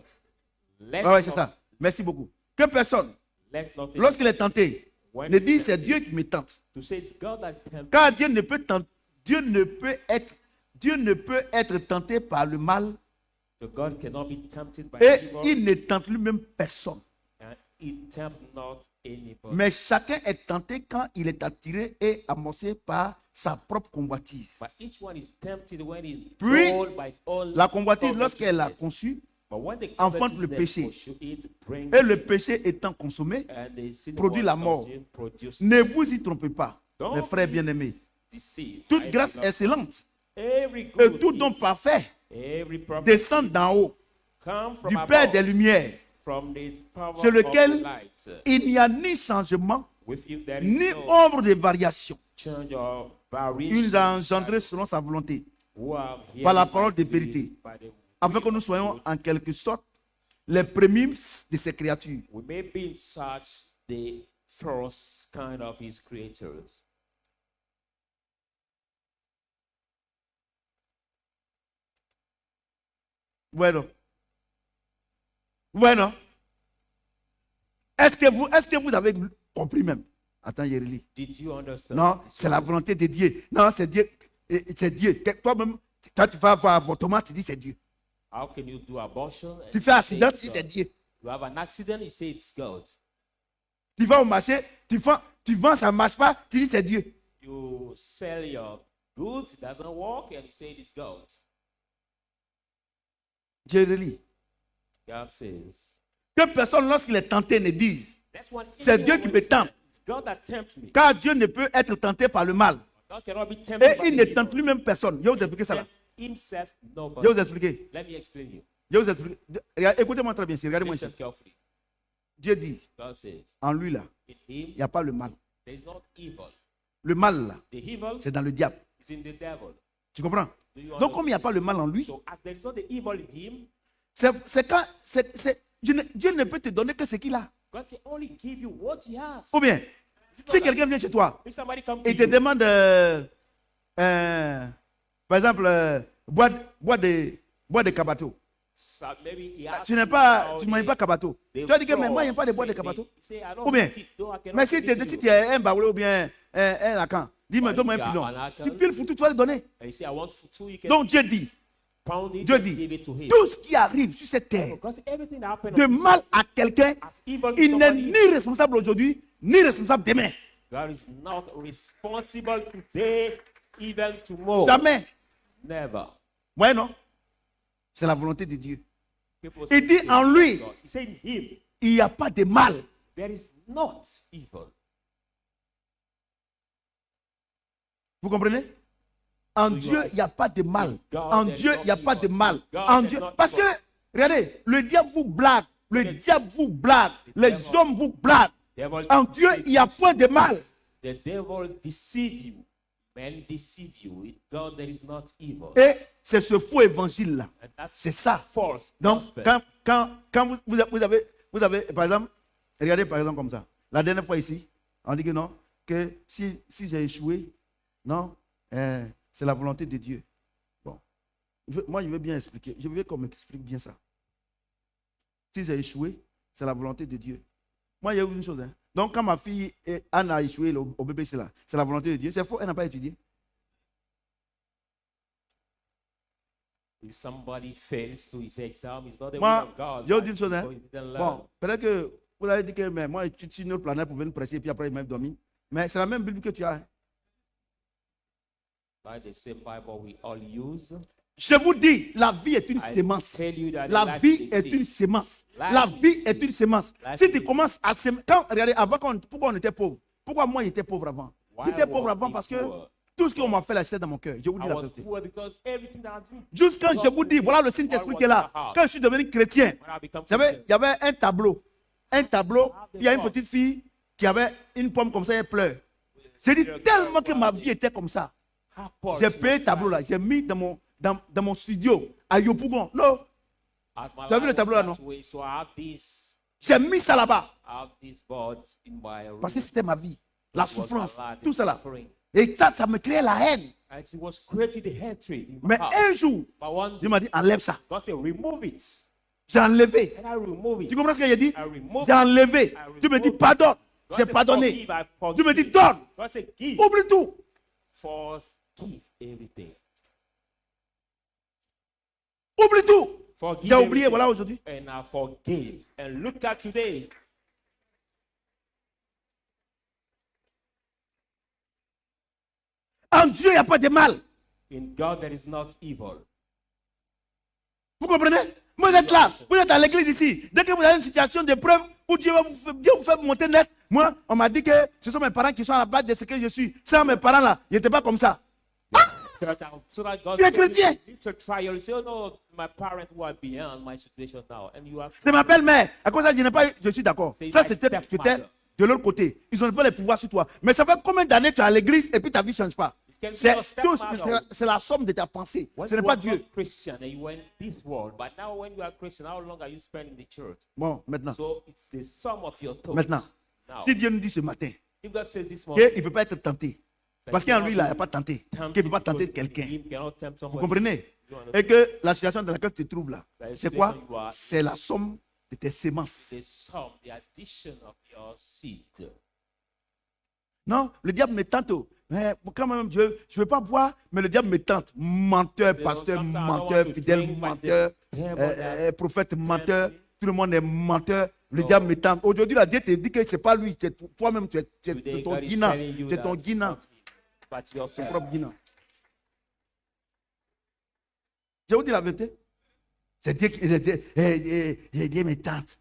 Let ouais, c'est not- ça, merci beaucoup. Que personne, Let not lorsqu'il est tenté, when ne he's dise c'est tempted, Dieu qui me tente. to say it's God that tempts. Car Dieu ne peut être tenté par le mal The God cannot be tempted by et evil, il ne tente lui-même personne. and he tempt not anybody. Mais chacun est tenté quand il est attiré et amorcé par sa propre convoitise. But each one is tempted when he's Puis, told by his own La convoitise, lorsqu'elle a covetousness. conçu, But when the enfante le covetousness péché. pursue it, brings et le péché étant consommé, and the sin produit was la mort. consumed, produces ne vous y trompez pas, Don't mes frères be bien-aimés. deceit. Toute I grâce beloved. excellente Every et good tout don gift, parfait every promise descend d'en haut, come from du above, Père des Lumières, from the power sur lequel of the light. il n'y a ni changement, With you there is ni no ombre de variation. change or Il variation. nous a engendrés selon sa volonté, Who are here par la by parole de the- vérité, by the afin que nous soyons en quelque sorte les premiers de ses créatures. We may be in such the first kind of his creators. Bueno. Bueno. Est-ce que vous avez compris même? Attends, je relis. Did you understand? Non, this c'est la one? volonté de Dieu. Non, c'est Dieu. c'est Dieu. Toi-même, toi, tu vas avoir avortement, tu dis c'est Dieu. How can you do abortion? And Tu fais you say accident, it's tu dis God? c'est Dieu. You have an accident, you say it's God. Tu vas au marché, tu vends, ça ne marche pas, tu dis c'est Dieu. You sell your goods, it doesn't work, and you say it's God. Dieu relit. God says. Que personne, lorsqu'il est tenté, ne dise, That's what c'est anyone Dieu qui will me say. tente. It's God that tempts me. Car Dieu ne peut être tenté par le mal. God cannot be tempted Et by il ne evil. tente lui-même personne. Je vais vous expliquer ça là. Tempt himself, Je nobody. vais vous expliquer. Let me explain you. Je vais vous expliquer. Écoutez-moi très bien ici. Regardez-moi ici. Listen carefully. Dieu dit, God says, en lui là, in il him n'y a pas le mal. there is not evil. Le mal là, The evil c'est dans le diable. is in the devil. Tu comprends? Do you Donc comme il n'y a understand? pas le mal en lui, So as there is not the evil in him, c'est quand Dieu ne peut te donner que ce qu'il a. God can only give you what he has. Ou bien, Is it not si that quelqu'un vient chez toi if somebody comes to et te you, demande, par exemple, bois de cabato. so maybe he asks Tu n'es you pas, how tu ne manges they- pas cabato. they Tu as dit que mais draw moi, il n'y a pas de bois de sweet meat. cabato. You say, I don't Ou bien, eat it, though I cannot mais si give tu it to si you. tu es un baoulé ou bien un lacan, dis-moi, Ouais, donne-moi il y un a pilon. un lacan. Tu piles foutu, tu vas le donner. And you say, I want futu, you can Donc Dieu dit, pound it Dieu and dit, give it to him. tout ce qui arrive sur cette terre, Because everything that happened de on this mal earth, à quelqu'un, as evil to il n'est somebody, ni responsable aujourd'hui, ni responsable demain. God is not responsible today, even tomorrow. Jamais. Never. Ouais, non? C'est la volonté de Dieu. People Il dit say, en lui, God. He said in him, il n'y a pas de mal. there is not evil. Vous comprenez? En Do you Dieu, il n'y a pas de mal. God, En there is Dieu, no il n'y a pas de evil. mal. God, En there Dieu. is no Parce que, evil. regardez, le diable vous blague. Le The- diable vous blague. Les devil- hommes vous blaguent. Devil En Dieu, deceive il n'y a you. point de mal. The devil deceive you. Men deceive you. With God, there is not evil. Et c'est ce faux évangile-là. And that's C'est ça. false Donc, gospel. quand vous avez, par exemple, regardez par exemple comme ça. La dernière fois ici, on dit que non, que si j'ai échoué, non, c'est la volonté de Dieu. Bon, moi je veux bien expliquer, je veux qu'on m'explique bien ça. Si j'ai échoué, c'est la volonté de Dieu. Moi, il y a une chose. Hein. Donc, quand ma fille Anne a échoué au BBC, là, c'est la volonté de Dieu. C'est faux, elle n'a pas étudié. If somebody fails to his exam, it's not the will Moi, of God. je vous right? dis une chose. Hein. Because he didn't learn. Bon, peut-être que vous avez dit que mais moi, je suis une autre planète pour venir prêcher, puis après, il m'a dormi. Mais c'est la même Bible que tu as. Hein. Like the same Bible we all use. Je vous dis, la vie est une I sémence. tell you that La life vie is est seed. une sémence. Life La is vie seed. est une sémence. Life Si is tu commences à semer, regardez, avant pourquoi on était pauvre? Pourquoi moi j'étais pauvre avant? Why J'étais pauvre was avant I parce que poor? tout ce qu'on m'a fait là, c'était dans mon cœur. Je vous dis I la was vérité. poor because everything that I did. Juste quand je vous dis, voilà le Saint-Esprit qui est là. Quand je suis devenu chrétien, When I become vous savez, Christian, il y avait un tableau. Un tableau, il y a une petite fille qui avait une pomme comme ça, elle pleure. J'ai dit tellement que ma vie était comme ça. how poor J'ai she payé was le tableau là, crying. j'ai mis dans mon studio à Yopougon. Non, As my Tu as vu le life tableau was là, non? that way, so I have this, j'ai mis ça là-bas. I have these boards in my room. Parce que c'était ma vie. La It was my souffrance, life, the tout cela. suffering. Et ça me créait la haine. And it was creating the hatred in my Mais heart. un jour, But one Dieu day, m'a dit, enlève ça. God said, remove it. J'ai enlevé. And I remove it. Tu comprends ce que j'ai dit? I remove J'ai it. enlevé. I Dieu me dit, remove it. pardonne. God J'ai said, pardonné. forgive, I forgive. Dieu me dit, donne. God said, give. Oublie tout. Forgive everything. Oublie tout. Forgive J'ai oublié, everything. voilà aujourd'hui. And I forgave. And look at today. En Dieu, il n'y a pas de mal. In God there is not evil. Vous comprenez? Vous êtes là, vous êtes à l'église ici. Dès que vous avez une situation d'épreuve où Dieu vous fait monter net, moi, on m'a dit que ce sont mes parents qui sont à la base de ce que je suis. Sans mes parents là, ils n'étaient pas comme ça. So that God Tu es told you, chrétien. it's a trial. You say, oh no, my parents who are beyond my situation now. And you have C'est ma belle-mère. À cause de ça, je n'ai pas eu, je suis d'accord. C'est Ça, my c'était stepmother. de l'autre côté. Ils ont pas les pouvoirs sur toi. Mais ça fait combien d'années tu es à l'église et puis ta vie ne change pas? It can be C'est your stepmother. c'est la somme de ta pensée. When Ce n'est you pas were Dieu. not Christian and you were in this world, but now when you are Christian, how long are you spending in the church? Bon, maintenant. So it's the sum of your thoughts. Maintenant. Now, Si Dieu nous dit ce matin if God says this morning, qu'il ne peut pas être tenté, parce qu'en lui, il n'a pas tenté, qu'il ne peut pas tenter quelqu'un. Vous comprenez? Et que la situation dans laquelle tu te trouves là, c'est quoi? C'est la somme de tes sémences. the sum, the addition of your seed. Non, le diable me tente. Mais quand même, je ne veux pas boire, mais le diable me tente. Menteur, They pasteur, don't- sometimes I don't menteur, want to fidèle, drink, but menteur, the devil prophète, menteur. Tout le monde est menteur. Le Oh. diable me tente. Aujourd'hui, la Dieu te dit que ce n'est pas lui. Toi-même, tu es Today, ton God is guinant. telling you Tu es ton that's guinant. not him, but Ton yourself. propre guinant. Je vous dis la vérité. C'est Dieu qui Dieu me tente.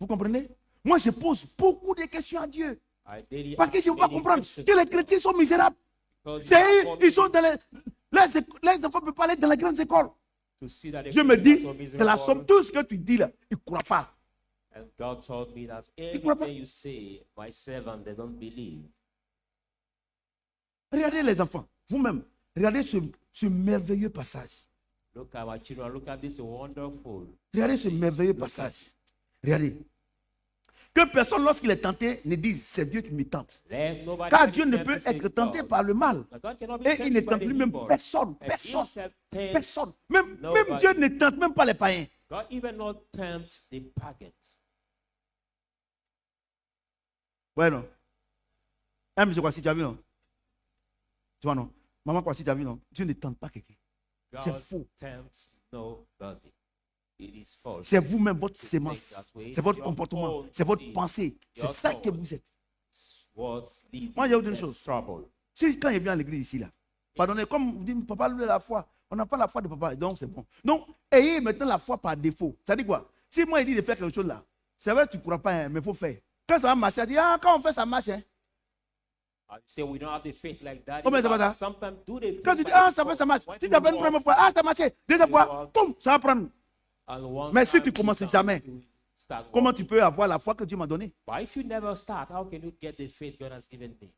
Vous comprenez? Moi, je pose beaucoup de questions à Dieu. I daily Parce que ask je ne veux pas many comprendre questions que les chrétiens sont misérables. because C'est you eux, are ils sont dans les enfants ne peuvent pas aller dans les grandes écoles. to see that the Dieu me Christians dit, are so c'est la miserable. somme, tout ce que tu dis là, il ne croit pas. And God told me that croit pas. everything you say, my servant, they don't believe. Regardez les enfants, vous-même, regardez ce merveilleux passage. Look at my children. Look at this wonderful. Regardez ce merveilleux passage. Regardez. Que personne, lorsqu'il est tenté, ne dise, c'est Dieu qui me tente. Let nobody Car be Dieu ne tempted peut to say être tenté God. par le mal. Now, God cannot be Et il tempted ne by tente the lui-même evil. personne. And Personne. himself tempts Personne. Même nobody. Dieu ne tente même pas les païens. God even not tempts the pagans. Ouais, non. Ah, mais je crois si tu as vu, non. Tu vois, non. Maman, quoi, si tu as vu, non. Dieu ne tente pas quelqu'un. C'est God faux. tempts nobody. It is false. C'est vous-même, votre think sémence. that way. C'est votre Your comportement. own C'est votre seed. pensée. C'est Your ça que thought. vous êtes. What leads Moi, je vais vous you dire une to chose. trouble. Si quand il vient à l'église ici, là, pardonnez, comme vous dites, papa, lui, la foi. On n'a pas la foi de papa, donc c'est bon. Donc, ayez maintenant la foi par défaut. Ça dit quoi? Si moi, il dit de faire quelque chose là, c'est vrai que tu ne crois pas, hein, mais il faut faire. Quand ça va marcher, il dit, ah, quand on fait, ça marche. Hein. I say we don't have the faith like that. Oh, mais ça va, ça. Sometimes do the Quand tu things dis, by ah, ça default. fait, ça marche. When Si you tu as fait une walk, première fois, ah, ça a marché. Deuxième fois, boum, ça va prendre. and one Mais si time tu you commences start, jamais, you start comment walking. tu peux avoir la foi que Dieu m'a donnée? But if you never start, how can you get the faith God has given me?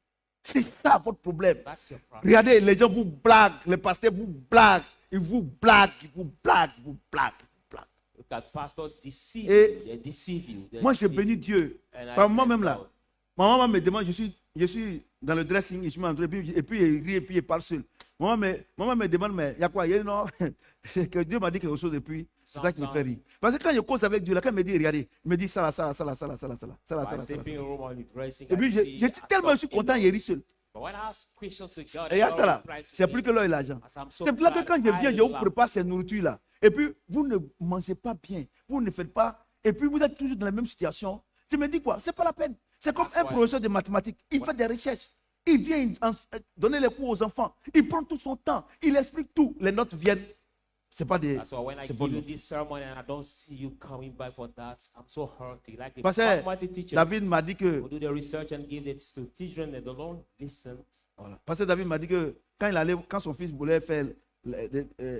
C'est ça votre problème. That's your problem. Regardez, les gens vous blaguent, les pasteurs vous blaguent, ils vous blaguent, ils vous blaguent, ils vous blaguent, ils vous blaguent. Look at pastors deceive Et you. They deceive you. They moi, je deceive bénis you. Dieu. And I Par bless moi-même là, God. ma maman me demande, je suis dans le dressing, et je m'entre, et puis il rit, et puis il parle seul. Maman me demande, mais il y a quoi? Il y a non, c'est que Dieu m'a dit quelque chose depuis. C'est ça qui me fait rire. Parce que quand je cause avec Dieu, là, quand il me dit, regardez, il me dit ça là, ça là, ça là, ça là, ça là, ça là, ça là, By ça là, ça là. sleeping room or in the dressing, Et puis, I see, tellement je suis content, il rit seul. But when I ask questions to God, Et il y a God ça là, replies to c'est me. plus que l'or et l'argent. As I'm so C'est pour là que glad quand je viens, I je vous laugh. prépare ces nourritures là. Et puis, vous ne mangez pas bien. Vous ne faites pas. Et puis, vous êtes toujours dans la même situation. Tu me dis quoi? C'est pas la peine. C'est comme That's un why- professeur de mathématiques. Il fait des recherches. Il vient donner les cours aux enfants. Il prend tout son temps. Il explique tout. Les notes viennent. C'est pas des. That's why when I C'est give bon. you this sermon and I don't see you coming back for that, I'm so hurting. Like the Parce que mathematics teacher David m'a dit que. who do the research and give it to children and they don't listen. Voilà. Parce que David m'a dit que quand son fils voulait faire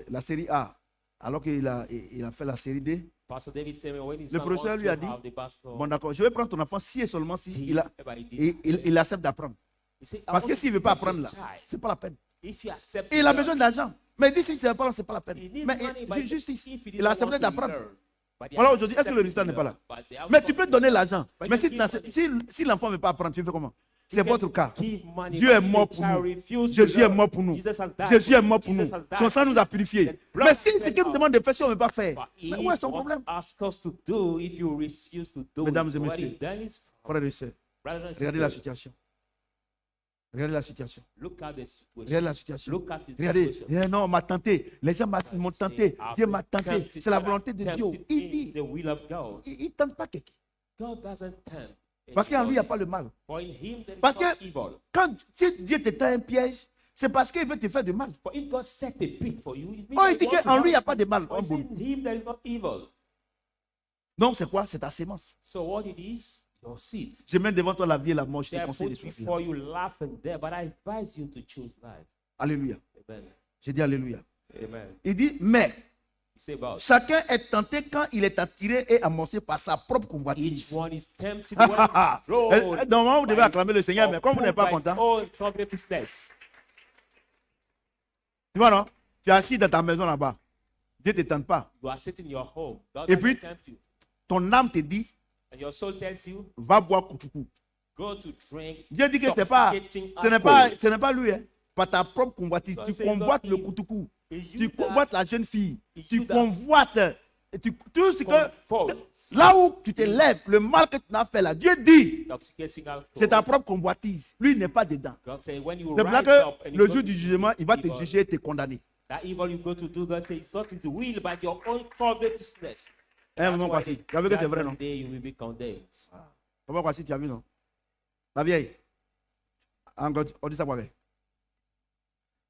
la série A, alors qu'il a fait la série D, Pastor David said when his Le son professeur wants lui a to dit, have the pastor bon d'accord, je vais prendre ton enfant si et seulement si teach, everybody did. il accepte d'apprendre. He said, I Parce want que to s'il ne veut pas teach your apprendre là, child. c'est pas la peine. If you accept Et il a learn, besoin d'argent. Mais il dit si il ne veut pas, c'est pas la peine. he needs Mais money, but juste ici, if he il a doesn't accepté want to d'apprendre. learn, but they Voilà, have aujourd'hui, est-ce que le résultat n'est pas là? accepted to learn, but Mais they tu peux haven't donner l'argent. But Mais you si, give money. si l'enfant ne veut pas apprendre, tu fais comment? C'est can votre cas. give money, Dieu but est if the mort pour child nous. refuses to Jésus est learn, mort pour nous. Jesus has died Jésus for est mort pour Jesus nous. has died Son sang for nous a us. purifiés. The blood Mais si shed quelqu'un me out. demande de faire ça, on ne veut pas faire. But Mais if où est son what problème? ask us to do, if you refuse to do Mesdames it, et what messieurs, is done is Frères et sœurs, brothers and regardez la sisters, situation. Regardez la situation. look at the situation. Regardez la situation. Look at the Regardez, situation. non, on m'a tenté. Les gens m'ont tenté. Dieu m'a tenté. C'est la volonté de Dieu. Il dit, the will of God. il ne tente pas quelqu'un. God doesn't tempt. Parce qu'en lui, il n'y a anybody. pas le mal. For in him there is Parce no que evil. si Dieu te tend un piège, c'est parce qu'il veut te faire du mal. For if God set a pit for you, it means Oh, that il dit he wants qu'en to lui, il n'y a harm pas you. de mal. For it's in him there is no evil. Donc, c'est quoi? C'est ta sémence. So what it is, your seed. Je mets devant toi la vie et la mort. Je te They conseille de put choisir. before you life and death, but I advise you to choose life. Alléluia. Amen. J'ai dit Alléluia. Amen. Il dit, mais He said about chacun est tenté quand il est attiré et amorcé par sa propre each convoitise. one is tempted when he's drawn Normalement, vous devez by acclamer le his- Seigneur, mais or comme vous n'êtes pas pulled by his content, own covetousness. tu vois, non? Tu es assis dans ta maison là-bas. Dieu ne te tente pas. You are sitting in your home. God Et doesn't puis- tempt you. Ton âme te dit, And your soul tells you, va boire kutuku. go to drink. Dieu dit que ce n'est pas lui. Hein. Par ta propre convoitise. God Tu says it's not convoites le him. kutuku. It's Tu you that- convoites la jeune fille. It's Tu you that- convoites tout ce que, faults, là où tu te lèves, le mal que tu as fait là, Dieu dit, intoxicating alcohol. c'est ta propre convoitise. Lui, il n'est pas dedans. God said, when you C'est pour ça rise up que and you le go jour to du jugement, il va te evil, juger et te condamner. that evil you go to do, God says, it's not in the will, but your own covetousness. Un That's moment why passé. the Tu as vu que c'est vrai, judgment non? day you will be condemned. Comment quoi si tu as vu, non? La vieille. Encore, on dit ça quoi?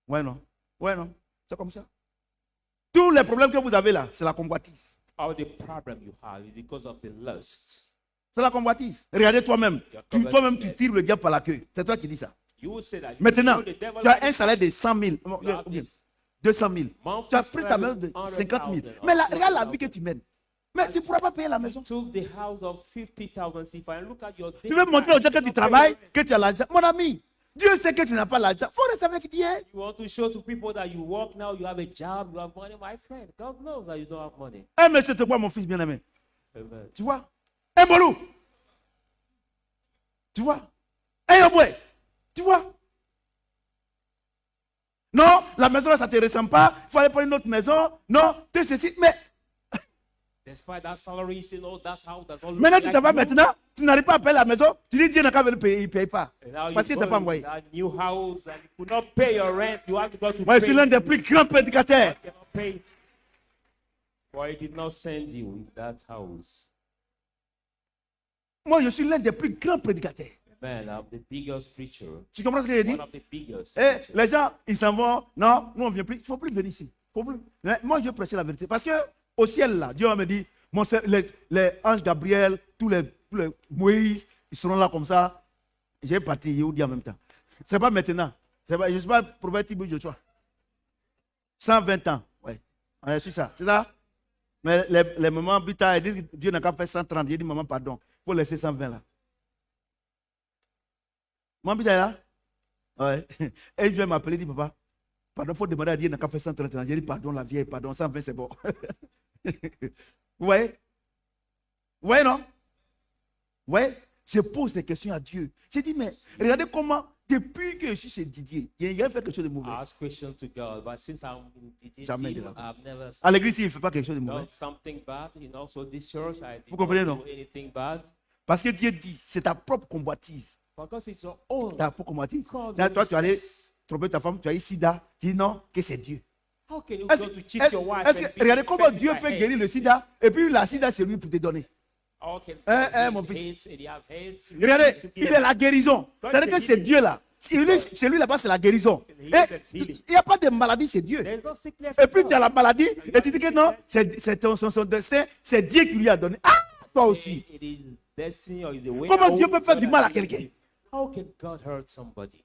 Ouais, non? Ouais, non? C'est comme ça. Tous les problèmes que vous avez là, c'est la convoitise. All the problem you have is because of the lust. C'est la convoitise. Regardez toi-même. Toi-même, tu tires le diable par la queue. C'est toi qui dis ça. You will say that. You Maintenant, know the devil tu as like un salaire de 100 000, you have this 200 000. monthly Tu as pris ta salary maison de of 50 000. 100,000 Mais là, or regarde la vie 200,000. que tu mènes. Mais tu ne pourras pas payer la You maison. took the house of 50,000 CFA and look at your Tu veux montrer aux gens que tu travailles, que tu as l'argent. Mon ami, Dieu sait que tu n'as pas l'argent. Il faut rester avec Dieu. You want to show to people that you work now, you have a job, you have money, my friend. God knows that you don't have money. Un monsieur te voit, mon fils bien-aimé. Amen. Tu vois? Un bolou. Tu vois? Un yoboué. Tu vois? Non, la maison là, ça ne te ressemble pas. Il faut aller pour une autre maison. Non, tu sais ceci. Mais Despite that salary, you say, no, that's how, that's all. maintenant, tu t'en vas maintenant. Tu n'arrives pas à payer la maison. Tu dis, Dieu n'a qu'à venir payer. Il ne paye pas. And now Parce you qu'il ne t'a go pas in envoyé. that new house and you could not pay your rent. You have to go to Moi, je pay. suis l'un des plus grands prédicateurs. You cannot pay it. For he did not send you in that house. Moi, je suis l'un des plus grands prédicateurs. Man, I'm the biggest preacher. Tu comprends ce que je dis? One of the biggest. Eh, preachers. les gens, ils s'en vont. Non, nous, on ne vient plus. Il ne faut plus venir ici. Faut plus. Mais moi, je veux prêcher la vérité. Parce que au ciel, là, Dieu va me dire, les anges Gabriel, tous les Moïse, ils seront là comme ça. J'ai parti, je vous dis en même temps. Ce n'est pas maintenant. Je ne suis pas prophète Thibaut Joshua. 120 ans. Oui. Je suis ça. C'est ça? Mais les mamans butins, ils disent que Dieu n'a qu'à faire 130. J'ai dit, maman, pardon. Il faut laisser 120 là. Maman butin est là? Oui. Et je vais m'appeler, dit, papa, pardon, il faut demander à Dieu, il n'a qu'à faire 130 ans. J'ai dit, pardon, la vieille, pardon, 120, c'est bon. Vous voyez? Vous voyez, non? Vous voyez? Je pose des questions à Dieu. J'ai dit, mais regardez comment, depuis que je suis chez Didier, il a fait quelque chose de mauvais. I ask questions to God, but since I'm in the Jamais team, de la I've never À l'église, il ne fait pas quelque chose de mauvais. done something bad. In also this church, I did Vous comprenez, not non? do anything bad. Parce que Dieu dit, c'est ta propre convoitise. Because it's your own. Ta propre convoitise. God, Là, toi, tu allais business. tromper ta femme, tu as eu sida. Tu dis non, que c'est Dieu. How can you Est-ce go to cheat your wife? est-ce and que, be regardez comment infected Dieu by peut AIDS? guérir le sida, et puis la sida, c'est lui pour te donner. How can Mon he fils. hates and he have AIDS? Regardez, To il give est la guérison. God C'est-à-dire que said c'est he- Dieu là. C'est lui là-bas, c'est la guérison. Et il n'y a pas de maladie, c'est Dieu. There is no sickness. Et in puis God. tu as la maladie, et tu dis que non, c'est son destin, c'est Dieu qui lui a donné. Ah, toi aussi. It is destiny or is the way. Comment how Dieu peut faire God du has mal à given quelqu'un? you. How can God hurt somebody?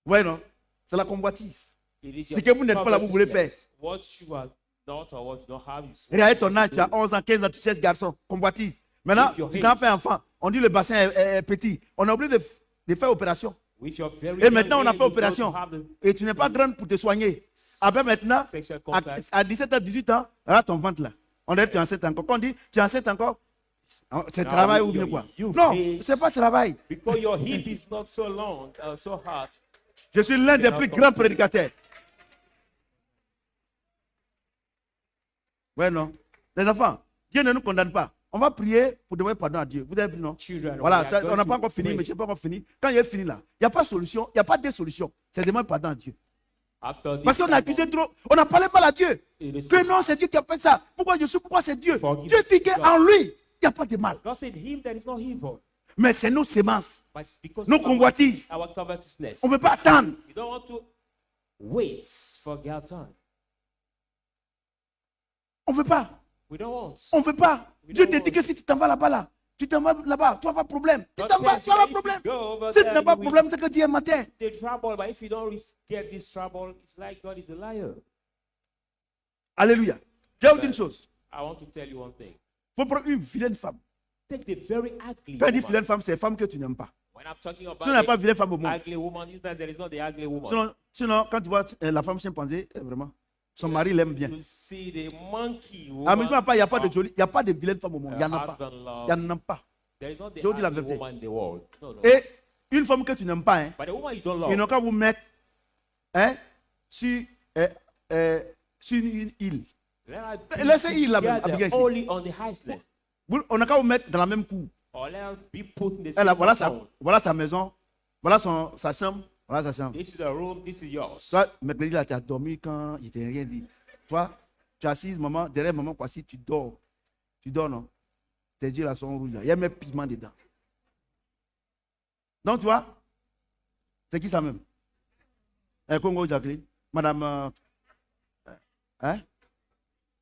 Ouais, non. C'est la convoitise. It is Ce your que vous n'êtes pas là, vous voulez faire. What you are not or what you don't have. Regardez ton âge, tu as 11 ans, 15 ans, tu sais ce garçon, convoitise. Maintenant, If your tu t'en age- fais enfant. On dit le bassin est petit. On a oublié de faire opération. With your very Et maintenant, on young a age, fait you don't opération. have the Et tu n'es pas grande pour te soigner. Après maintenant, sexual à, contact. à 17 ans, 18 ans, là, ton ventre là. On dit tu es enceinte encore. Quand on dit tu es enceinte encore, c'est Now, travail ou you- bien quoi? you Non, face- c'est pas travail. Because your hip is not so long, so hard. Je suis l'un des plus grands prédicateurs. Ouais, non. Les enfants, Dieu ne nous condamne pas. On va prier pour demander pardon à Dieu. Vous avez vu, non? Children, Voilà, we are on n'a going pas to encore fini, pray. mais je n'ai pas encore fini. Quand il est fini là, il n'y a pas de solution, il n'y a pas de solution. C'est demander pardon à Dieu. After this Parce qu'on a time, accusé trop, on a parlé mal à Dieu. it is Que non, c'est Dieu qui a fait ça. Pourquoi je suis, pourquoi c'est Dieu? Forgive Dieu dit God. qu'en lui, il n'y a pas de mal. God said him there is no evil. Mais c'est nos sémences. But it's because Nos of convoitises. our covetousness. On ne peut pas attendre. You don't want to wait for God's time. On ne veut pas. We don't want. On ne veut pas. We Dieu don't te dit want. que si tu t'en vas là-bas, là, tu t'en vas là-bas, tu vas avoir problème. Tu God t'en vas, says tu vas avoir if you problème. go over Si tu there, n'as pas you de will problème, c'est que Dieu est matin. get trouble. But if you don't get this trouble, it's like God is a liar. Alléluia. Je vais vous dire une chose. I want to tell you one thing. Il faut prendre une vilaine femme. Take the very ugly Quand on dit woman. vilaine femme, c'est une femme que tu n'aimes pas. When I'm talking about Si on n'a pas the vilaine femme au monde. ugly woman, is that there is not the ugly woman. Sinon, quand tu vois la femme chimpanzé, vraiment, son mari l'aime bien. You see the monkey woman. Amusement pas, il n'y a pas de jolie, il n'y a pas de vilaine femme au monde. Il n'y en a pas. husband love. Il n'y en a pas. There is not the Je vous dis la ugly vérité. woman in the world. No, no. Et une femme que tu n'aimes pas, hein, But the woman you don't ils n'ont love, qu'à vous mettre hein, sur sur une île. Let us be Laissez île là-bas, together Abigail, ici. only on the island. On n'a qu'à vous mettre dans la même cour. Or let us be put in the Elle, same voilà, compound. voilà sa maison, voilà sa chambre, voilà sa chambre. This is the room, this is yours. Toi, mercredi là, tu as dormi quand il t'a rien dit. Toi, tu es assise, maman, derrière maman, voici, tu dors. Tu dors, non? Tes yeux là sont rouges là. Il y a même pigment dedans. Donc, tu vois, c'est qui ça même? Congo Jacqueline, Madame. Hein?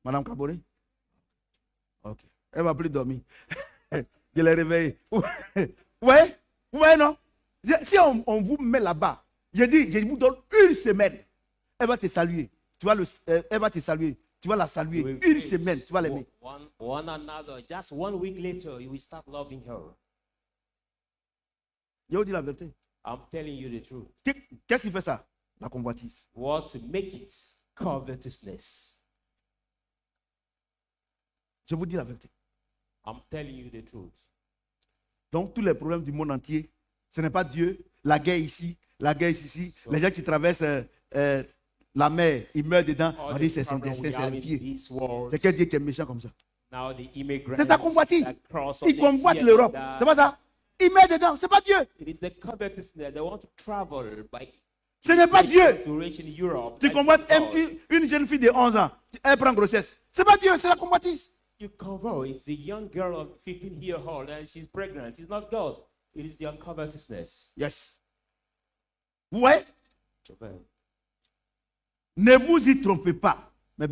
Madame Kabore? Ok. Elle va plus dormir. Je l'ai réveillée. Ouais? Vous voyez, non? Si on vous met là-bas, je vous donne une semaine. Elle va te saluer. Tu vas elle va te saluer. Tu vas la saluer. You will Une praise semaine, tu vas l'aimer. one another. Just 1 week later, you will start loving her. Je vous dis la vérité. I'm telling you the truth. Qu'est-ce qui fait ça? La convoitise. What make it? Covetousness. Je vous dis la vérité. I'm telling you the truth. Donc, tous les problèmes du monde entier, ce n'est pas Dieu. La guerre ici, la guerre ici. Les gens qui traversent la mer, ils meurent dedans. On dit c'est son destin, c'est Dieu. C'est quel Dieu qui est méchant comme ça? C'est sa convoitise. Ils convoitent l'Europe. C'est pas ça? Ils meurent dedans. C'est pas Dieu. Ce n'est pas Dieu. Tu convoites une jeune fille de 11 ans. Elle prend grossesse. C'est pas Dieu, c'est la convoitise. You convert, it's a young girl of 15 years old and she's pregnant. It's not God. It is your covetousness. Yes. Vous voyez? Ne vous y trompez pas, mes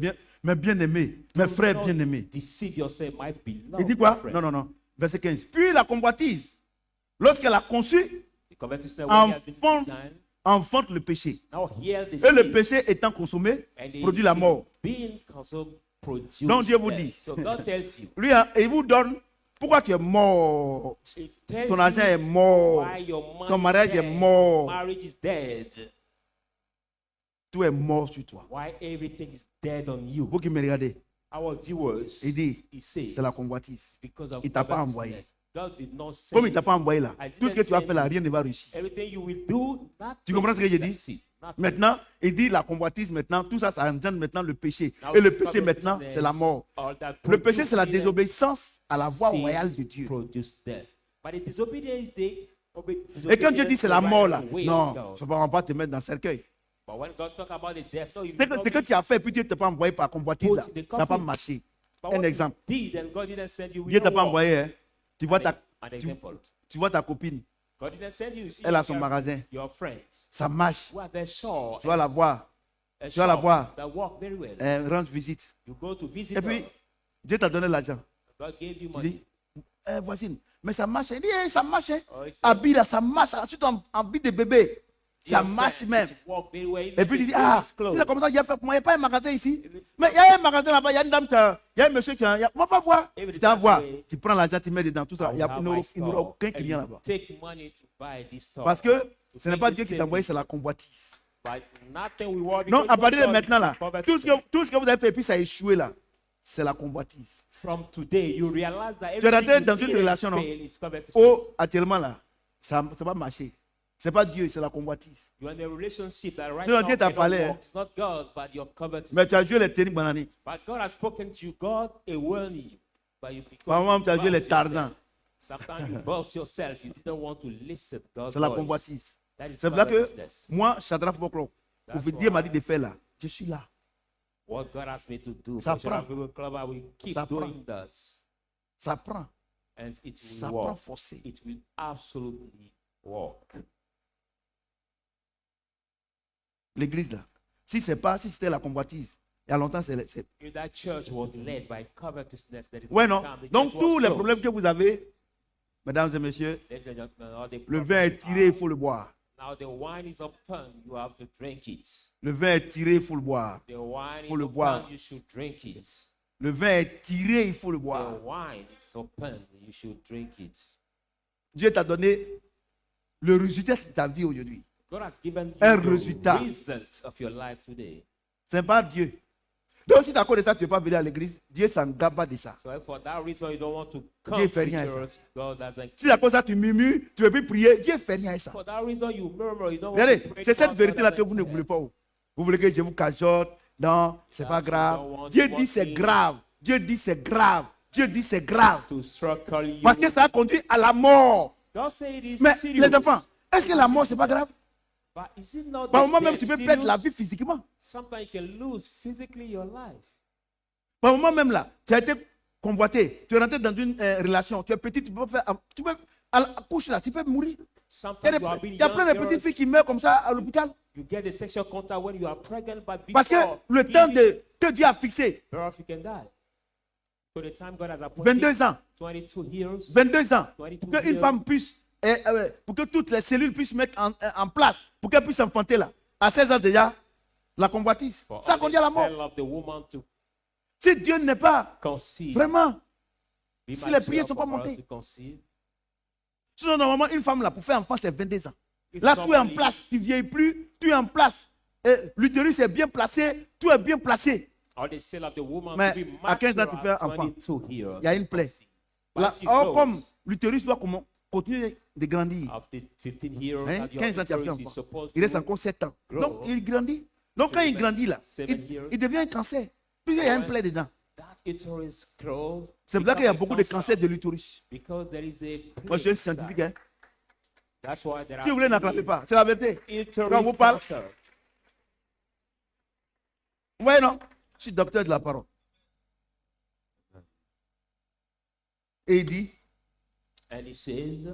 bien-aimés, mes frères bien-aimés. Deceive yourself, my beloved. Il dit quoi? friend. Non. Verset 15. Puis la convoitise, lorsqu'elle a conçu, The covetousness when it has been enfante, designed, enfante le péché. now hear the Et le seed, péché étant consommé, and the produit la seed mort. being consumed produce Donc Dieu vous death. dit. So God tells you. Lui, hein, il vous donne pourquoi tu es mort. It tells Ton argent you est mort. why your money Ton mariage is est dead. mort. Marriage is dead. Tout est mort sur toi. Why everything is dead on you. Vous qui me regardez, Our viewers, il dit, he says, c'est la convoitise. because of Il t'a pas covetousness. envoyé. God did not send Comme il ne t'a you. pas envoyé là, I tout ce que didn't tu vas send faire là, you. rien ne va réussir. Everything you will do, nothing Tu comprends ce que je will dis? succeed. Nothing. Maintenant, il dit la convoitise maintenant, tout ça, ça engendre maintenant le péché. Now Et le the péché maintenant, c'est la mort. all that Le péché, c'est la produce désobéissance à la voie sins royale de Dieu. produce death. But the disobedience, Et quand Dieu dit c'est la mort là, way non, of God. ça ne va pas te mettre dans le cercueil. But when God talk about the death, no, you C'est que tu as fait, puis Dieu ne t'a pas envoyé par convoitise là. Ça n'a pas marché. But Un what exemple. you did and God didn't send you, we Dieu ne t'a don't pas walk. envoyé. Hein. Tu vois An tu example. vois ta copine, God didn't send you. See, elle a son your- magasin. Your friends Ça marche. who are there sure. Tu vas la voir. a tu vas la shop voir. That work very well. Elle rend visite. You go to visit Et puis, her. Dieu t'a donné l'argent. God gave you Tu money. dis, voici, mais ça marche. Il dit, ça marche. Hein. Oh, it's- Habit là, ça marche. Ensuite, en bit de bébé. Ça Your marche friends, même. it's work very well. Et puis il dit, ah, It's closed. c'est comme ça qu'il a fait pour moi. Il n'y a pas un magasin ici. Mais il y a un magasin là-bas, il y a une dame, il y a un monsieur qui a. Va pas voir. Tu t'en vois. Tu prends l'argent, tu mets dedans, tout ça. Il n'y aura aucun client là-bas. Take money to buy this store. Parce que To ce n'est take pas the Dieu qui same t'a envoyé, thing. c'est la convoitise. But nothing will work Non, because à partir de God maintenant is là, covered tout ce que vous avez fait et puis ça a échoué là, c'est la convoitise. From today, you realize that Tu es rentré everything you dans did une and relation, non? failed is covered to Oh, sins. actuellement là, ça ne va pas marcher. C'est pas Dieu, c'est la convoitise. You're in a relationship that right Sinon, now Dieu t'a cannot parlé, work. hein. It's not God, but you're covered to Mais tu as sins. joué les techniques bananiques. But God has spoken to you. God a warning you. But you because Par moment, tu as you joué les boast Tarzan. yourself. Sometimes you boast yourself. You didn't want to listen to God's C'est la voice. convoitise. That is C'est pour ça que covetousness. moi, Shadrach Football Club, That's pour Dieu m'a why- dit de faire là. Je suis là. What God asked me to do. Ça for Shadrach prend. Bible Club, I will keep Ça prend. doing that. Ça prend. And it will Ça prend work. forcé. It will absolutely work. L'église là. Si c'était la convoitise, il y a longtemps, c'est. If that church was led by covetousness, that is Ouais, the non. time the Donc, church tous was les closed. problèmes que vous avez, mesdames et messieurs, Ladies and gentlemen, all the le vin est problems tiré, il are- faut le boire. Now the wine is open, you have to drink it. Le vin est tiré, il faut le boire. The wine Faut is le open, boire. you should drink it. Le vin est tiré, il faut le The boire. wine is open, you should drink it. Dieu t'a donné le résultat de ta vie aujourd'hui. God has given you Un the résultat. results of your life today. C'est pas Dieu. Donc, si tu as cause de ça, tu ne peux pas venir à l'église, Dieu s'en garde de ça. So if for that reason you don't want to Dieu come fait to rien à ça. church, God doesn't. Si à cause de ça, tu murmures, tu ne veux plus prier, Dieu ne fait rien à ça. For that reason you murmur, you don't want Regardez, to pray. c'est cette God vérité-là doesn't que vous ne care. voulez pas. Vous voulez que je vous cajote, non, c'est pas grave. Dieu dit c'est grave. Dieu dit c'est grave. Dieu dit c'est grave. To struggle you. Parce que ça a conduit à la mort. God say it is Mais serious. les enfants, est-ce que la mort, c'est pas grave? But is it not Par the moment même, death tu peux serious? perdre la vie physiquement. Sometimes you can lose physically your life. Par moment même là, tu as été convoité, tu es rentré dans une relation, tu es petit, tu peux faire, tu peux, à la couche là, tu peux mourir. Sometimes you are Il being y a plein de young petites filles girls. qui meurent comme ça à l'hôpital. You get a sexual contact when you are pregnant, but Parce que before le temps que Dieu a fixé, birth, you can die. So the time God has appointed 22 ans, 22 years, 22 ans, 22 pour qu'une years. femme puisse, pour que toutes les cellules puissent mettre en place, pour qu'elle puisse enfanter là. À 16 ans déjà, la convoitise. for Ça all conduit à la the mort. cell of the woman to Si Dieu n'est pas conceive. vraiment, Be si les mature prières ne sont pas for her montées. to conceive. Sinon, normalement, une femme là, pour faire enfant, c'est 22 ans. If Là, tu es en somebody- place, tu ne vieillis plus, tu es en place. L'utérus est bien placé, tout est bien placé. Or the cell of the woman Mais to be à 15 ans, mature tu fais at un enfant. 22 years Il y a une to plaie. conceive. But Là, if she or, goes comme l'utérus doit continuer de grandir. after 15 years, Hein, that your 15 ans, tu as fait uterus is enfant. supposed Il reste to encore 7 ans. grow. Donc, il grandit. Donc, quand il grandit là, 7 years. il devient un cancer. Puis il y a un When plaie dedans. that uterus grows, C'est pour ça qu'il y a becomes beaucoup a de cancer, cancers de l'utérus. because there is a Moi, je suis plague scientifique. inside. Hein. That's why there Si vous voulez, n'acclamez are pas. C'est la vérité. uterus Quand on vous parle, cancer. vous voyez, non? Je suis docteur de la parole. Et il dit, And he says,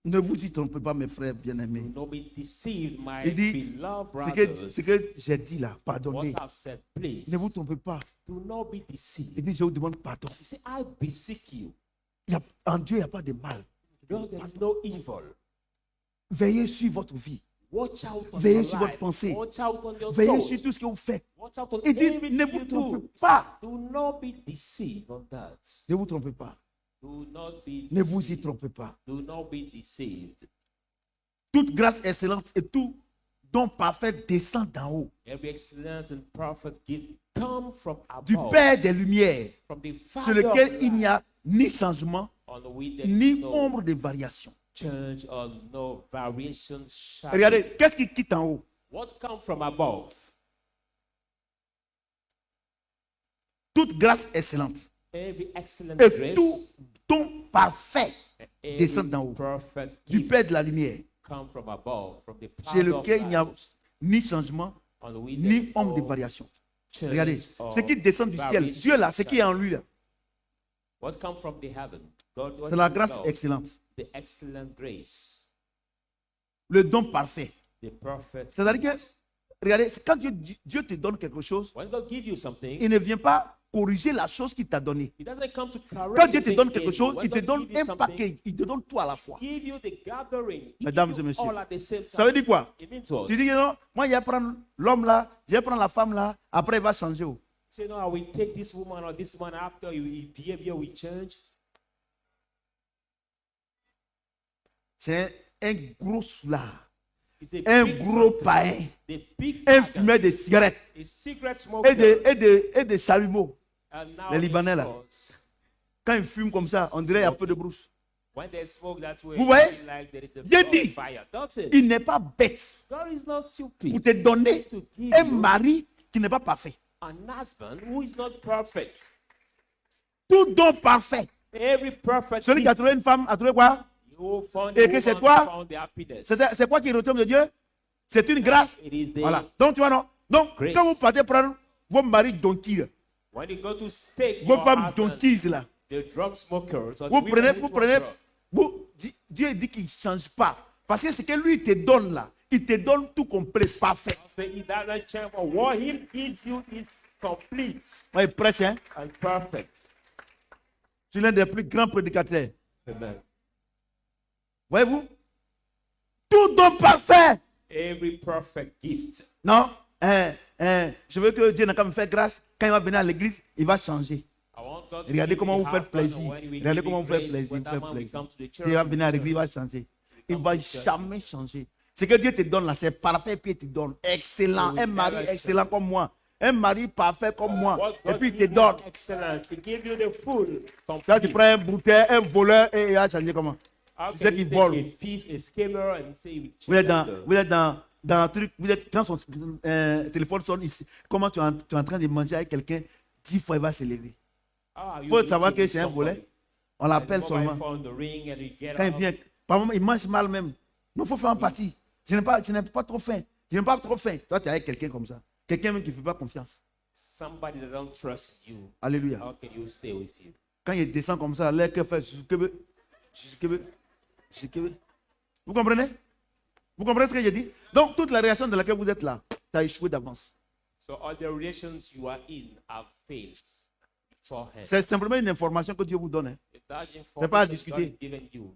ne vous y trompez pas, mes frères bien-aimés. do not be deceived, my Il dit, beloved ce brothers. que j'ai dit là, pardonnez. What I've said, please, Ne vous trompez pas. do not be deceived. Il dit, je vous demande pardon. He said, I beseech you. En Dieu, il n'y a pas de mal. God, there is no evil. Veillez sur votre vie. Watch out on Veillez your sur votre life. pensée. Watch out on your Veillez thoughts. sur tout ce que vous faites. Watch out on Il dit, everything ne vous you trompez do. pas. Do not be deceived on that. Ne vous trompez pas. Do not be Ne vous y deceived. trompez pas. Do not be deceived. Toute grâce excellente et tout don parfait descend d'en haut. Every excellence and prophet gift come from Du above, Père des Lumières, from the sur Father of lequel il n'y light, a ni changement, on which there is ni no ombre de variation. change or no variation. Shadow. Regardez, qu'est-ce qui quitte en haut? What comes from above? Toute grâce excellente Every excellent et grace, tout don parfait every descend d'en haut. perfect Du gift Père de la Lumière, come from above, from the chez Father of lequel il n'y a light, ni changement, on which there ni is ombre de no variation. change Regardez, or ce qui descend du ciel, variation. Dieu là, ce qui est en lui là, What comes from the heaven? God, what c'est la is grâce God? excellente, The excellent grace, le don parfait. the perfect. C'est-à-dire que, gift. regardez, c'est quand Dieu te donne quelque chose, When God gives you something, il ne vient pas corriger la chose qu'il t'a donnée. He doesn't come to correct. Quand Dieu te anything donne in quelque you. chose, When il te God donne gives you un something, paquet, il te donne tout à la fois. give you the gathering. He Mesdames gives et you messieurs, all at the same time. ça veut dire quoi? It means what? Tu dis que non, moi je vais prendre l'homme là, je vais prendre la femme là, après il va changer. Oh. Say no, I will take this woman or this man after your behavior will change. C'est un gros soulard, It's a un big gros drunkard, païen, the big un drunkard, fumeur de cigarettes a cigarette smoker, et de chalumeaux. and now les they Libanais, là. smoke. Quand il fume comme ça, on dirait un feu de brousse. When they smoke that way, Vous voyez? it feel like there is a Dieu dit, fire. That's it. il n'est pas bête God is not stupid pour te donner to give un you mari qui n'est pas parfait. an husband who is not perfect. Tout don parfait. Every perfect Celui qui a trouvé une femme a trouvé quoi? you found Et a que woman c'est quoi? found the happiness. C'est quoi qui est le royaume de Dieu? C'est une grâce. It is the Voilà. Donc, tu vois, non? Donc, Grace. quand vous partez prendre vos maris donquilles, when you go to stake vos your femmes husband, donquilles là, the drug smokers or the vous women prenez, who vous smoke prenez, drug. Dieu dit qu'il ne change pas. Parce que ce que lui te donne là, il te donne tout complet, parfait. Say he doesn't change, but what he gives you is complete Moi, il prêche, hein? and perfect. Je suis l'un des plus grands prédicateurs. Amen. Voyez-vous? Tout don parfait. Every perfect gift. Non? Je veux que Dieu n'a qu'à me faire grâce. Quand il va venir à l'église, il va changer. I want God to Regardez give comment me vous faites husband, plaisir. and when we Regardez give comment you vous faites grace, plaisir. when Vous that faites man will plaisir. come to the church, S'il va he venir à will l'église, il va change. changer. Il ne va jamais changer. Ce que Dieu te donne là, c'est parfait, puis il te donne. Excellent. Un mari excellent comme moi. Un mari parfait comme moi. What Et God puis il te gives you donne. excellence. To give you the full, Quand tu complete. prends un brouteur, un voleur, et il va changer comment? How Tu can sais you qu'il take vole. a thief, a scammer, and say he will Vous êtes change dans, the- vous êtes dans dans un truc, vous êtes, quand son téléphone sonne ici, comment tu es en train de manger avec quelqu'un, 10 fois il va se lever. Il faut savoir que c'est un volet. On l'appelle seulement. Quand il vient, par moment, il mange mal même. Non, il faut faire un parti. Je n'ai pas trop faim. Je n'ai pas trop faim. Toi, tu es avec quelqu'un comme ça. Quelqu'un même qui ne fait pas confiance. Somebody that don't trust you. Alléluia. How can you stay with you? Quand il descend comme ça, l'air que fait, vous comprenez? Vous comprenez ce que j'ai dit? Donc, toute la réaction de laquelle vous êtes là, ça a échoué d'avance. So all the relations you are in have failed beforehand. C'est simplement une information que Dieu vous donne. Hein. That C'est pas à information God discuter. has given you,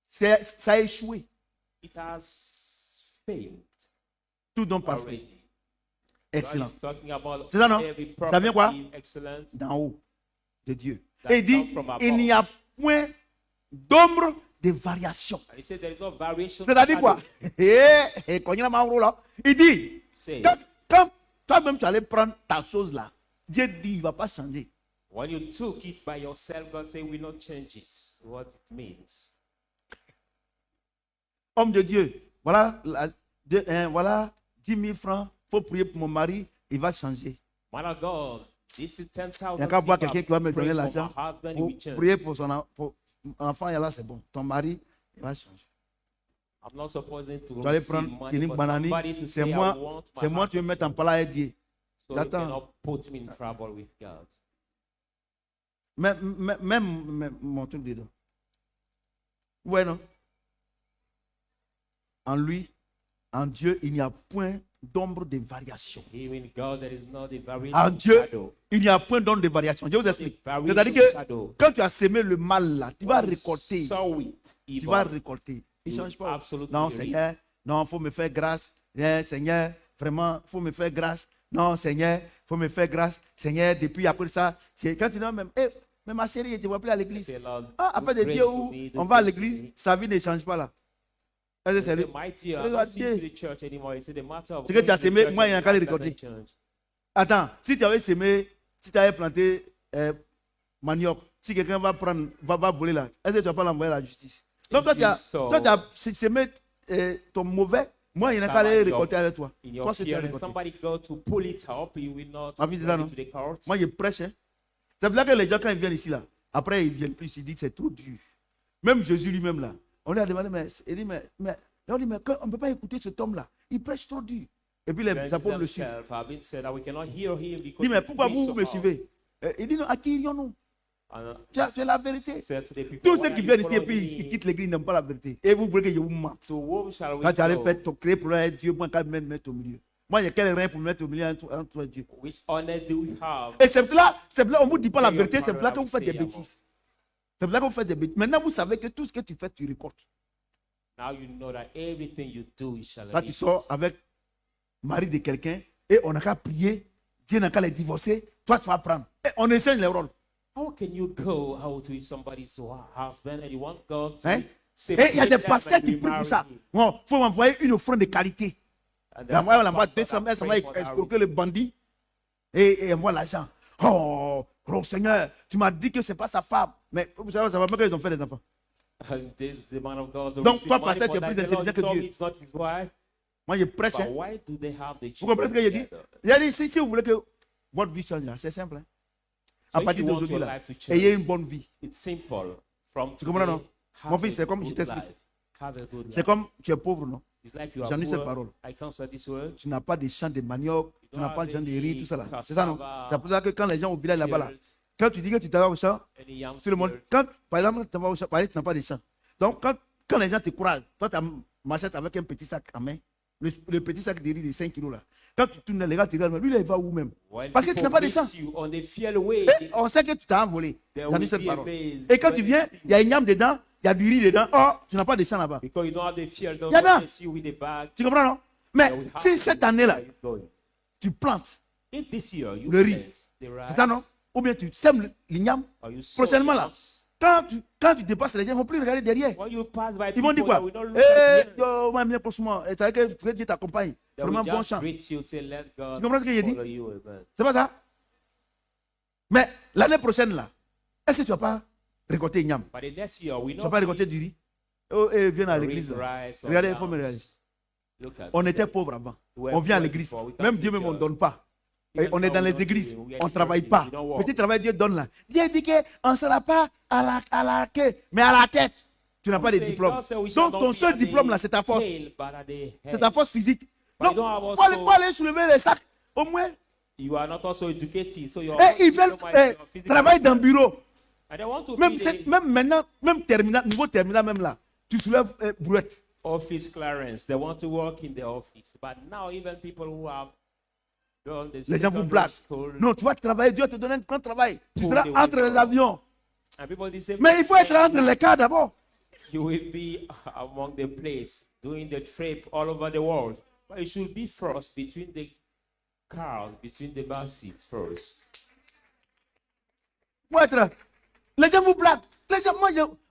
Ça a échoué. it has failed Tout donc parfait. already. Excellent. God is talking about C'est ça, non? every Ça vient quoi? property, excellence. D'en haut de Dieu. That Et il dit, come from above. il n'y a point d'ombre de variation. And he said there is no variation. C'est-à-dire quoi? Il dit, Say, quand toi-même tu allais prendre ta chose là, Dieu dit, il ne va pas changer. when you took it by yourself, God said, we not change it. What it means. Homme de Dieu, voilà, voilà 10 000 francs, il faut prier pour mon mari, il va changer. Man of God, this is 10,000. Il n'y a qu'à voir quelqu'un qui va me Pray donner for l'argent. my husband, he Pour will change. prier pour son enfant, et là c'est bon. Ton mari, il va changer. I'm not supposed to Tu vas aller receive prendre money Philippe for Banani, somebody to c'est say, I moi, want c'est my moi tu veux husband mettre en to plat et dire. So you J'attends. cannot put me in trouble with God. Même mon truc dedans. Ouais, non? En lui, en Dieu, il n'y a point d'ombre de variation. Even God, there is not a variation En Dieu, shadow. il n'y a point d'ombre de variation. Je vous explique. A C'est-à-dire variation que shadow. quand tu as semé le mal là, tu vas When you récolter. sow it, Tu evil, vas récolter. Il ne you change pas. absolutely Non, reap. Seigneur, non, il faut me faire grâce. Seigneur, vraiment, il faut me faire grâce. Non, Seigneur, il faut me faire grâce. Seigneur, depuis après ça, quand tu dis même, mais ma chérie, tu ne vas plus à l'église. Say, Lord, Ah, do afin de grace Dieu to où me, do on va à grace to l'église, me. sa vie ne change pas là. Est-ce que Say, c'est le- my dear, I'm Regardez. not seeing to the church anymore. He said, the matter of Ce que tu as going to the semé, church moi, il y a and qu'à le God doesn't récolter. change. Attends, si tu avais semé, si tu avais planté manioc, si quelqu'un va prendre, va voler là, est-ce que tu vas pas l'envoyer à la justice? Donc toi, If tu as, you sow toi, tu as semé ton mauvais, moi, il n'y a qu'à le récolter avec toi. in your Toi, c'est tu as fear and récolté. somebody go to pull it up, you will not Ma vie, c'est bring ça, it to the court. Moi, je prêche. Hein. C'est pour ça que les gens, quand ils viennent ici, là, après, ils viennent plus, ils disent que c'est trop dur. Même Jésus lui-même, là, on lui a demandé, il dit, on dit, mais on ne peut pas écouter cet homme-là. Il prêche trop dur. Et puis les Jesus apôtres le suivent. himself have been said that we cannot hear him Il because dit, mais he pourquoi preached vous so me hard. suivez? Il dit, non, à qui irions-nous? And, C'est la vérité. said to the people, Tous "Why ceux are qui you viennent ici et following puis ils me? quittent l'église n'aiment pas la vérité. Et vous voulez que je vous mente. To whom shall we Quand tu allais go? faire ton créer pour un Dieu, moi, quand même mettre au milieu. Moi, il y a quel rein pour me mettre au milieu entre toi et Dieu. Which honor do we have? Et c'est là, on ne vous dit pas la Pray vérité, your c'est là que prayer vous faites des and stay bêtises. C'est là que vous faites des bêtises. Maintenant, vous savez que tout ce que tu fais, tu récoltes. Now you know that everything you do, you shall Là, tu reap sors it. avec mari de quelqu'un et on n'a qu'à prier, Dieu n'a qu'à les divorcer, toi, tu vas prendre. Et on échange les rôles. How can you go out with somebody's husband and you want God to Hein? separate Et il y a des them pasteurs and qui prient pour remarry ça. him? Bon, il faut m'envoyer une offrande de qualité. And Et there's moi, on some envoie pastors 200 that ça va pray for that escroquer le bandit et envoie l'argent. Oh, Seigneur, tu m'as dit que ce n'est pas sa femme. Mais vous savez, ça va pas qu'ils ont fait des enfants. And this is the man of God. who Donc, received toi, money pasteur, for tu es that. plus The Lord intelligent que told me Dieu. it's not his wife. Moi, je prêche. But Hein. why do they have the Vous comprenez ce que j'ai dit? together? Il a dit, si vous voulez que votre vie change, là, c'est simple. Hein. So À if partir you want d'aujourd'hui, your là, life to change, ayez une bonne vie. it's simple. From Tu comprends, non? today, Mon have fils, a c'est comme je good t'explique. life. Have a good C'est life. comme tu es pauvre, non? It's like you are J'en ai cette poor. parole. I can't say this word. Tu n'as pas de champ de manioc, tu n'as pas de champ de riz, tout ça là. Cassava, C'est ça, non? C'est pour ça que quand les gens au village là-bas, là, field, quand tu dis que tu t'en vas au champ, any yam tout le monde, field, quand, par exemple, tu vas au champ, par exemple, tu n'as pas de champ. Donc, quand les gens te croisent, toi, tu as machette avec un petit sac en main, le petit sac de riz de 5 kilos là. Quand tu tournes, les gars te regardent, lui, là, il va où même? when Parce que tu people n'as pas de meet champ. you on the field way, Et on sait que tu t'as envolé. they J'en ai will cette be parole. amazed Et quand when tu they viens, see il y a une yam dedans, il y a du riz dedans. Oh, tu n'as pas de champ là-bas. because you don't have the field, don't Y en a. they see you with the bag. Tu comprends, non? they Mais will have si to cette know année-là, where you're going. tu plantes, If this year you Le riz. plant the rice, c'est ça, non? Ou bien tu sèmes l'igname, or you sow prochainement là, yams, quand tu dépasses les gens, ils ne vont plus regarder derrière. when you pass by Ils vont dire people, quoi? they will not look Eh, at you. yo, moi, bien moi. Et tu sais que Dieu t'accompagne. They will Vraiment bon just chant. greet you, say, let God Tu comprends ce que j'ai dit? follow you, amen. C'est pas ça? Mais l'année prochaine là, est-ce que tu ne vas pas récolter l'igname? But the next year, we Tu ne know vas pas récolter du riz? Oh, viens à the l'église là. rice or Regardez, il faut yams. me regarder. Look at On them. était pauvres avant. We were On vient à poor l'église. before. We Même come Dieu to même, on ne church. donne pas. Et Even on est though dans we les don't églises. give, we On ne get travaille churches, pas. we don't work. Petit travail, Dieu donne là. Dieu dit qu'on ne sera pas à la queue, mais à la tête. Tu n'as pas de Say, diplôme. God said we shall Donc not ton be seul at diplôme the là, c'est ta force. tail, but at the head. C'est ta force physique. But Donc, you don't have il faut also- aller soulever les sacs. Au moins. You are not also educated, so your Et ils veulent diploma is your physical travailler dans le bureau. And they want to Même, be the même maintenant, même terminal, niveau terminal même là, tu soulèves brouette. office clearance. They want to work in the office. But now even people who have done the Les gens vous secondary blaguent. school, Non, tu vas travailler, Dieu te donne un grand travail. Tu Pour seras des entre les withdraw. avions. and people they say, Mais il faut être entre les cas d'abord. you will be among the place doing the trip all over the world. But it should be first between the cars, between the buses first. Il faut être. Les gens vous blaguent. Les gens,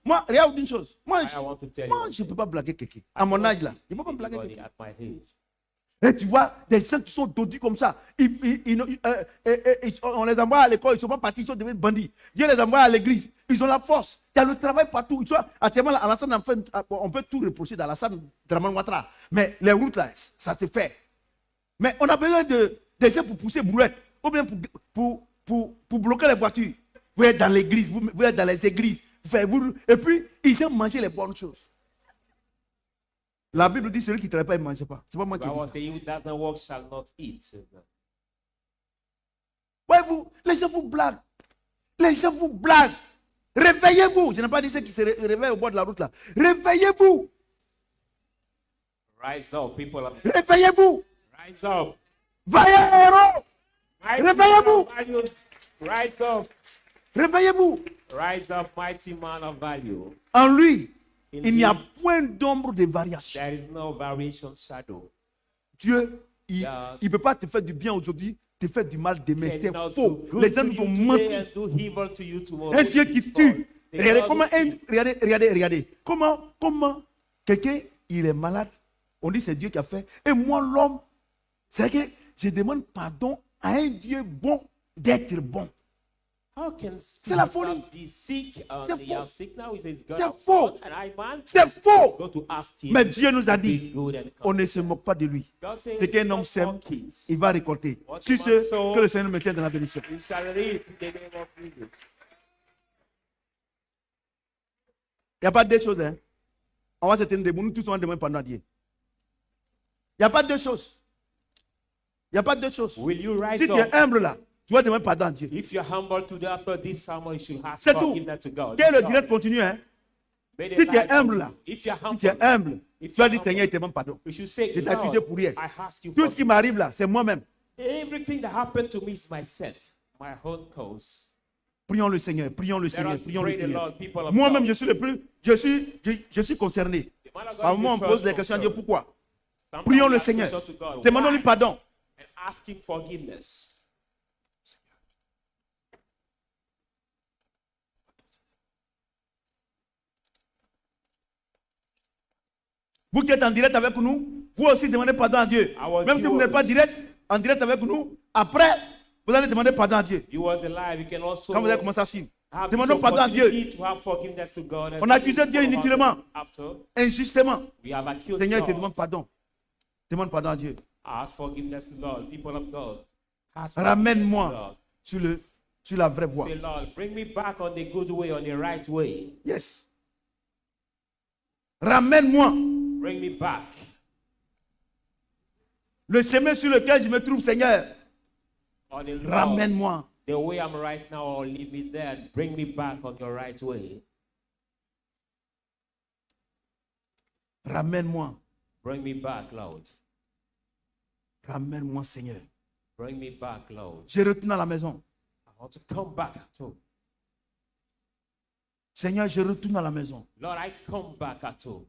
moi, regarde une chose. Moi, I want to tell moi you. je ne peux pas blaguer quelqu'un. À mon âge là, je ne peux pas blaguer Anybody quelqu'un. at my age. Et tu vois, des gens qui sont dodus comme ça, on les envoie à l'école, ils ne sont pas partis, ils sont devenus bandits. Dieu les envoie à l'église, ils ont la force, il y a le travail partout. Ils sont, actuellement, Alassane, on peut tout reprocher d'Alassane Draman Ouattara, mais les routes là, ça se fait. Mais on a besoin de gens pour pousser brouette, ou bien pour bloquer les voitures. Vous êtes dans l'église, vous êtes dans les églises, et puis ils aiment manger les bonnes choses. La Bible dit celui qui ne travaille pas, il ne mange pas. C'est pas moi qui Bible dis ça. says, he who doesn't work shall not eat. Voyez-vous, les gens vous blaguent. Les gens vous blaguent. Réveillez-vous. Je n'ai pas dit ceux qui se réveillent au bord de la route là. Réveillez-vous. Rise up, people of Réveillez-vous. rise up. Vaillants héros. Mighty Réveillez-vous. man of value. Rise up. Réveillez-vous. Rise up, mighty man of value. En lui, In il n'y a him, point d'ombre de variation. there is no variation shadow. Dieu, il Yeah. ne peut pas te faire du bien aujourd'hui, te faire du mal demain. He C'est cannot faux. do good Les gens to nous you ont today menti. and do evil to you tomorrow. Un Dieu It qui is tue. false. The Regardez God comment, who regardez. Comment quelqu'un, il est malade. On dit c'est Dieu qui a fait. Et moi, l'homme, c'est que je demande pardon à un Dieu bon d'être bon. How can la people folie. be sick and C'est they faux. are sick now? He says God C'est has faux. done, and I man C'est faux. go to ask him. Mais Dieu nous a to be dit, good and on come. ne se moque pas de lui. God says, Ce qu'un homme "Not sème, for kids. il va récolter. What Sur man ce, sow, que le Seigneur me tienne dans la bénédiction. You shall reap in the name of Jesus." Il n'y a pas deux choses. Hein. On va se tenir debout. Nous tous, on va demander pardon à Dieu. Il n'y a pas deux choses. Il n'y a pas deux choses. Will you rise Si tu up? es humble là, tu vas demander pardon à Dieu. If you're humble today after this sermon, you should ask C'est tout. forgiveness to God. Que le direct continue. Hein. May the Si tu es light humble of- là, if you're si tu es humble, humble, If tu vas you're dire humble, Seigneur, il te demande pardon. you should say, Je t'ai accusé Lord, pour rien. I ask you Tout for ce qui m'arrive là, c'est moi-même. everything that happened to me is myself, my own cause. Prions le Seigneur, prions le Let Seigneur, us prions le pray the Seigneur. Lord, people of Moi-même, God. je suis le plus, je suis concerné. The man of God Par is moment, on the pose first des questions à Dieu, concern. pourquoi? Sometimes Prions we le ask Seigneur. questions to God. Demandons-lui Why? pardon. And ask him forgiveness. Vous qui êtes en direct avec nous, vous aussi demandez pardon à Dieu. Our Même si vous viewers. n'êtes pas en direct avec nous, après, vous allez demander pardon à Dieu. You was alive, you can also Quand vous allez commencer à suivre. have Demandons this pardon à Dieu. opportunity to have forgiveness to God. And On a accusé Dieu follow inutilement. After, Injustement. we have accused Seigneur, il te God. demande pardon. Demande pardon à Dieu. Ask forgiveness to God, people of God. Ask forgiveness to Ramène-moi God. sur la vraie voie. Say, Lord, bring me back on the good way, on the right way. Yes. Ramène-moi. Bring me back. Le chemin sur lequel je me trouve, Seigneur. On the, Lord, Ramène-moi. the way I'm right now, or leave me there. And bring me back on your right way. Ramène-moi. Bring me back, Lord. Ramène-moi, Seigneur. Bring me back, Lord. Je retourne à la maison. I want to come back at home. Seigneur, je retourne à la maison. Lord, I come back at home.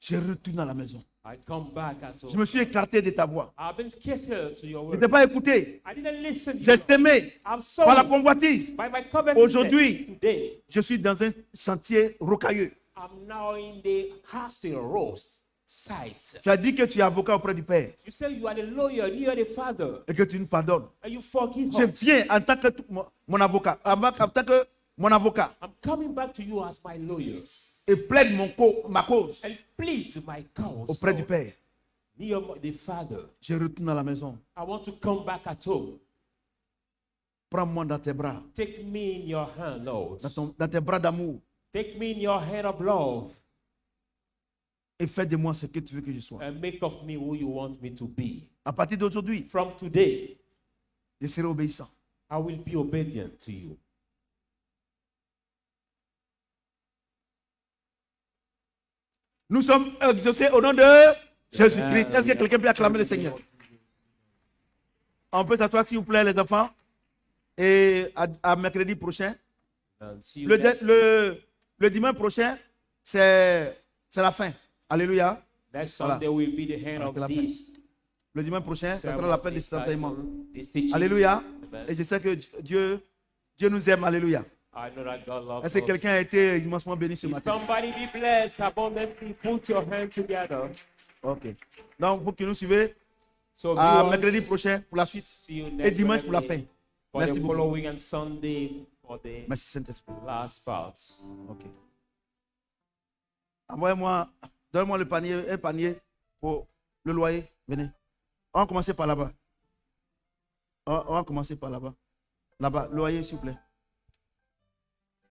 Je retourne à la maison. I come back at Je home. me suis écarté de ta voix. I've been scared to your Je word. ne t'ai pas écouté. I didn't listen. J'ai aimé I'm par la sorry. convoitise. By my covenant Aujourd'hui, today, je suis dans un sentier rocailleux. I'm now in the castle roast site. Tu as dit que tu es avocat auprès du Père You say you are the lawyer, you are the father, et que tu nous pardonnes. and you forgive Je us. viens en tant que mon avocat, en tant que mon avocat, I'm coming back to you as my lawyer et plaide ma cause and plead my cause auprès du Père. near the Father. Je retourne à la maison. I want to come back at home. Prends-moi dans tes bras, Take me in your hand, Lord. dans tes bras d'amour, Take me in your hand of love et fais de moi ce que tu veux que je sois. and make of me who you want me to be. À partir d'aujourd'hui, From today, je serai obéissant. I will be obedient to you. Nous sommes exaucés au nom de Jésus-Christ. Est-ce que quelqu'un peut acclamer le Seigneur? On peut s'asseoir, s'il vous plaît, les enfants. Et à mercredi prochain. And see you Le dimanche prochain, c'est la fin. Alléluia. next Voilà. Sunday will be the hand C'est la of fin. this. Le dimanche prochain, ce sera sermon, la fin de this cet enseignement. title, this teaching. Alléluia. Amen. Et je sais que Dieu nous aime. Alléluia. I know that God loves Est-ce que us. quelqu'un a été immensement béni ce If matin? somebody be blessed abundantly, put your hands together. Ok. Donc, vous qui nous suivez, So à viewers, mercredi prochain pour la suite. see you Et next dimanche pour la fin. Wednesday for Merci the beaucoup. following and Sunday for the Merci Saint-Esprit. last part. Ok. Donne-moi un panier pour le loyer. Venez. On va commencer par là-bas. On va commencer par là-bas. Là-bas, loyer, s'il vous plaît.